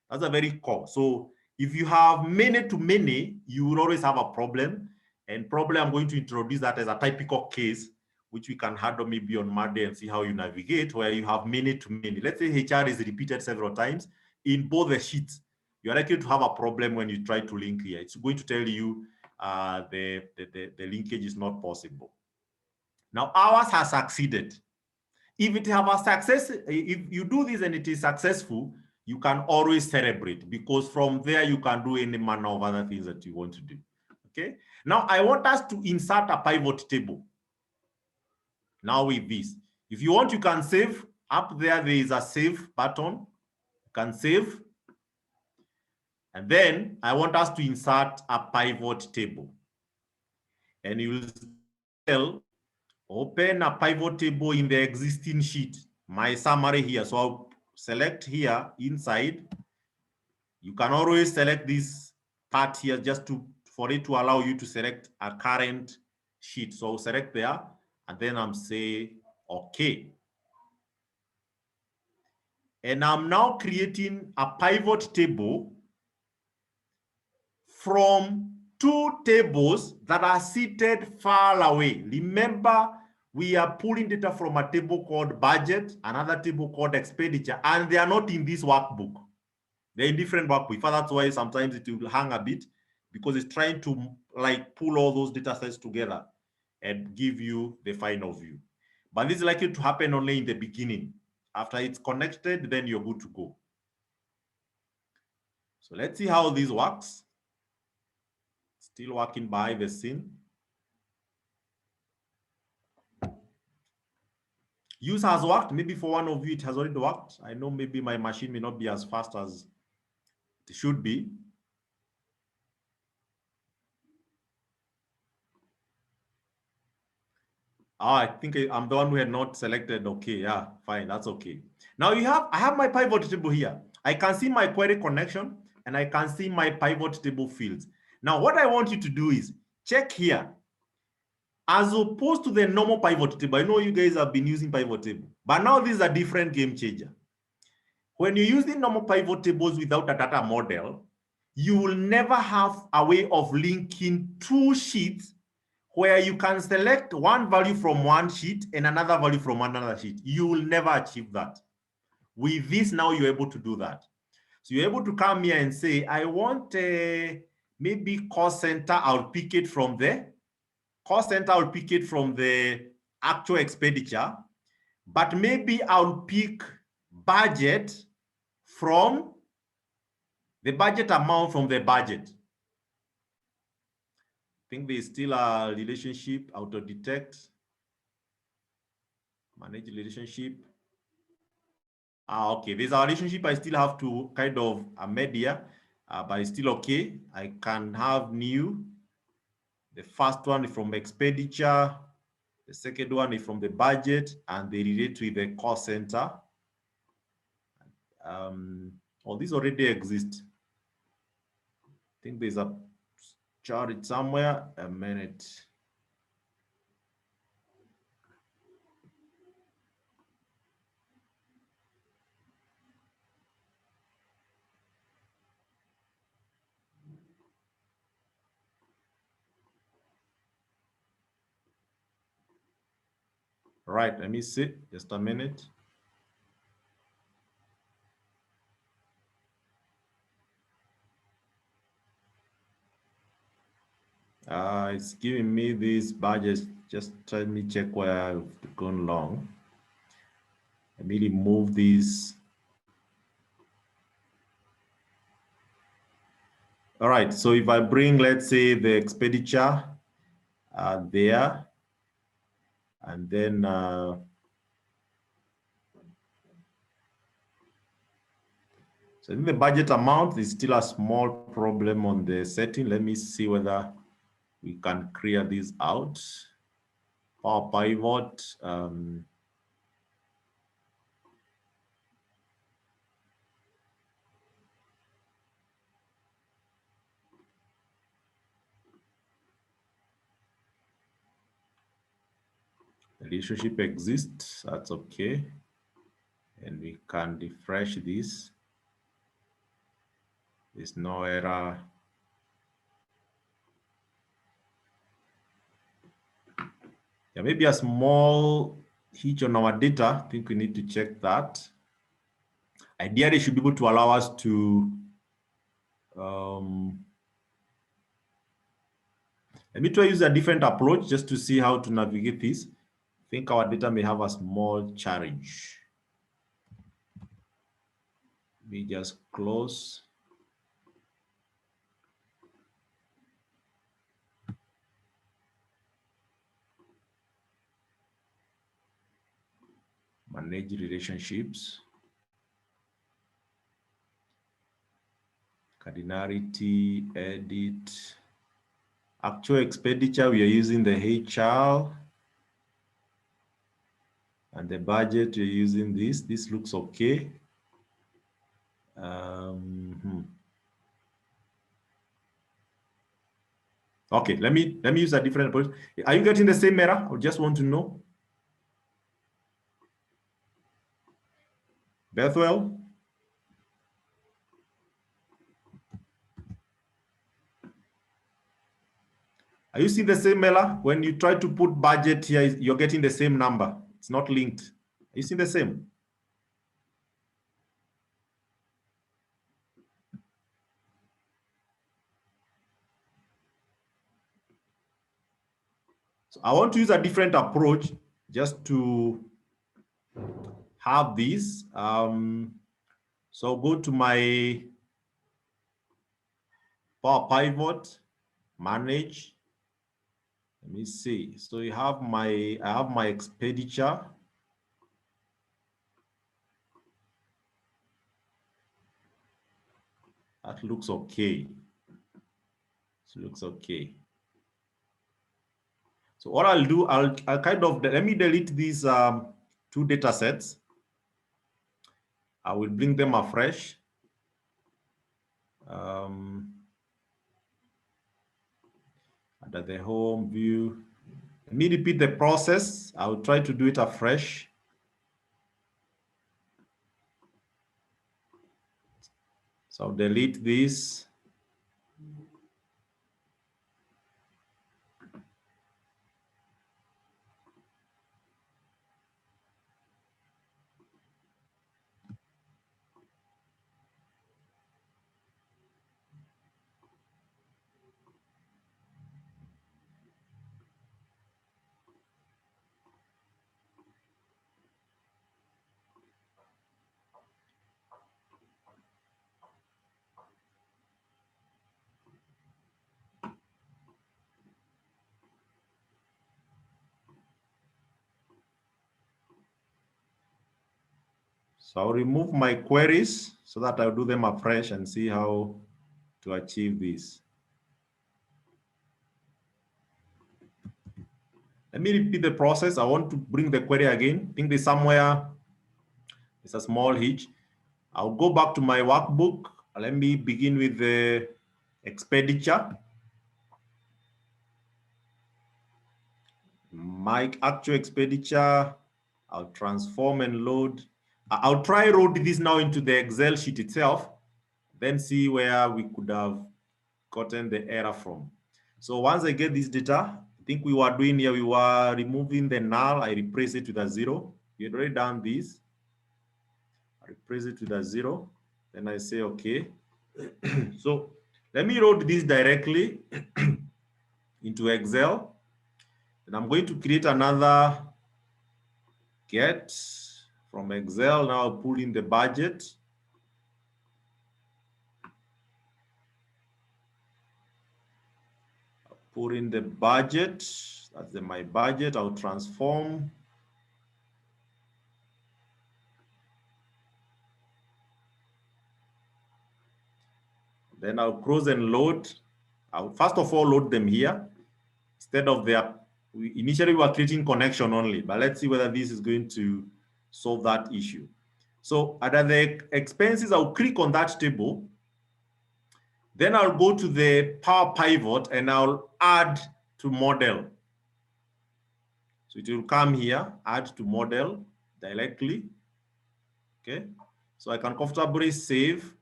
That's a very core. So if you have many-to-many, you will always have a problem. And probably I'm going to introduce that as a typical case, which we can handle maybe on Monday and see how you navigate, where you have many-to-many. Let's say HR is repeated several times in both the sheets. You're likely to have a problem when you try to link here. It's going to tell you the linkage is not possible. Now, ours has succeeded. If it have a success, if you do this and it is successful, you can always celebrate, because from there you can do any manner of other things that you want to do. Okay. Now I want us to insert a pivot table. Now with this, if you want, you can save. Up there is a save button. You can save. And then I want us to insert a pivot table. And you will open a pivot table in the existing sheet, my summary here. So I'll select here inside. You can always select this part here just for it to allow you to select a current sheet. So I'll select there and then I'm saying okay. And I'm now creating a pivot table from two tables that are seated far away. Remember, we are pulling data from a table called budget, another table called expenditure, and they are not in this workbook. They're in different workbook. That's why sometimes it will hang a bit, because it's trying to like pull all those data sets together and give you the final view. But this is likely to happen only in the beginning. After it's connected, then you're good to go. So let's see how this works. Still working behind the scene. Use has worked. Maybe for one of you, it has already worked. I know maybe my machine may not be as fast as it should be. I think I'm the one who had not selected. Okay, yeah, fine, that's okay. Now I have my pivot table here. I can see my query connection and I can see my pivot table fields. Now, what I want you to do is check here. As opposed to the normal pivot table, I know you guys have been using pivot table, but now this is a different game changer. When you're using normal pivot tables without a data model, you will never have a way of linking two sheets where you can select one value from one sheet and another value from another sheet. You will never achieve that. With this, now you're able to do that. So you're able to come here and say, I want maybe cost center, I'll pick it from there. Cost center, I'll pick it from the actual expenditure, but maybe I'll pick budget from the budget amount from the budget. I think there's still a relationship, auto detect, manage relationship. Okay, there's a relationship I still have to kind of a media, but it's still okay. I can have new. The first one is from expenditure. The second one is from the budget, and they relate with the cost center. All these already exist. I think there's a chart somewhere. A minute. Right, let me see, just a minute. It's giving me these badges. Just let me check where I've gone long. Let me remove these. All right, so if I bring, let's say, the expenditure there, and then So in the budget amount, there's still a small problem on the setting. Let me see whether we can clear this out. Power pivot. The relationship exists, that's okay. And we can refresh this. There's no error. There may be a small hitch on our data. I think we need to check that. Ideally, it should be able to allow us to let me try use a different approach just to see how to navigate this. I think our data may have a small challenge. We just close. Manage relationships. Cardinality, edit. Actual expenditure, we are using the HR. And the budget, we're using this. This looks okay. Okay, let me use a different approach. Are you getting the same error? I just want to know. Bethwell? Are you seeing the same error? When you try to put budget here, you're getting the same number. It's not linked. Are you seeing the same? So I want to use a different approach just to have this. So go to my Power Pivot, manage. Let me see. So you have I have my expenditure. That looks okay. It looks okay. So what I'll do, I'll kind of, let me delete these two data sets. I will bring them afresh. Under the home view, let me repeat the process. I'll try to do it afresh. So I'll delete this. So I'll remove my queries so that I'll do them afresh and see how to achieve this. Let me repeat the process. I want to bring the query again. I think there's somewhere, it's a small hitch. I'll go back to my workbook. Let me begin with the expenditure. My actual expenditure, I'll transform and load. I'll try load this now into the Excel sheet itself, then see where we could have gotten the error from. So once I get this data, I think we were doing here, we were removing the null. I replace it with a 0. We had already done this. I replace it with a 0. Then I say, okay. So let me load this directly into Excel. And I'm going to create another get from Excel. Now I'll pull in the budget. I'll put in the budget. That's my budget. I'll transform. Then I'll close and load. I'll first of all load them here. Instead of initially we were creating connection only, but let's see whether this is going to solve that issue. So under the expenses, I'll click on that table. Then I'll go to the Power Pivot and I'll add to model. So it will come here, add to model directly. Okay, so I can comfortably save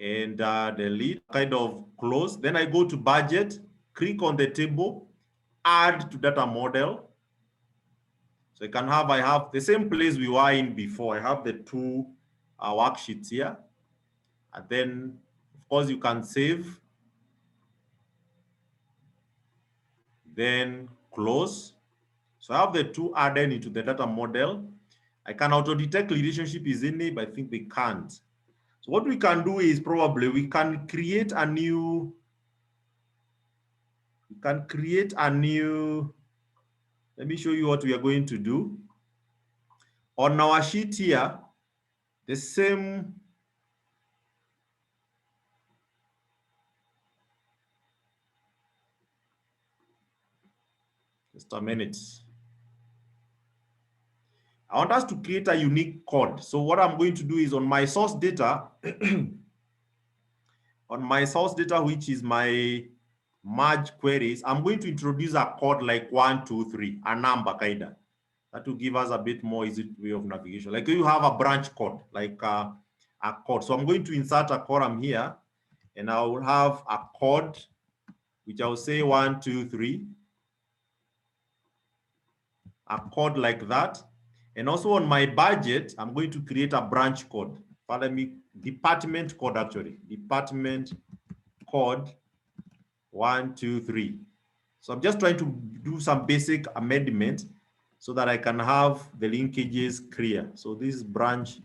and delete, kind of close. Then I go to budget, click on the table, add to data model. So I have the same place we were in before. I have the two worksheets here. And then, of course, you can save. Then close. So I have the two added into the data model. I can auto-detect relationship is in it, but I think they can't. So what we can do is probably we can create a new, let me show you what we are going to do. On our sheet here, the same, just a minute. I want us to create a unique code. So what I'm going to do is on my source data, which is my merge queries, I'm going to introduce a code like 1, 2, 3, a number kind of. That will give us a bit more easy way of navigation. Like you have a branch code, like a code. So I'm going to insert a column here, and I will have a code, which I'll say 1, 2, 3. A code like that. And also on my budget, I'm going to create a branch code. Pardon me, department code actually. Department code 1, 2, 3. So I'm just trying to do some basic amendment so that I can have the linkages clear. So this is branch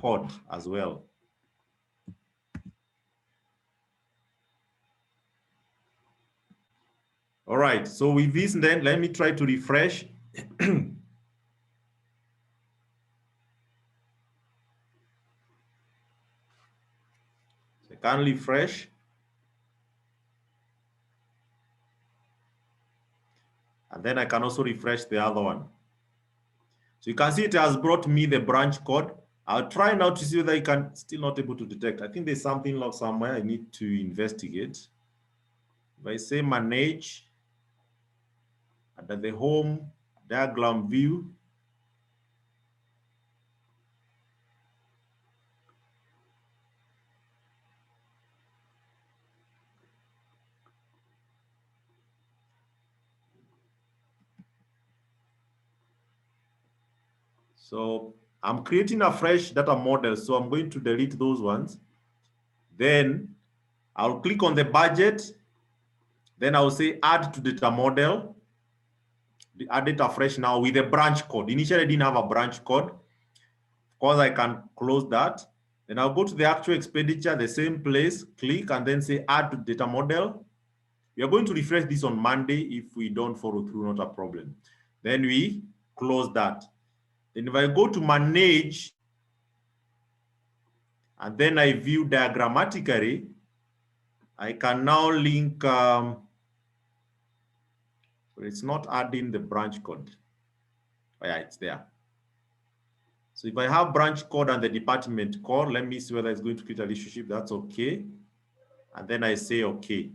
code as well. All right, so with this then, let me try to refresh. I can refresh. And then I can also refresh the other one. So you can see it has brought me the branch code. I'll try now to see whether I can still not able to detect. I think there's something locked somewhere I need to investigate. If I say manage, under the home diagram view, so I'm creating a fresh data model. So I'm going to delete those ones. Then I'll click on the budget. Then I'll say add to data model. Add data fresh now with a branch code. Initially I didn't have a branch code. Of course, I can close that. Then I'll go to the actual expenditure, the same place, click, and then say add to data model. We are going to refresh this on Monday. If we don't follow through, not a problem. Then we close that. Then if I go to manage, and then I view diagrammatically, I can now link, but it's not adding the branch code. Oh, yeah, it's there. So if I have branch code and the department code, let me see whether it's going to create a relationship. That's okay. And then I say okay.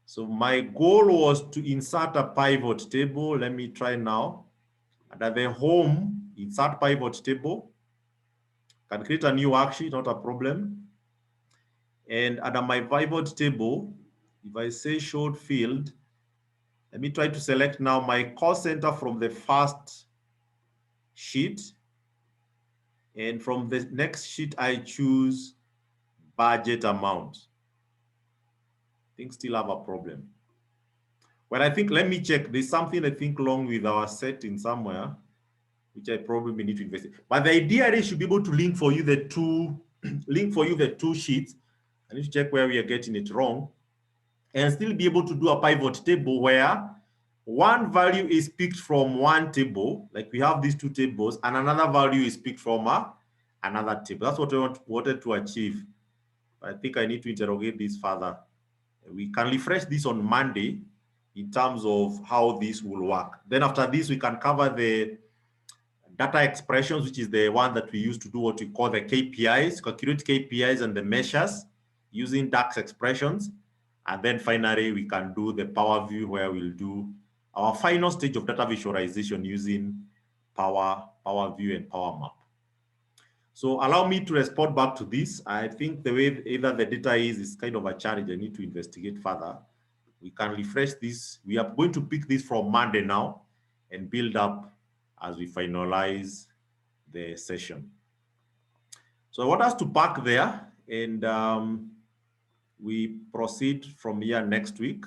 So my goal was to insert a pivot table. Let me try now. Under the home, insert pivot table. Can create a new worksheet, not a problem. And under my pivot table, if I say showed field, let me try to select now my cost center from the first sheet. And from the next sheet, I choose budget amount. I think still have a problem. Well, I think, let me check. There's something I think wrong with our setting somewhere, which I probably need to investigate. But the idea is should be able to link for you the two sheets. I need to check where we are getting it wrong, and still be able to do a pivot table where one value is picked from one table, like we have these two tables, and another value is picked from another tip. That's what we wanted to achieve. I think I need to interrogate this further. We can refresh this on Monday in terms of how this will work. Then after this, we can cover the data expressions, which is the one that we use to do what we call the KPIs, calculate KPIs and the measures using DAX expressions. And then finally, we can do the Power View, where we'll do our final stage of data visualization using Power View and Power Map. So allow me to respond back to this. I think the way either the data is kind of a challenge. I need to investigate further. We can refresh this. We are going to pick this from Monday now and build up as we finalize the session. So I want us to park there, and we proceed from here next week.